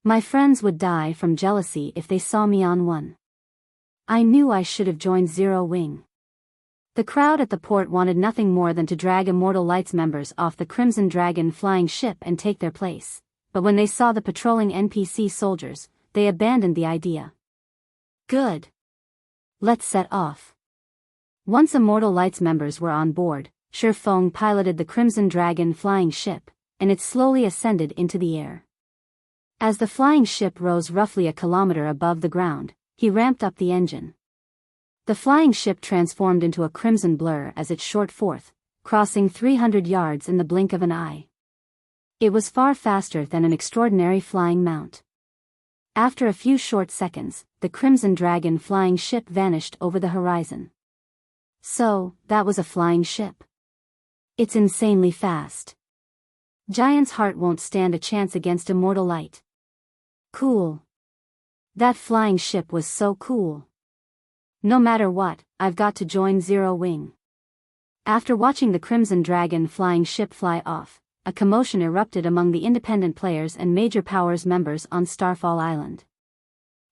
My friends would die from jealousy if they saw me on one. I knew I should have joined Zero Wing. The crowd at the port wanted nothing more than to drag Immortal Light's members off the Crimson Dragon flying ship and take their place, but when they saw the patrolling NPC soldiers, they abandoned the idea. Good. Let's set off. Once Immortal Light's members were on board, Shurfeng piloted the Crimson Dragon flying ship, and it slowly ascended into the air. As the flying ship rose roughly a kilometer above the ground, he ramped up the engine. The flying ship transformed into a crimson blur as it shot forth, crossing 300 yards in the blink of an eye. It was far faster than an extraordinary flying mount. After a few short seconds, the Crimson Dragon flying ship vanished over the horizon. So, that was a flying ship. It's insanely fast. Giant's heart won't stand a chance against Immortal Light. Cool. That flying ship was so cool. No matter what, I've got to join Zero Wing. After watching the Crimson Dragon flying ship fly off, a commotion erupted among the independent players and Major Powers members on Starfall Island.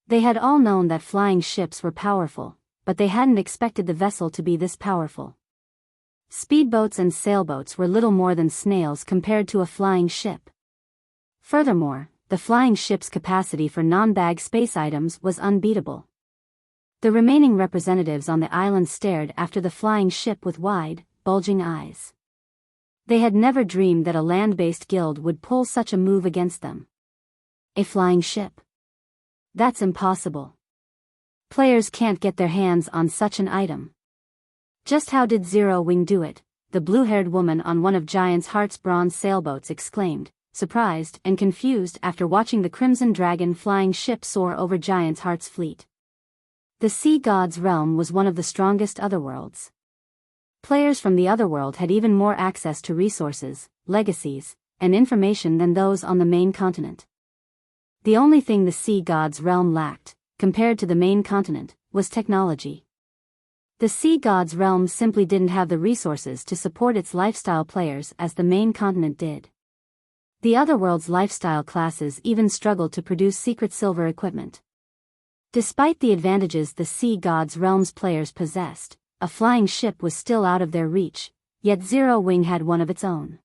They had all known that flying ships were powerful, but they hadn't expected the vessel to be this powerful. Speedboats and sailboats were little more than snails compared to a flying ship. Furthermore, the flying ship's capacity for non-bag space items was unbeatable. The remaining representatives on the island stared after the flying ship with wide, bulging eyes. They had never dreamed that a land-based guild would pull such a move against them. A flying ship? That's impossible. Players can't get their hands on such an item. Just how did Zero Wing do it? The blue-haired woman on one of Giant's Heart's bronze sailboats exclaimed, surprised and confused after watching the Crimson Dragon flying ship soar over Giant's Heart's fleet. The Sea God's realm was one of the strongest otherworlds. Players from the otherworld had even more access to resources, legacies, and information than those on the main continent. The only thing the Sea God's realm lacked, compared to the main continent, was technology. The Sea God's realm simply didn't have the resources to support its lifestyle players as the main continent did. The otherworld's lifestyle classes even struggled to produce secret silver equipment. Despite the advantages the Sea God's realm's players possessed, a flying ship was still out of their reach, yet Zero Wing had one of its own.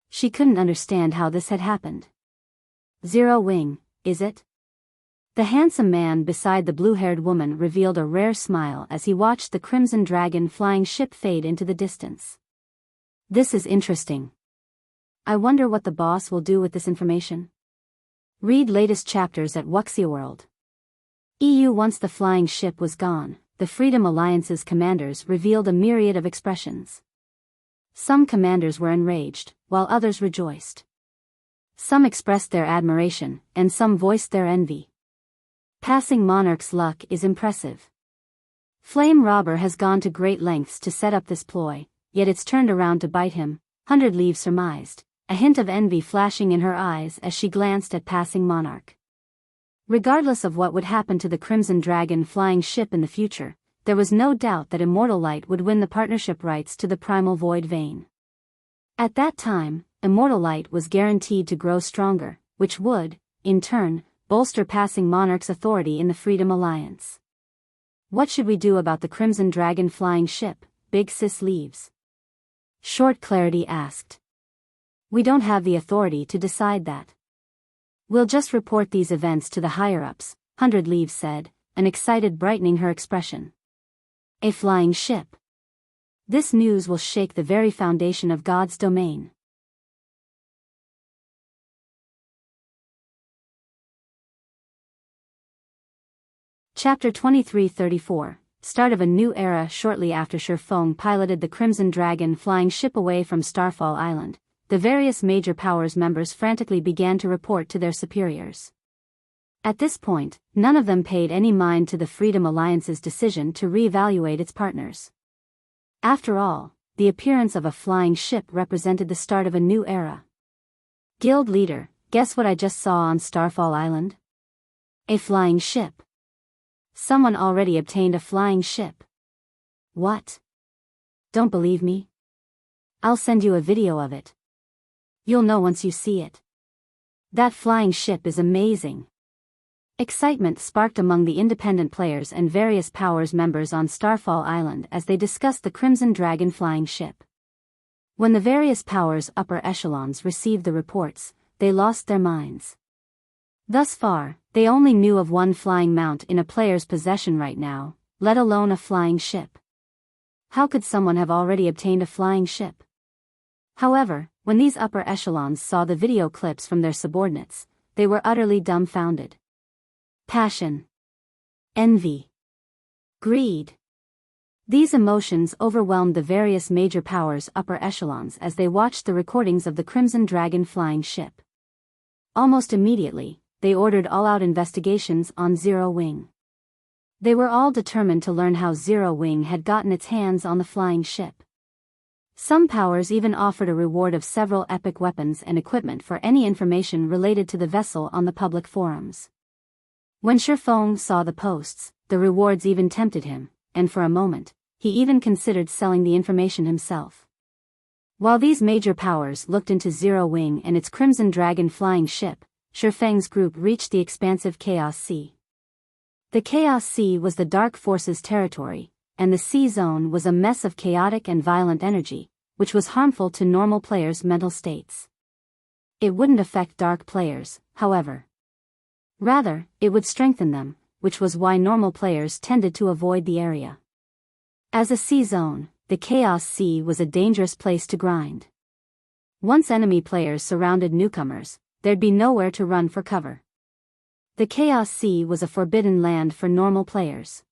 She couldn't understand how this had happened. Zero Wing, is it? The handsome man beside the blue-haired woman revealed a rare smile as he watched the Crimson Dragon flying ship fade into the distance. This is interesting. I wonder what the boss will do with this information. Read latest chapters at Wuxia World. Once the flying ship was gone, the Freedom Alliance's commanders revealed a myriad of expressions. Some commanders were enraged, while others rejoiced. Some expressed their admiration, and some voiced their envy. Passing Monarch's luck is impressive. Flame Robber has gone to great lengths to set up this ploy, yet it's turned around to bite him, 100 Leaves surmised, a hint of envy flashing in her eyes as she glanced at Passing Monarch. Regardless of what would happen to the Crimson Dragon flying ship in the future, there was no doubt that Immortal Light would win the partnership rights to the Primal Void Vein. At that time, Immortal Light was guaranteed to grow stronger, which would, in turn, bolster Passing Monarch's authority in the Freedom Alliance. What should we do about the Crimson Dragon flying ship, Big Sis Leaves? Short Clarity asked. We don't have the authority to decide that. We'll just report these events to the higher-ups, 100 Leaves said, an excited brightening her expression. A flying ship. This news will shake the very foundation of God's domain. Chapter 2334, Start of a New Era. Shortly after Shifeng piloted the Crimson Dragon flying ship away from Starfall Island, the various major powers members frantically began to report to their superiors. At this point, none of them paid any mind to the Freedom Alliance's decision to re-evaluate its partners. After all, the appearance of a flying ship represented the start of a new era. Guild leader, guess what I just saw on Starfall Island? A flying ship. Someone already obtained a flying ship. What? Don't believe me? I'll send you a video of it. You'll know once you see it. That flying ship is amazing. Excitement sparked among the independent players and various powers members on Starfall Island as they discussed the Crimson Dragon flying ship. When the various powers' upper echelons received the reports, they lost their minds. Thus far, they only knew of one flying mount in a player's possession right now, let alone a flying ship. How could someone have already obtained a flying ship? However, when these upper echelons saw the video clips from their subordinates, they were utterly dumbfounded. Passion. Envy. Greed. These emotions overwhelmed the various major powers' upper echelons as they watched the recordings of the Crimson Dragon flying ship. Almost immediately, they ordered all-out investigations on Zero Wing. They were all determined to learn how Zero Wing had gotten its hands on the flying ship. Some powers even offered a reward of several epic weapons and equipment for any information related to the vessel on the public forums. When Shifeng saw the posts, the rewards even tempted him, and for a moment, he even considered selling the information himself. While these major powers looked into Zero Wing and its Crimson Dragon flying ship, Shifeng's group reached the expansive Chaos Sea. The Chaos Sea was the Dark Forces territory, and the Sea Zone was a mess of chaotic and violent energy, which was harmful to normal players' mental states. It wouldn't affect dark players, however. Rather, it would strengthen them, which was why normal players tended to avoid the area. As a Sea Zone, the Chaos Sea was a dangerous place to grind. Once enemy players surrounded newcomers, there'd be nowhere to run for cover. The Chaos Sea was a forbidden land for normal players.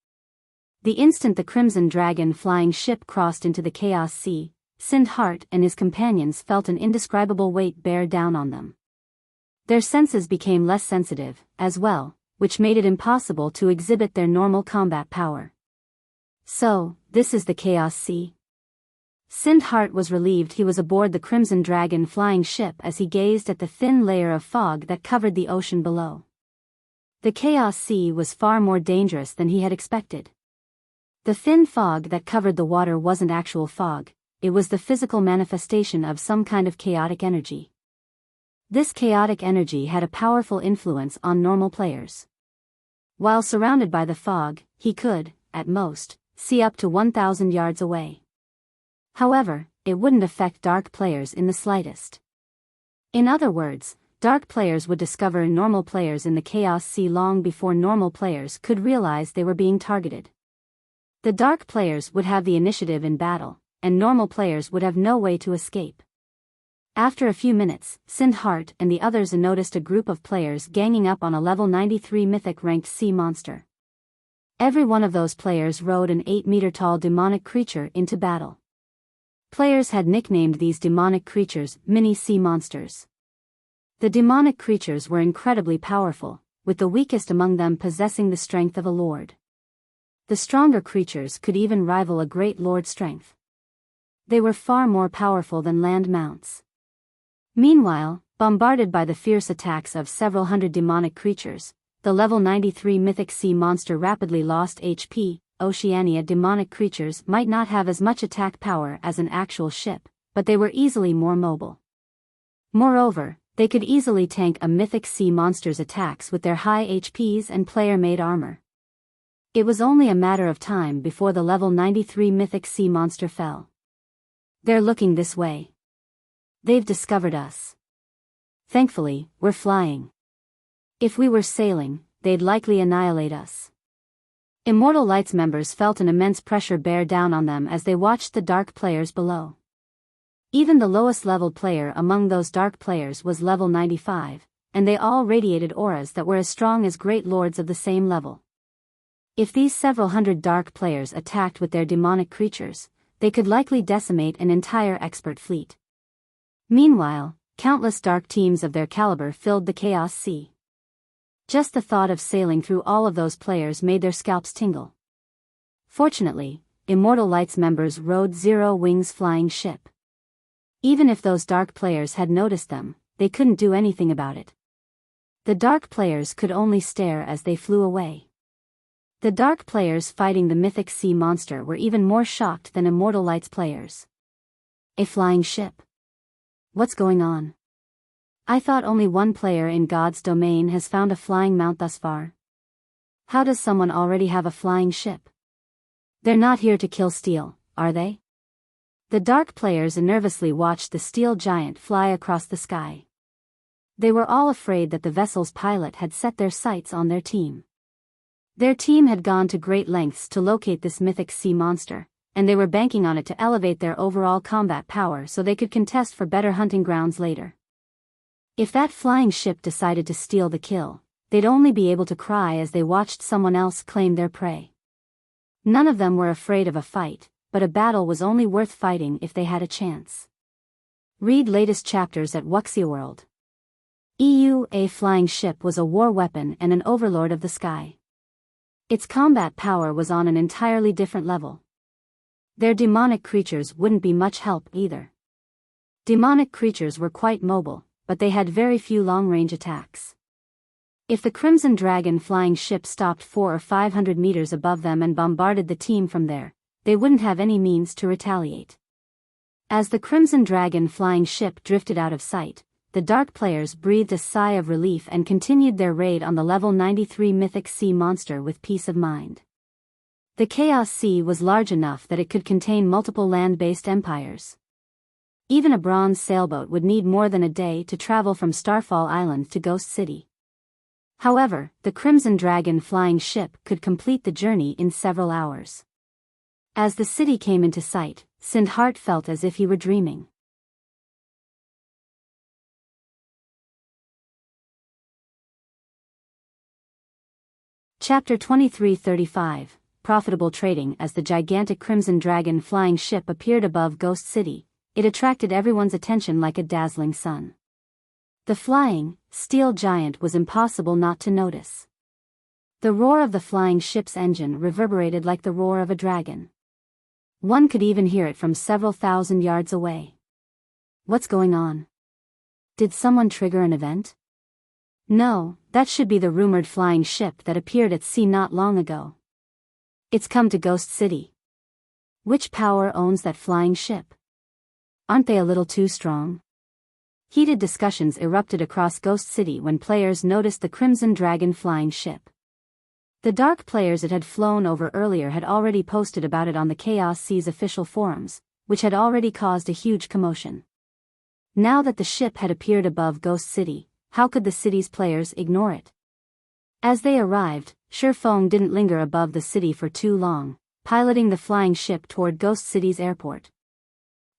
The instant the Crimson Dragon flying ship crossed into the Chaos Sea, Sindhart and his companions felt an indescribable weight bear down on them. Their senses became less sensitive, as well, which made it impossible to exhibit their normal combat power. So, this is the Chaos Sea? Sindhart was relieved he was aboard the Crimson Dragon flying ship as he gazed at the thin layer of fog that covered the ocean below. The Chaos Sea was far more dangerous than he had expected. The thin fog that covered the water wasn't actual fog, it was the physical manifestation of some kind of chaotic energy. This chaotic energy had a powerful influence on normal players. While surrounded by the fog, he could, at most, see up to 1,000 yards away. However, it wouldn't affect dark players in the slightest. In other words, dark players would discover normal players in the Chaos Sea long before normal players could realize they were being targeted. The dark players would have the initiative in battle, and normal players would have no way to escape. After a few minutes, Sindhart and the others noticed a group of players ganging up on a level 93 mythic-ranked sea monster. Every one of those players rode an 8-meter-tall demonic creature into battle. Players had nicknamed these demonic creatures mini-sea monsters. The demonic creatures were incredibly powerful, with the weakest among them possessing the strength of a lord. The stronger creatures could even rival a great lord's strength. They were far more powerful than land mounts. Meanwhile, bombarded by the fierce attacks of several hundred demonic creatures, the level 93 mythic sea monster rapidly lost HP. Oceania demonic creatures might not have as much attack power as an actual ship, but they were easily more mobile. Moreover, they could easily tank a mythic sea monster's attacks with their high HPs and player-made armor. It was only a matter of time before the level 93 mythic sea monster fell. They're looking this way. They've discovered us. Thankfully, we're flying. If we were sailing, they'd likely annihilate us. Immortal Light's members felt an immense pressure bear down on them as they watched the dark players below. Even the lowest leveled player among those dark players was level 95, and they all radiated auras that were as strong as great lords of the same level. If these several hundred dark players attacked with their demonic creatures, they could likely decimate an entire expert fleet. Meanwhile, countless dark teams of their caliber filled the Chaos Sea. Just the thought of sailing through all of those players made their scalps tingle. Fortunately, Immortal Light's members rode Zero Wings flying ship. Even if those dark players had noticed them, they couldn't do anything about it. The dark players could only stare as they flew away. The dark players fighting the mythic sea monster were even more shocked than Immortal Light's players. A flying ship? What's going on? I thought only one player in God's domain has found a flying mount thus far. How does someone already have a flying ship? They're not here to kill steel, are they? The dark players nervously watched the steel giant fly across the sky. They were all afraid that the vessel's pilot had set their sights on their team. Their team had gone to great lengths to locate this mythic sea monster, and they were banking on it to elevate their overall combat power so they could contest for better hunting grounds later. If that flying ship decided to steal the kill, they'd only be able to cry as they watched someone else claim their prey. None of them were afraid of a fight, but a battle was only worth fighting if they had a chance. Read latest chapters at Wuxia World. A flying ship was a war weapon and an overlord of the sky. Its combat power was on an entirely different level. Their demonic creatures wouldn't be much help either. Demonic creatures were quite mobile, but they had very few long-range attacks. If the Crimson Dragon flying ship stopped 400 or 500 meters above them and bombarded the team from there, they wouldn't have any means to retaliate. As the Crimson Dragon flying ship drifted out of sight, the dark players breathed a sigh of relief and continued their raid on the level 93 mythic sea monster with peace of mind. The Chaos Sea was large enough that it could contain multiple land-based empires. Even a bronze sailboat would need more than a day to travel from Starfall Island to Ghost City. However, the Crimson Dragon flying ship could complete the journey in several hours. As the city came into sight, Sindhart felt as if he were dreaming. Chapter 23:35 Profitable Trading. As the gigantic Crimson Dragon flying ship appeared above Ghost City, it attracted everyone's attention like a dazzling sun. The flying, steel giant was impossible not to notice. The roar of the flying ship's engine reverberated like the roar of a dragon. One could even hear it from several thousand yards away. What's going on? Did someone trigger an event? No, that should be the rumored flying ship that appeared at sea not long ago. It's come to Ghost City. Which power owns that flying ship? Aren't they a little too strong? Heated discussions erupted across Ghost City when players noticed the Crimson Dragon flying ship. The dark players it had flown over earlier had already posted about it on the Chaos Sea's official forums, which had already caused a huge commotion. Now that the ship had appeared above Ghost City, how could the city's players ignore it? As they arrived, Shifeng didn't linger above the city for too long, piloting the flying ship toward Ghost City's airport.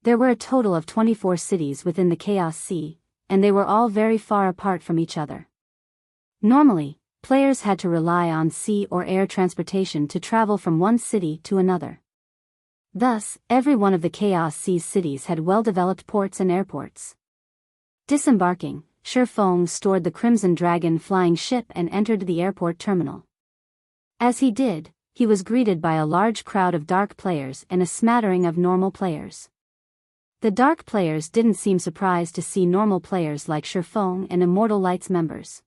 There were a total of 24 cities within the Chaos Sea, and they were all very far apart from each other. Normally, players had to rely on sea or air transportation to travel from one city to another. Thus, every one of the Chaos Sea's cities had well-developed ports and airports. Disembarking, Shifeng stored the Crimson Dragon flying ship and entered the airport terminal. As he did, he was greeted by a large crowd of dark players and a smattering of normal players. The dark players didn't seem surprised to see normal players like Shifeng and Immortal Light's members.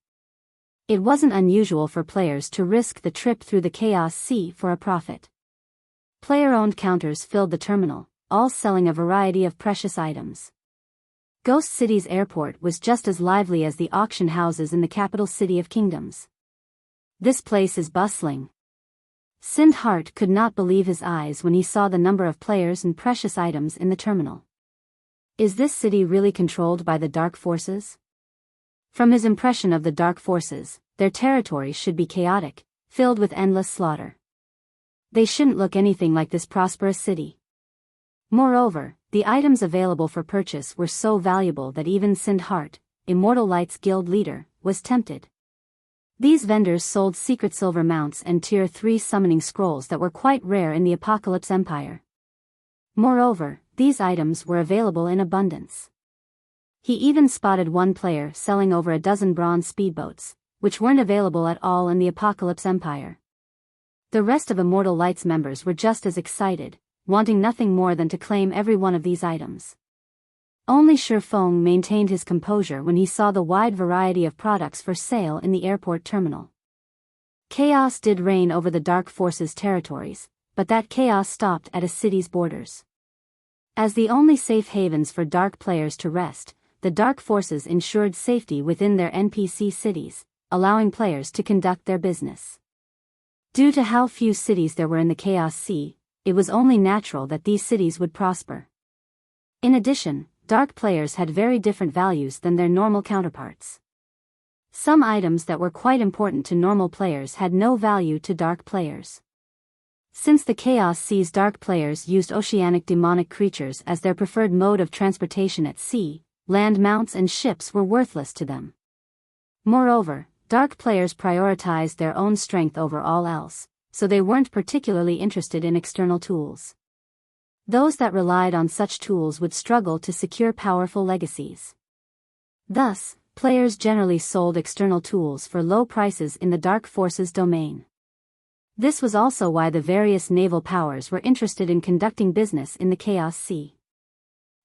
It wasn't unusual for players to risk the trip through the Chaos Sea for a profit. Player-owned counters filled the terminal, all selling a variety of precious items. Ghost City's airport was just as lively as the auction houses in the capital city of kingdoms. This place is bustling. Sindhart could not believe his eyes when he saw the number of players and precious items in the terminal. Is this city really controlled by the Dark Forces? From his impression of the Dark Forces, their territory should be chaotic, filled with endless slaughter. They shouldn't look anything like this prosperous city. Moreover, the items available for purchase were so valuable that even Sindhart, Immortal Light's guild leader, was tempted. These vendors sold secret silver mounts and Tier 3 summoning scrolls that were quite rare in the Apocalypse Empire. Moreover, these items were available in abundance. He even spotted one player selling over a dozen bronze speedboats, which weren't available at all in the Apocalypse Empire. The rest of Immortal Light's members were just as excited, wanting nothing more than to claim every one of these items. Only Shifeng maintained his composure when he saw the wide variety of products for sale in the airport terminal. Chaos did reign over the Dark Forces' territories, but that chaos stopped at a city's borders. As the only safe havens for dark players to rest, the Dark Forces ensured safety within their NPC cities, allowing players to conduct their business. Due to how few cities there were in the Chaos Sea, it was only natural that these cities would prosper. In addition, dark players had very different values than their normal counterparts. Some items that were quite important to normal players had no value to dark players. Since the Chaos Sea's dark players used oceanic demonic creatures as their preferred mode of transportation at sea, land mounts and ships were worthless to them. Moreover, dark players prioritized their own strength over all else, so they weren't particularly interested in external tools. Those that relied on such tools would struggle to secure powerful legacies. Thus, players generally sold external tools for low prices in the Dark Forces domain. This was also why the various naval powers were interested in conducting business in the Chaos Sea.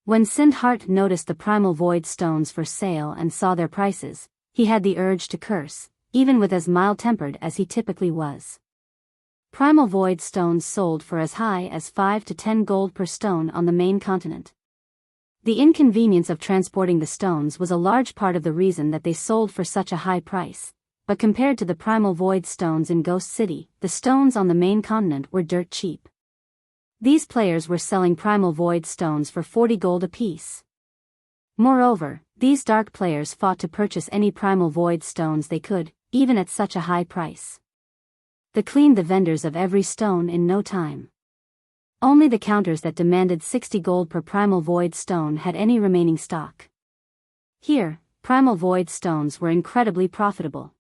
When Sindhart noticed the Primal Void stones for sale and saw their prices, he had the urge to curse, even with as mild-tempered as he typically was. Primal Void stones sold for as high as 5 to 10 gold per stone on the main continent. The inconvenience of transporting the stones was a large part of the reason that they sold for such a high price, but compared to the Primal Void stones in Ghost City, the stones on the main continent were dirt cheap. These players were selling Primal Void stones for 40 gold apiece. Moreover, these dark players fought to purchase any Primal Void stones they could, even at such a high price. They cleaned the vendors of every stone in no time. Only the counters that demanded 60 gold per Primal Void stone had any remaining stock. Here, Primal Void stones were incredibly profitable.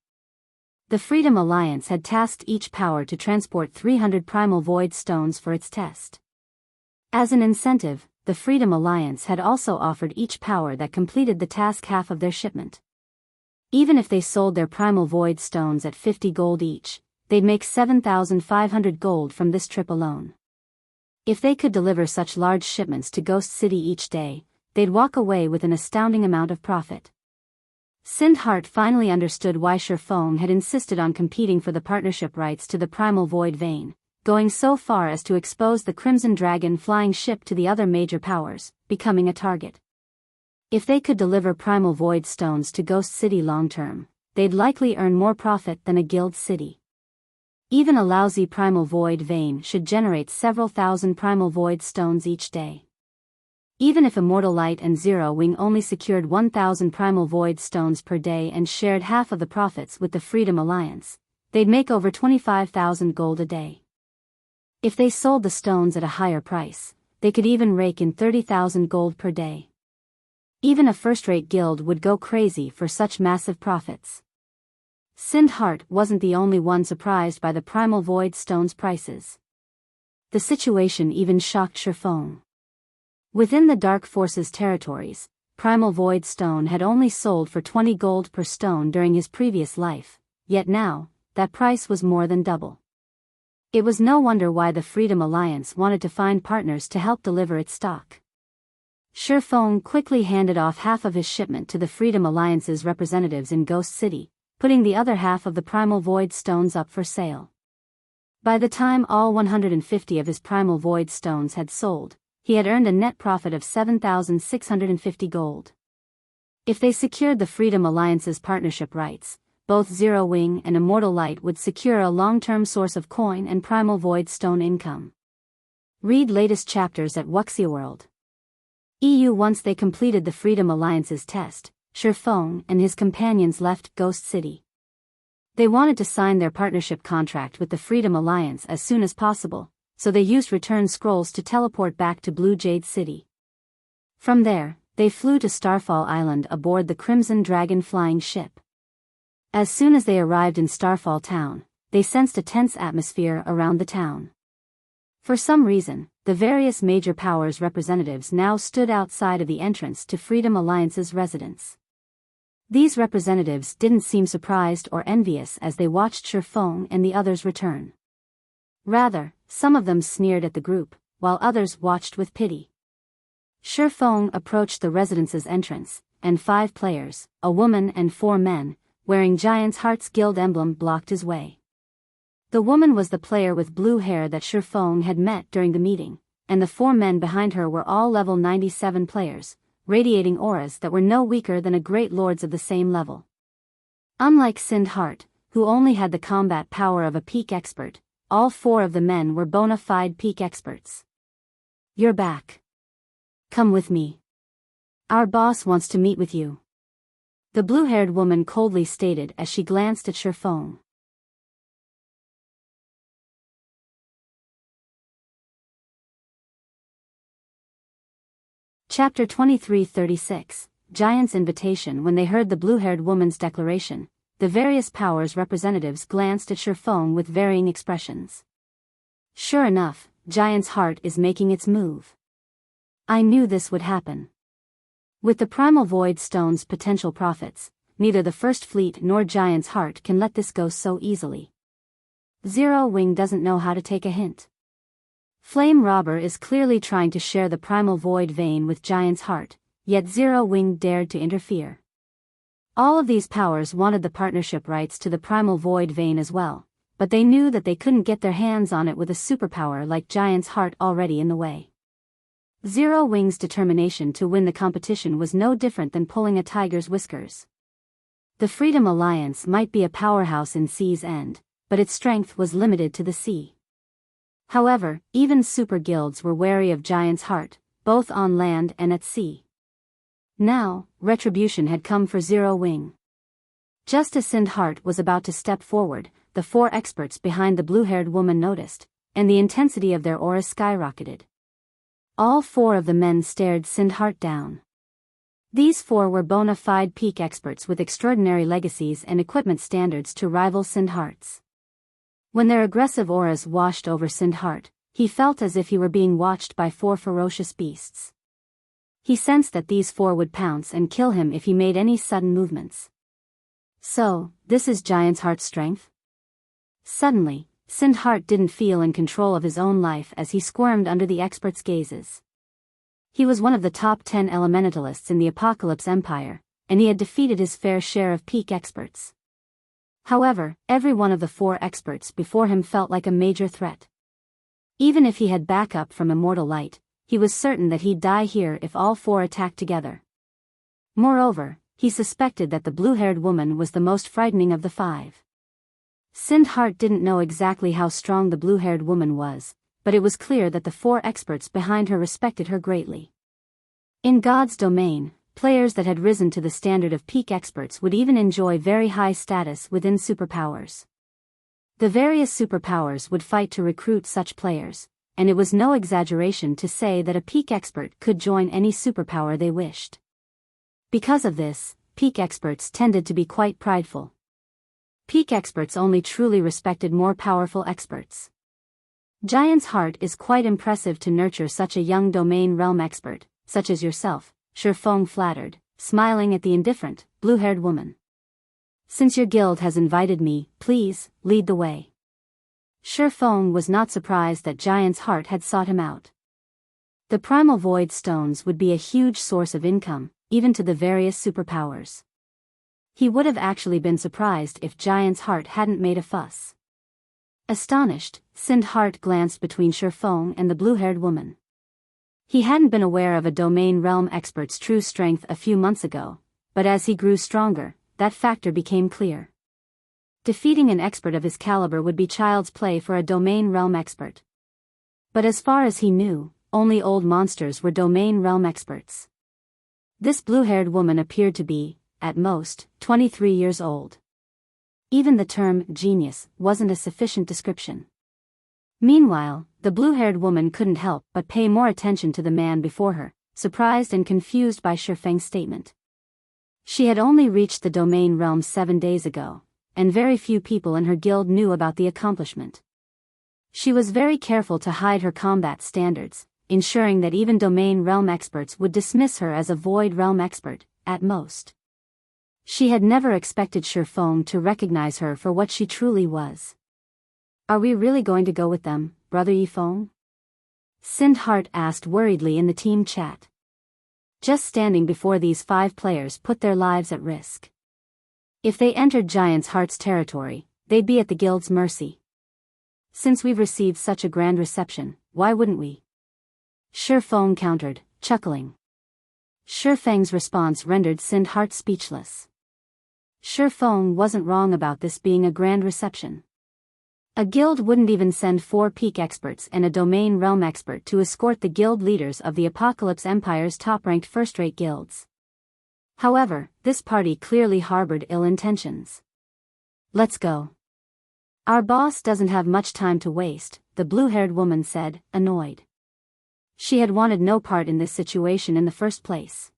The Freedom Alliance had tasked each power to transport 300 Primal Void stones for its test. As an incentive, the Freedom Alliance had also offered each power that completed the task half of their shipment. Even if they sold their primal void stones at 50 gold each, they'd make 7,500 gold from this trip alone. If they could deliver such large shipments to Ghost City each day, they'd walk away with an astounding amount of profit. Sindhart finally understood why Shifeng had insisted on competing for the partnership rights to the primal void vein, going so far as to expose the Crimson Dragon flying ship to the other major powers, becoming a target. If they could deliver primal void stones to Ghost City long-term, they'd likely earn more profit than a guild city. Even a lousy primal void vein should generate several thousand primal void stones each day. Even if Immortal Light and Zero Wing only secured 1,000 primal void stones per day and shared half of the profits with the Freedom Alliance, they'd make over 25,000 gold a day. If they sold the stones at a higher price, they could even rake in 30,000 gold per day. Even a first-rate guild would go crazy for such massive profits. Sindhart wasn't the only one surprised by the primal void stones prices. The situation even shocked Shifeng. Within the Dark Forces territories, primal void stone had only sold for 20 gold per stone during his previous life, yet now, that price was more than double. It was no wonder why the Freedom Alliance wanted to find partners to help deliver its stock. Shifeng quickly handed off half of his shipment to the Freedom Alliance's representatives in Ghost City, putting the other half of the primal void stones up for sale. By the time all 150 of his primal void stones had sold, he had earned a net profit of 7,650 gold. If they secured the Freedom Alliance's partnership rights, both Zero Wing and Immortal Light would secure a long-term source of coin and primal void stone income. Read latest chapters at Wuxia World. Once they completed the Freedom Alliance's test, Shifeng and his companions left Ghost City. They wanted to sign their partnership contract with the Freedom Alliance as soon as possible, so they used return scrolls to teleport back to Blue Jade City. From there, they flew to Starfall Island aboard the Crimson Dragon flying ship. As soon as they arrived in Starfall Town, they sensed a tense atmosphere around the town. For some reason, the various major powers' representatives now stood outside of the entrance to Freedom Alliance's residence. These representatives didn't seem surprised or envious as they watched Shifeng and the others return. Rather, some of them sneered at the group, while others watched with pity. Shifeng approached the residence's entrance, and 5 players, a woman and 4 men, wearing Giant's Heart's Guild emblem blocked his way. The woman was the player with blue hair that Shifeng had met during the meeting, and the 4 men behind her were all level 97 players, radiating auras that were no weaker than a great lords of the same level. Unlike Sindhart, who only had the combat power of a peak expert, all 4 of the men were bona fide peak experts. "You're back. Come with me. Our boss wants to meet with you," the blue-haired woman coldly stated as she glanced at Shifeng. Chapter 2336, Giant's Invitation. When they heard the blue-haired woman's declaration, the various powers' representatives glanced at Shifeng with varying expressions. Sure enough, Giant's Heart is making its move. I knew this would happen. With the Primal Void Stone's potential profits, neither the First Fleet nor Giant's Heart can let this go so easily. Zero Wing doesn't know how to take a hint. Flame Robber is clearly trying to share the Primal Void vein with Giant's Heart, yet Zero Wing dared to interfere. All of these powers wanted the partnership rights to the Primal Void vein as well, but they knew that they couldn't get their hands on it with a superpower like Giant's Heart already in the way. Zero Wing's determination to win the competition was no different than pulling a tiger's whiskers. The Freedom Alliance might be a powerhouse in Sea's End, but its strength was limited to the sea. However, even super guilds were wary of Giant's Heart, both on land and at sea. Now, retribution had come for Zero Wing. Just as Sindhart was about to step forward, the 4 experts behind the blue-haired woman noticed, and the intensity of their auras skyrocketed. All 4 of the men stared Sindhart down. These 4 were bona fide peak experts with extraordinary legacies and equipment standards to rival Sindhart's. When their aggressive auras washed over Sindhart, he felt as if he were being watched by 4 ferocious beasts. He sensed that these four would pounce and kill him if he made any sudden movements. So, this is Giant's Heart's strength? Suddenly, Sind Heart didn't feel in control of his own life as he squirmed under the experts' gazes. He was one of the top 10 elementalists in the Apocalypse Empire, and he had defeated his fair share of peak experts. However, every one of the four experts before him felt like a major threat. Even if he had backup from Immortal Light, he was certain that he'd die here if all four attacked together. Moreover, he suspected that the blue-haired woman was the most frightening of the five. Sind Heart didn't know exactly how strong the blue-haired woman was, but it was clear that the four experts behind her respected her greatly. In God's domain, players that had risen to the standard of peak experts would even enjoy very high status within superpowers. The various superpowers would fight to recruit such players, and it was no exaggeration to say that a peak expert could join any superpower they wished. Because of this, peak experts tended to be quite prideful. Peak experts only truly respected more powerful experts. Giant's Heart is quite impressive to nurture such a young domain realm expert, such as yourself, Shifeng flattered, smiling at the indifferent, blue-haired woman. Since your guild has invited me, please, lead the way. Shifeng was not surprised that Giant's Heart had sought him out. The primal void stones would be a huge source of income, even to the various superpowers. He would have actually been surprised if Giant's Heart hadn't made a fuss. Astonished, Sind Heart glanced between Shifeng and the blue-haired woman. He hadn't been aware of a domain realm expert's true strength a few months ago, but as he grew stronger, that factor became clear. Defeating an expert of his caliber would be child's play for a domain realm expert. But as far as he knew, only old monsters were domain realm experts. This blue-haired woman appeared to be, at most, 23 years old. Even the term genius wasn't a sufficient description. Meanwhile, the blue-haired woman couldn't help but pay more attention to the man before her, surprised and confused by Shifeng's statement. She had only reached the domain realm 7 days ago, and very few people in her guild knew about the accomplishment. She was very careful to hide her combat standards, ensuring that even domain realm experts would dismiss her as a void realm expert, at most. She had never expected Shifeng to recognize her for what she truly was. Are we really going to go with them, Brother Yifeng? Sind Heart asked worriedly in the team chat. Just standing before these 5 players put their lives at risk. If they entered Giant's Heart's territory, they'd be at the guild's mercy. Since we've received such a grand reception, why wouldn't we? Shifeng countered, chuckling. Shifeng's response rendered Sind Heart speechless. Shifeng wasn't wrong about this being a grand reception. A guild wouldn't even send 4 peak experts and a domain realm expert to escort the guild leaders of the Apocalypse Empire's top-ranked first-rate guilds. However, this party clearly harbored ill intentions. Let's go. Our boss doesn't have much time to waste, the blue-haired woman said, annoyed. She had wanted no part in this situation in the first place.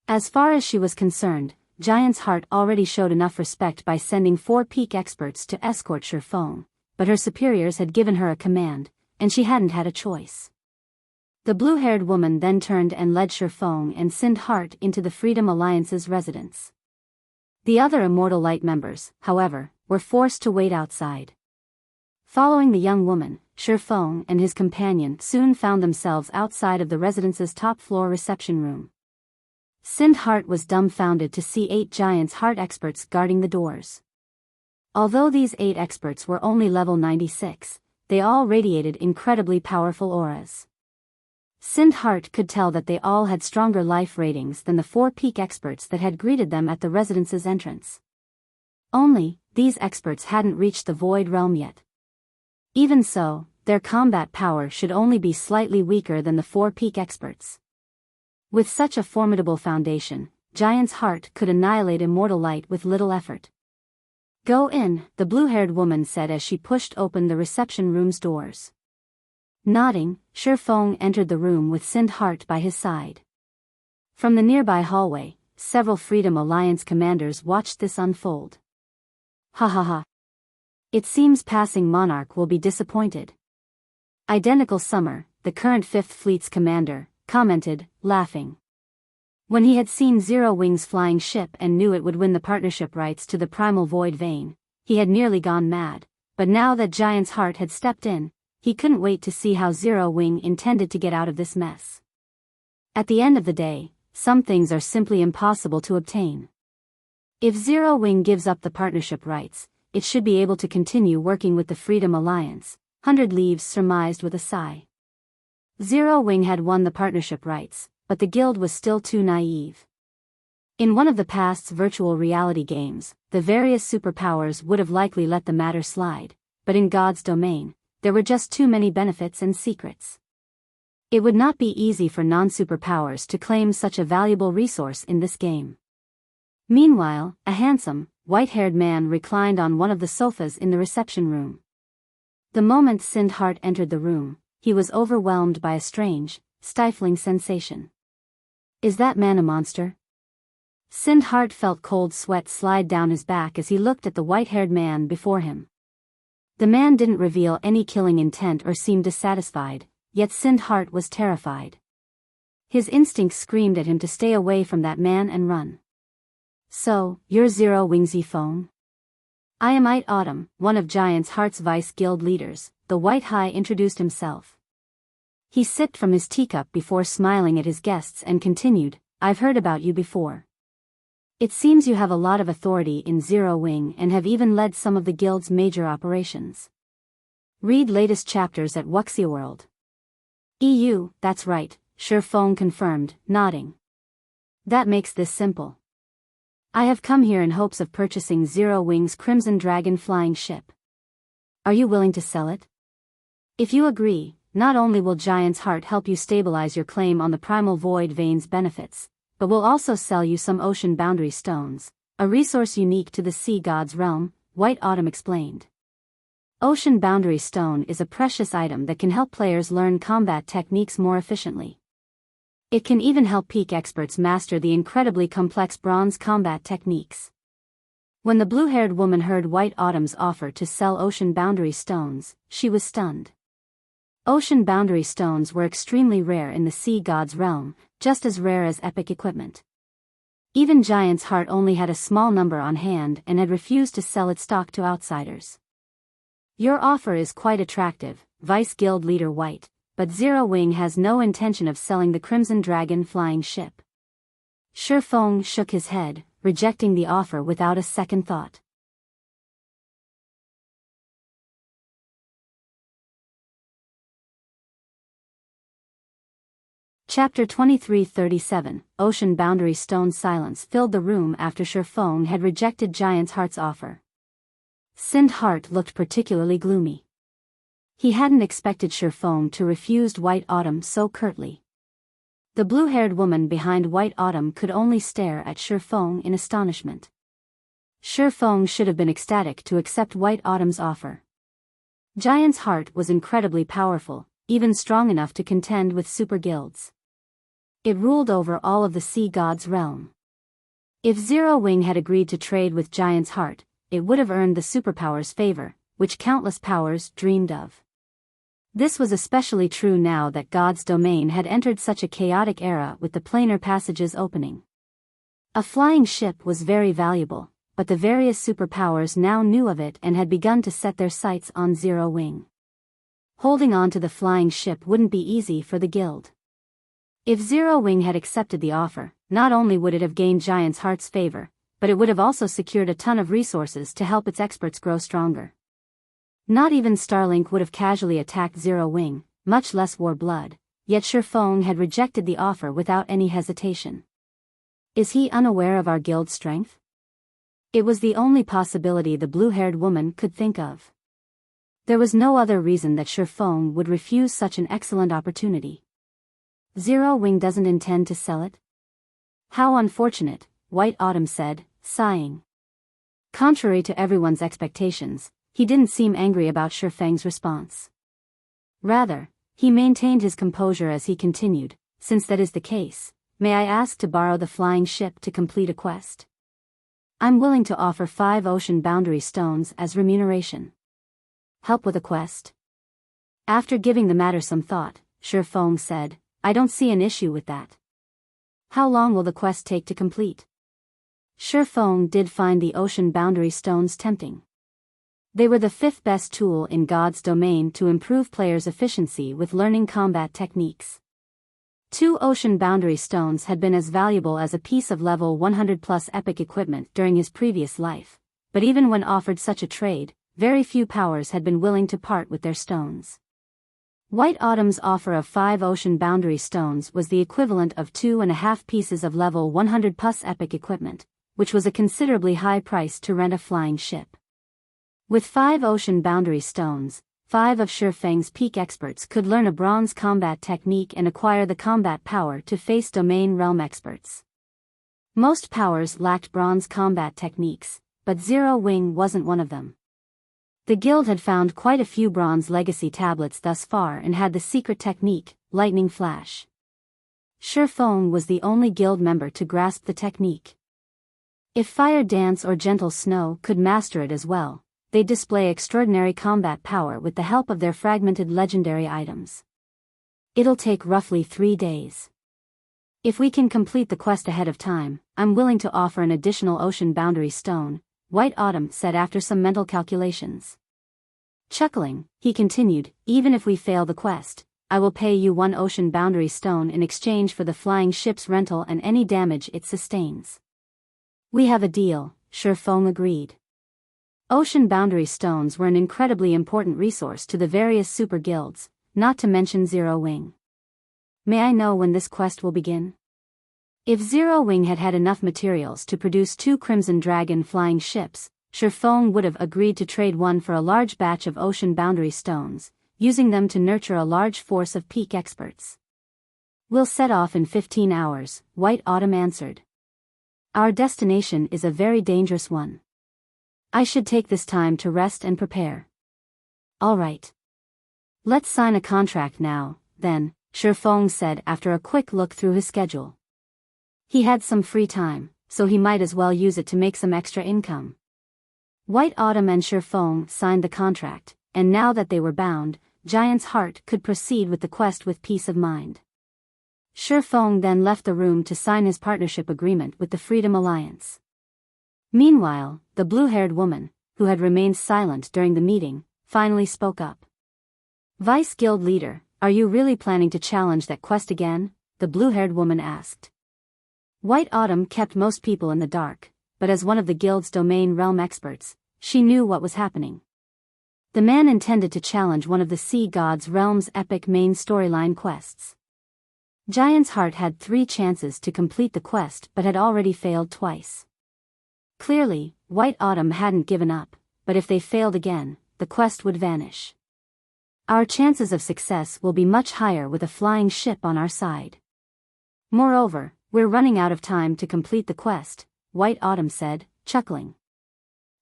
As far as she was concerned, Giant's Heart already showed enough respect by sending 4 peak experts to escort Shifeng, but her superiors had given her a command, and she hadn't had a choice. The blue-haired woman then turned and led Shifeng and Sind Heart into the Freedom Alliance's residence. The other Immortal Light members, however, were forced to wait outside. Following the young woman, Shifeng and his companion soon found themselves outside of the residence's top-floor reception room. Sind Heart was dumbfounded to see 8 Giant's Heart experts guarding the doors. Although these 8 experts were only level 96, they all radiated incredibly powerful auras. Sind Heart could tell that they all had stronger life ratings than the 4 peak experts that had greeted them at the residence's entrance. Only, these experts hadn't reached the Void Realm yet. Even so, their combat power should only be slightly weaker than the 4 peak experts. With such a formidable foundation, Giant's Heart could annihilate Immortal Light with little effort. Go in, the blue-haired woman said as she pushed open the reception room's doors. Nodding, Shifeng entered the room with Sind Heart by his side. From the nearby hallway, several Freedom Alliance commanders watched this unfold. Ha ha ha. It seems passing Monarch will be disappointed. Identical Summer, the current 5th Fleet's commander, commented, laughing. When he had seen Zero Wing's flying ship and knew it would win the partnership rights to the primal void vein, he had nearly gone mad, but now that Giant's Heart had stepped in, he couldn't wait to see how Zero Wing intended to get out of this mess. At the end of the day, some things are simply impossible to obtain. If Zero Wing gives up the partnership rights, it should be able to continue working with the Freedom Alliance, 100 Leaves surmised with a sigh. Zero Wing had won the partnership rights, but the guild was still too naive. In one of the past's virtual reality games, the various superpowers would have likely let the matter slide, but in God's domain, there were just too many benefits and secrets. It would not be easy for non-superpowers to claim such a valuable resource in this game. Meanwhile, a handsome, white-haired man reclined on one of the sofas in the reception room. The moment Sindhart entered the room, he was overwhelmed by a strange, stifling sensation. Is that man a monster? Sindhart felt cold sweat slide down his back as he looked at the white-haired man before him. The man didn't reveal any killing intent or seem dissatisfied, yet Sindhart was terrified. His instincts screamed at him to stay away from that man and run. So, you're Zero Wing's phone? I am Ite Autumn, one of Giant's Heart's vice guild leaders, the White High introduced himself. He sipped from his teacup before smiling at his guests and continued, I've heard about you before. It seems you have a lot of authority in Zero Wing and have even led some of the guild's major operations. Read latest chapters at Wuxia World. EU, that's right, Shifeng confirmed, nodding. That makes this simple. I have come here in hopes of purchasing Zero Wing's Crimson Dragon flying ship. Are you willing to sell it? If you agree, not only will Giant's Heart help you stabilize your claim on the Primal Void Vein's benefits, but will also sell you some ocean boundary stones, a resource unique to the Sea God's realm, White Autumn explained. Ocean boundary stone is a precious item that can help players learn combat techniques more efficiently. It can even help peak experts master the incredibly complex bronze combat techniques. When the blue-haired woman heard White Autumn's offer to sell ocean boundary stones, she was stunned. Ocean boundary stones were extremely rare in the Sea God's realm, just as rare as epic equipment. Even Giant's Heart only had a small number on hand and had refused to sell its stock to outsiders. Your offer is quite attractive, Vice Guild Leader White, but Zero Wing has no intention of selling the Crimson Dragon flying ship. Shifeng shook his head, rejecting the offer without a second thought. Chapter 2337, Ocean Boundary Stone. Silence filled the room after Shifeng had rejected Giant's Heart's offer. Sindhart looked particularly gloomy. He hadn't expected Shifeng to refuse White Autumn so curtly. The blue-haired woman behind White Autumn could only stare at Shifeng in astonishment. Shifeng should have been ecstatic to accept White Autumn's offer. Giant's Heart was incredibly powerful, even strong enough to contend with super guilds. It ruled over all of the Sea God's realm. If Zero Wing had agreed to trade with Giant's Heart, it would have earned the superpower's favor, which countless powers dreamed of. This was especially true now that God's domain had entered such a chaotic era with the planar passages opening. A flying ship was very valuable, but the various superpowers now knew of it and had begun to set their sights on Zero Wing. Holding on to the flying ship wouldn't be easy for the guild. If Zero Wing had accepted the offer, not only would it have gained Giant's Heart's favor, but it would have also secured a ton of resources to help its experts grow stronger. Not even Starlink would have casually attacked Zero Wing, much less War Blood, yet Shifeng had rejected the offer without any hesitation. Is he unaware of our guild's strength? It was the only possibility the blue-haired woman could think of. There was no other reason that Shifeng would refuse such an excellent opportunity. Zero Wing doesn't intend to sell it? How unfortunate, White Autumn said, sighing. Contrary to everyone's expectations, he didn't seem angry about Shifeng's response. Rather, he maintained his composure as he continued, since that is the case, may I ask to borrow the flying ship to complete a quest? I'm willing to offer 5 ocean boundary stones as remuneration. Help with a quest? After giving the matter some thought, Shifeng said, I don't see an issue with that. How long will the quest take to complete? Shifeng did find the ocean boundary stones tempting. They were the fifth best tool in God's domain to improve players' efficiency with learning combat techniques. 2 ocean boundary stones had been as valuable as a piece of level 100 plus epic equipment during his previous life, but even when offered such a trade, very few powers had been willing to part with their stones. White Autumn's offer of 5 ocean boundary stones was the equivalent of 2.5 pieces of level 100 plus epic equipment, which was a considerably high price to rent a flying ship. With 5 ocean boundary stones, 5 of Shifeng's peak experts could learn a bronze combat technique and acquire the combat power to face domain realm experts. Most powers lacked bronze combat techniques, but Zero Wing wasn't one of them. The guild had found quite a few bronze legacy tablets thus far and had the secret technique, Lightning Flash. Shifeng was the only guild member to grasp the technique. If Fire Dance or Gentle Snow could master it as well, they'd display extraordinary combat power with the help of their fragmented legendary items. It'll take roughly 3 days. If we can complete the quest ahead of time, I'm willing to offer an additional ocean boundary stone, White Autumn said after some mental calculations. Chuckling, he continued, even if we fail the quest, I will pay you 1 ocean boundary stone in exchange for the flying ship's rental and any damage it sustains. We have a deal, Shifeng agreed. Ocean boundary stones were an incredibly important resource to the various super guilds, not to mention Zero Wing. May I know when this quest will begin? If Zero Wing had had enough materials to produce 2 Crimson Dragon flying ships, Shifeng would have agreed to trade one for a large batch of ocean boundary stones, using them to nurture a large force of peak experts. We'll set off in 15 hours, White Autumn answered. Our destination is a very dangerous one. I should take this time to rest and prepare. All right. Let's sign a contract now, then, Shifeng said after a quick look through his schedule. He had some free time, so he might as well use it to make some extra income. White Autumn and Shifeng signed the contract, and now that they were bound, Giant's Heart could proceed with the quest with peace of mind. Shifeng then left the room to sign his partnership agreement with the Freedom Alliance. Meanwhile, the blue-haired woman, who had remained silent during the meeting, finally spoke up. Vice Guild Leader, are you really planning to challenge that quest again? The blue-haired woman asked. White Autumn kept most people in the dark, but as one of the guild's domain realm experts, she knew what was happening. The man intended to challenge one of the Sea God's realm's epic main storyline quests. Giant's Heart had 3 chances to complete the quest but had already failed twice. Clearly, White Autumn hadn't given up, but if they failed again, the quest would vanish. Our chances of success will be much higher with a flying ship on our side. Moreover, we're running out of time to complete the quest, White Autumn said, chuckling.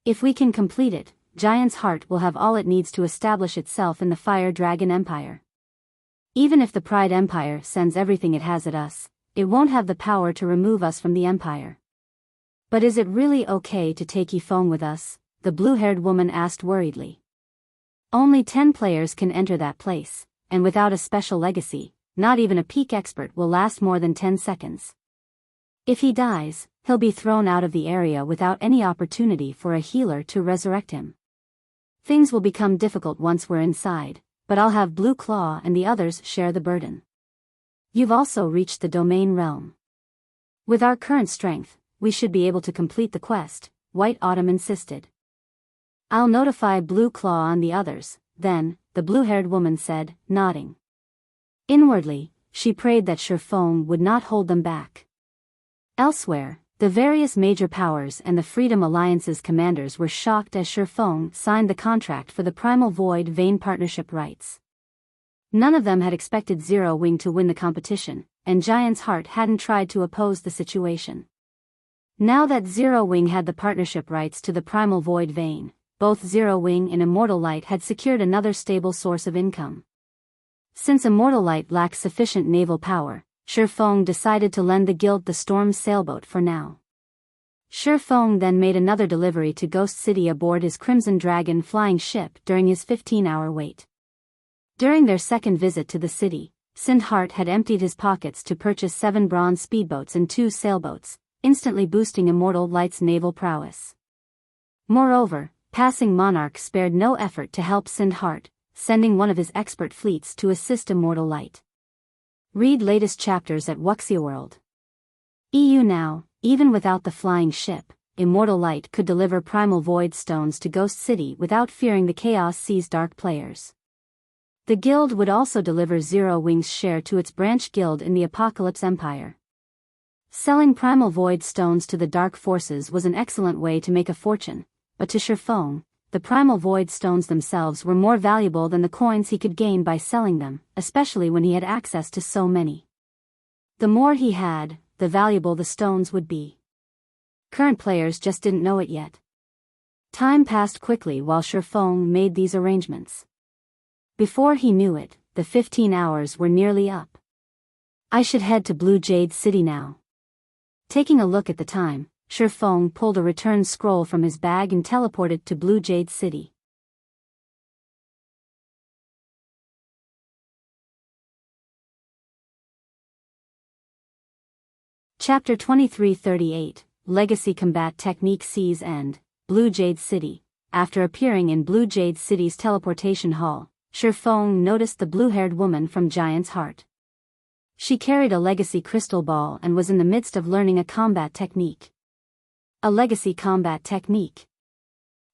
If we can complete it, Giant's Heart will have all it needs to establish itself in the Fire Dragon Empire. Even if the Pride Empire sends everything it has at us, it won't have the power to remove us from the Empire. But is it really okay to take Yifeng with us? The blue-haired woman asked worriedly. Only 10 players can enter that place, and without a special legacy, not even a peak expert will last more than 10 seconds. If he dies, he'll be thrown out of the area without any opportunity for a healer to resurrect him. Things will become difficult once we're inside, but I'll have Blue Claw and the others share the burden. You've also reached the domain realm. With our current strength, we should be able to complete the quest, White Autumn insisted. I'll notify Blue Claw and the others, then, the blue-haired woman said, nodding. Inwardly, she prayed that Shifeng would not hold them back. Elsewhere, the various major powers and the Freedom Alliance's commanders were shocked as Shifeng signed the contract for the Primal Void Vein partnership rights. None of them had expected Zero Wing to win the competition, and Giant's Heart hadn't tried to oppose the situation. Now that Zero Wing had the partnership rights to the Primal Void Vein, both Zero Wing and Immortal Light had secured another stable source of income. Since Immortal Light lacked sufficient naval power, Shifeng decided to lend the guild the Storm's sailboat for now. Shifeng then made another delivery to Ghost City aboard his Crimson Dragon flying ship during his 15-hour wait. During their second visit to the city, Sindhart had emptied his pockets to purchase 7 bronze speedboats and 2 sailboats, instantly boosting Immortal Light's naval prowess. Moreover, passing Monarch spared no effort to help Sindhart, sending one of his expert fleets to assist Immortal Light. Read latest chapters at Wuxia World. EU now, even without the flying ship, Immortal Light could deliver Primal Void Stones to Ghost City without fearing the Chaos Sea's Dark players. The guild would also deliver Zero Wings' share to its branch guild in the Apocalypse Empire. Selling Primal Void Stones to the Dark Forces was an excellent way to make a fortune, but to Shifeng, the Primal Void Stones themselves were more valuable than the coins he could gain by selling them, especially when he had access to so many. The more he had, the valuable the stones would be. Current players just didn't know it yet. Time passed quickly while Shifeng made these arrangements. Before he knew it, the 15 hours were nearly up. I should head to Blue Jade City now. Taking a look at the time, Shifeng pulled a return scroll from his bag and teleported to Blue Jade City. Chapter 2338, Legacy Combat Technique Sea's End, Blue Jade City. After appearing in Blue Jade City's teleportation hall, Shifeng noticed the blue-haired woman from Giant's Heart. She carried a legacy crystal ball and was in the midst of learning a combat technique. A legacy combat technique.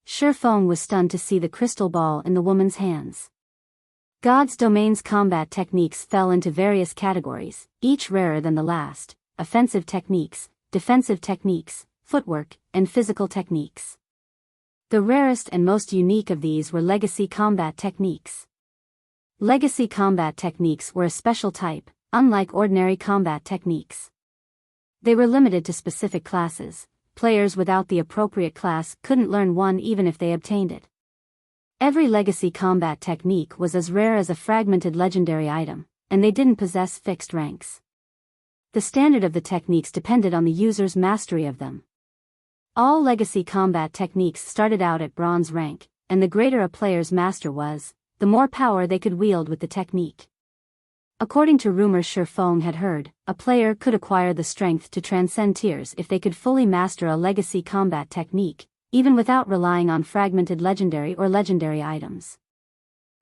Shifeng was stunned to see the crystal ball in the woman's hands. God's Domain's combat techniques fell into various categories, each rarer than the last: offensive techniques, defensive techniques, footwork, and physical techniques. The rarest and most unique of these were legacy combat techniques. Legacy combat techniques were a special type, unlike ordinary combat techniques. They were limited to specific classes. Players without the appropriate class couldn't learn one even if they obtained it. Every legacy combat technique was as rare as a fragmented legendary item, and they didn't possess fixed ranks. The standard of the techniques depended on the user's mastery of them. All legacy combat techniques started out at bronze rank, and the greater a player's master was, the more power they could wield with the technique. According to rumors Shifeng had heard, a player could acquire the strength to transcend tiers if they could fully master a legacy combat technique, even without relying on fragmented legendary or legendary items.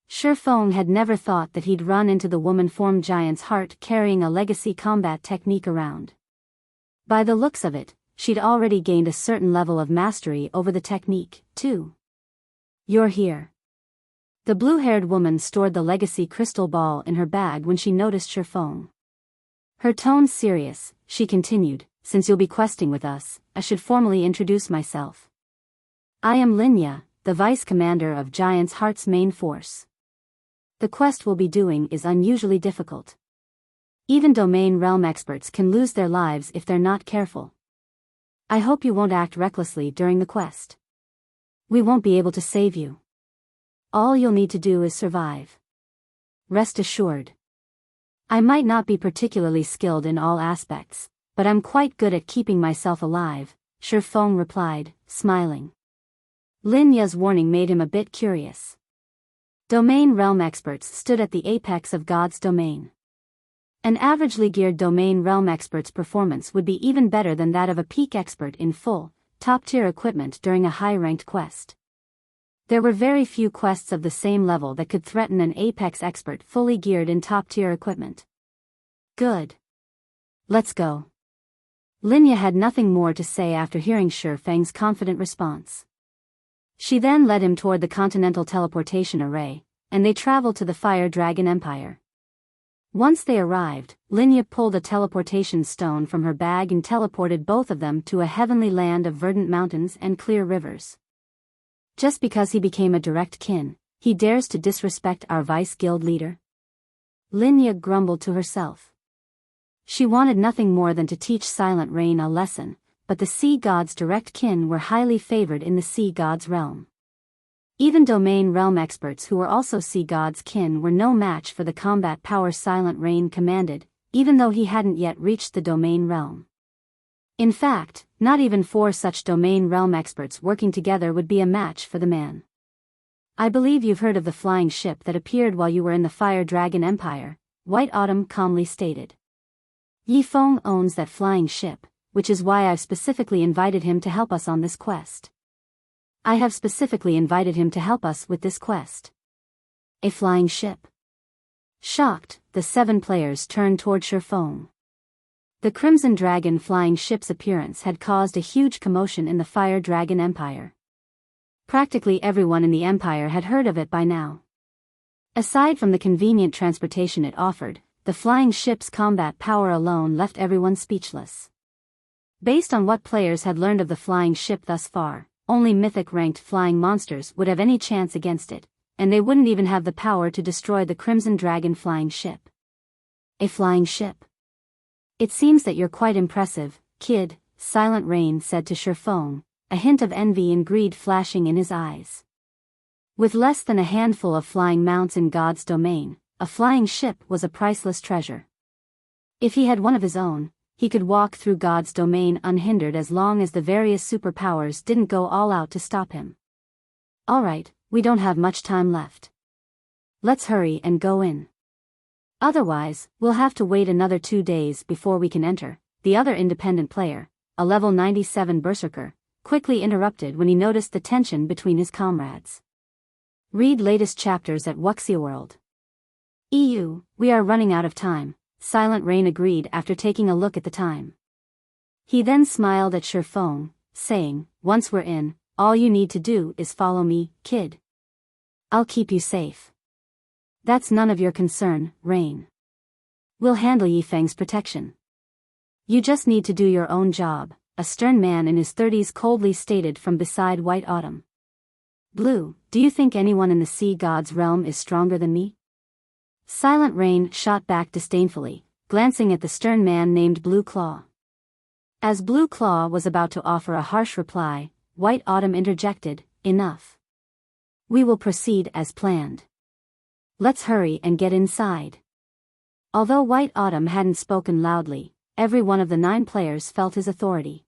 Shifeng had never thought that he'd run into the woman form Giant's Heart carrying a legacy combat technique around. By the looks of it, she'd already gained a certain level of mastery over the technique, too. You're here. The blue-haired woman stored the legacy crystal ball in her bag when she noticed Shifeng. Her tone serious, she continued, "Since you'll be questing with us, I should formally introduce myself. I am Linya, the vice commander of Giant's Heart's main force. The quest we'll be doing is unusually difficult. Even domain realm experts can lose their lives if they're not careful. I hope you won't act recklessly during the quest. We won't be able to save you. All you'll need to do is survive. Rest assured. I might not be particularly skilled in all aspects, but I'm quite good at keeping myself alive," Shifeng replied, smiling. Linya's warning made him a bit curious. Domain realm experts stood at the apex of God's domain. An averagely geared domain realm expert's performance would be even better than that of a peak expert in full, top-tier equipment during a high-ranked quest. There were very few quests of the same level that could threaten an apex expert fully geared in top-tier equipment. Good. Let's go. Linya had nothing more to say after hearing Shifeng's confident response. She then led him toward the Continental Teleportation Array, and they traveled to the Fire Dragon Empire. Once they arrived, Linya pulled a teleportation stone from her bag and teleported both of them to a heavenly land of verdant mountains and clear rivers. Just because he became a direct kin, he dares to disrespect our vice guild leader? Linya grumbled to herself. She wanted nothing more than to teach Silent Rain a lesson, but the sea god's direct kin were highly favored in the sea god's realm. Even domain realm experts who were also sea god's kin were no match for the combat power Silent Rain commanded, even though he hadn't yet reached the domain realm. In fact, not even 4 such domain realm experts working together would be a match for the man. "I believe you've heard of the flying ship that appeared while you were in the Fire Dragon Empire," White Autumn calmly stated. Yifeng owns that flying ship, which is why I've specifically invited him to help us on this quest. I have specifically invited him to help us with this quest. A flying ship. Shocked, the 7 players turned toward Shifeng. The Crimson Dragon flying ship's appearance had caused a huge commotion in the Fire Dragon Empire. Practically everyone in the Empire had heard of it by now. Aside from the convenient transportation it offered, the flying ship's combat power alone left everyone speechless. Based on what players had learned of the flying ship thus far, only mythic-ranked flying monsters would have any chance against it, and they wouldn't even have the power to destroy the Crimson Dragon flying ship. A flying ship. It seems that you're quite impressive, kid, Silent Rain said to Shifeng, a hint of envy and greed flashing in his eyes. With less than a handful of flying mounts in God's domain, a flying ship was a priceless treasure. If he had one of his own, he could walk through God's domain unhindered as long as the various superpowers didn't go all out to stop him. Alright, we don't have much time left. Let's hurry and go in. Otherwise, we'll have to wait another 2 days before we can enter, the other independent player, a level 97 berserker, quickly interrupted when he noticed the tension between his comrades. Read latest chapters at Wuxia World. We are running out of time, Silent Rain agreed after taking a look at the time. He then smiled at Shifeng, saying, once we're in, all you need to do is follow me, kid. I'll keep you safe. That's none of your concern, Rain. We'll handle Yifeng's protection. You just need to do your own job, a stern man in his 30s coldly stated from beside White Autumn. Blue, do you think anyone in the sea god's realm is stronger than me? Silent Rain shot back disdainfully, glancing at the stern man named Blue Claw. As Blue Claw was about to offer a harsh reply, White Autumn interjected, enough. We will proceed as planned. Let's hurry and get inside. Although White Autumn hadn't spoken loudly, every one of the 9 players felt his authority.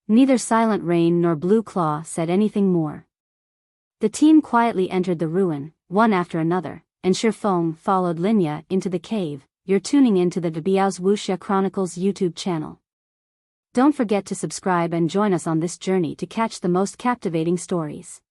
Neither Silent Rain nor Blue Claw said anything more. The team quietly entered the ruin, one after another, and Shifeng followed Linya into the cave. You're tuning into the Biyao's Wuxia Chronicles YouTube channel. Don't forget to subscribe and join us on this journey to catch the most captivating stories.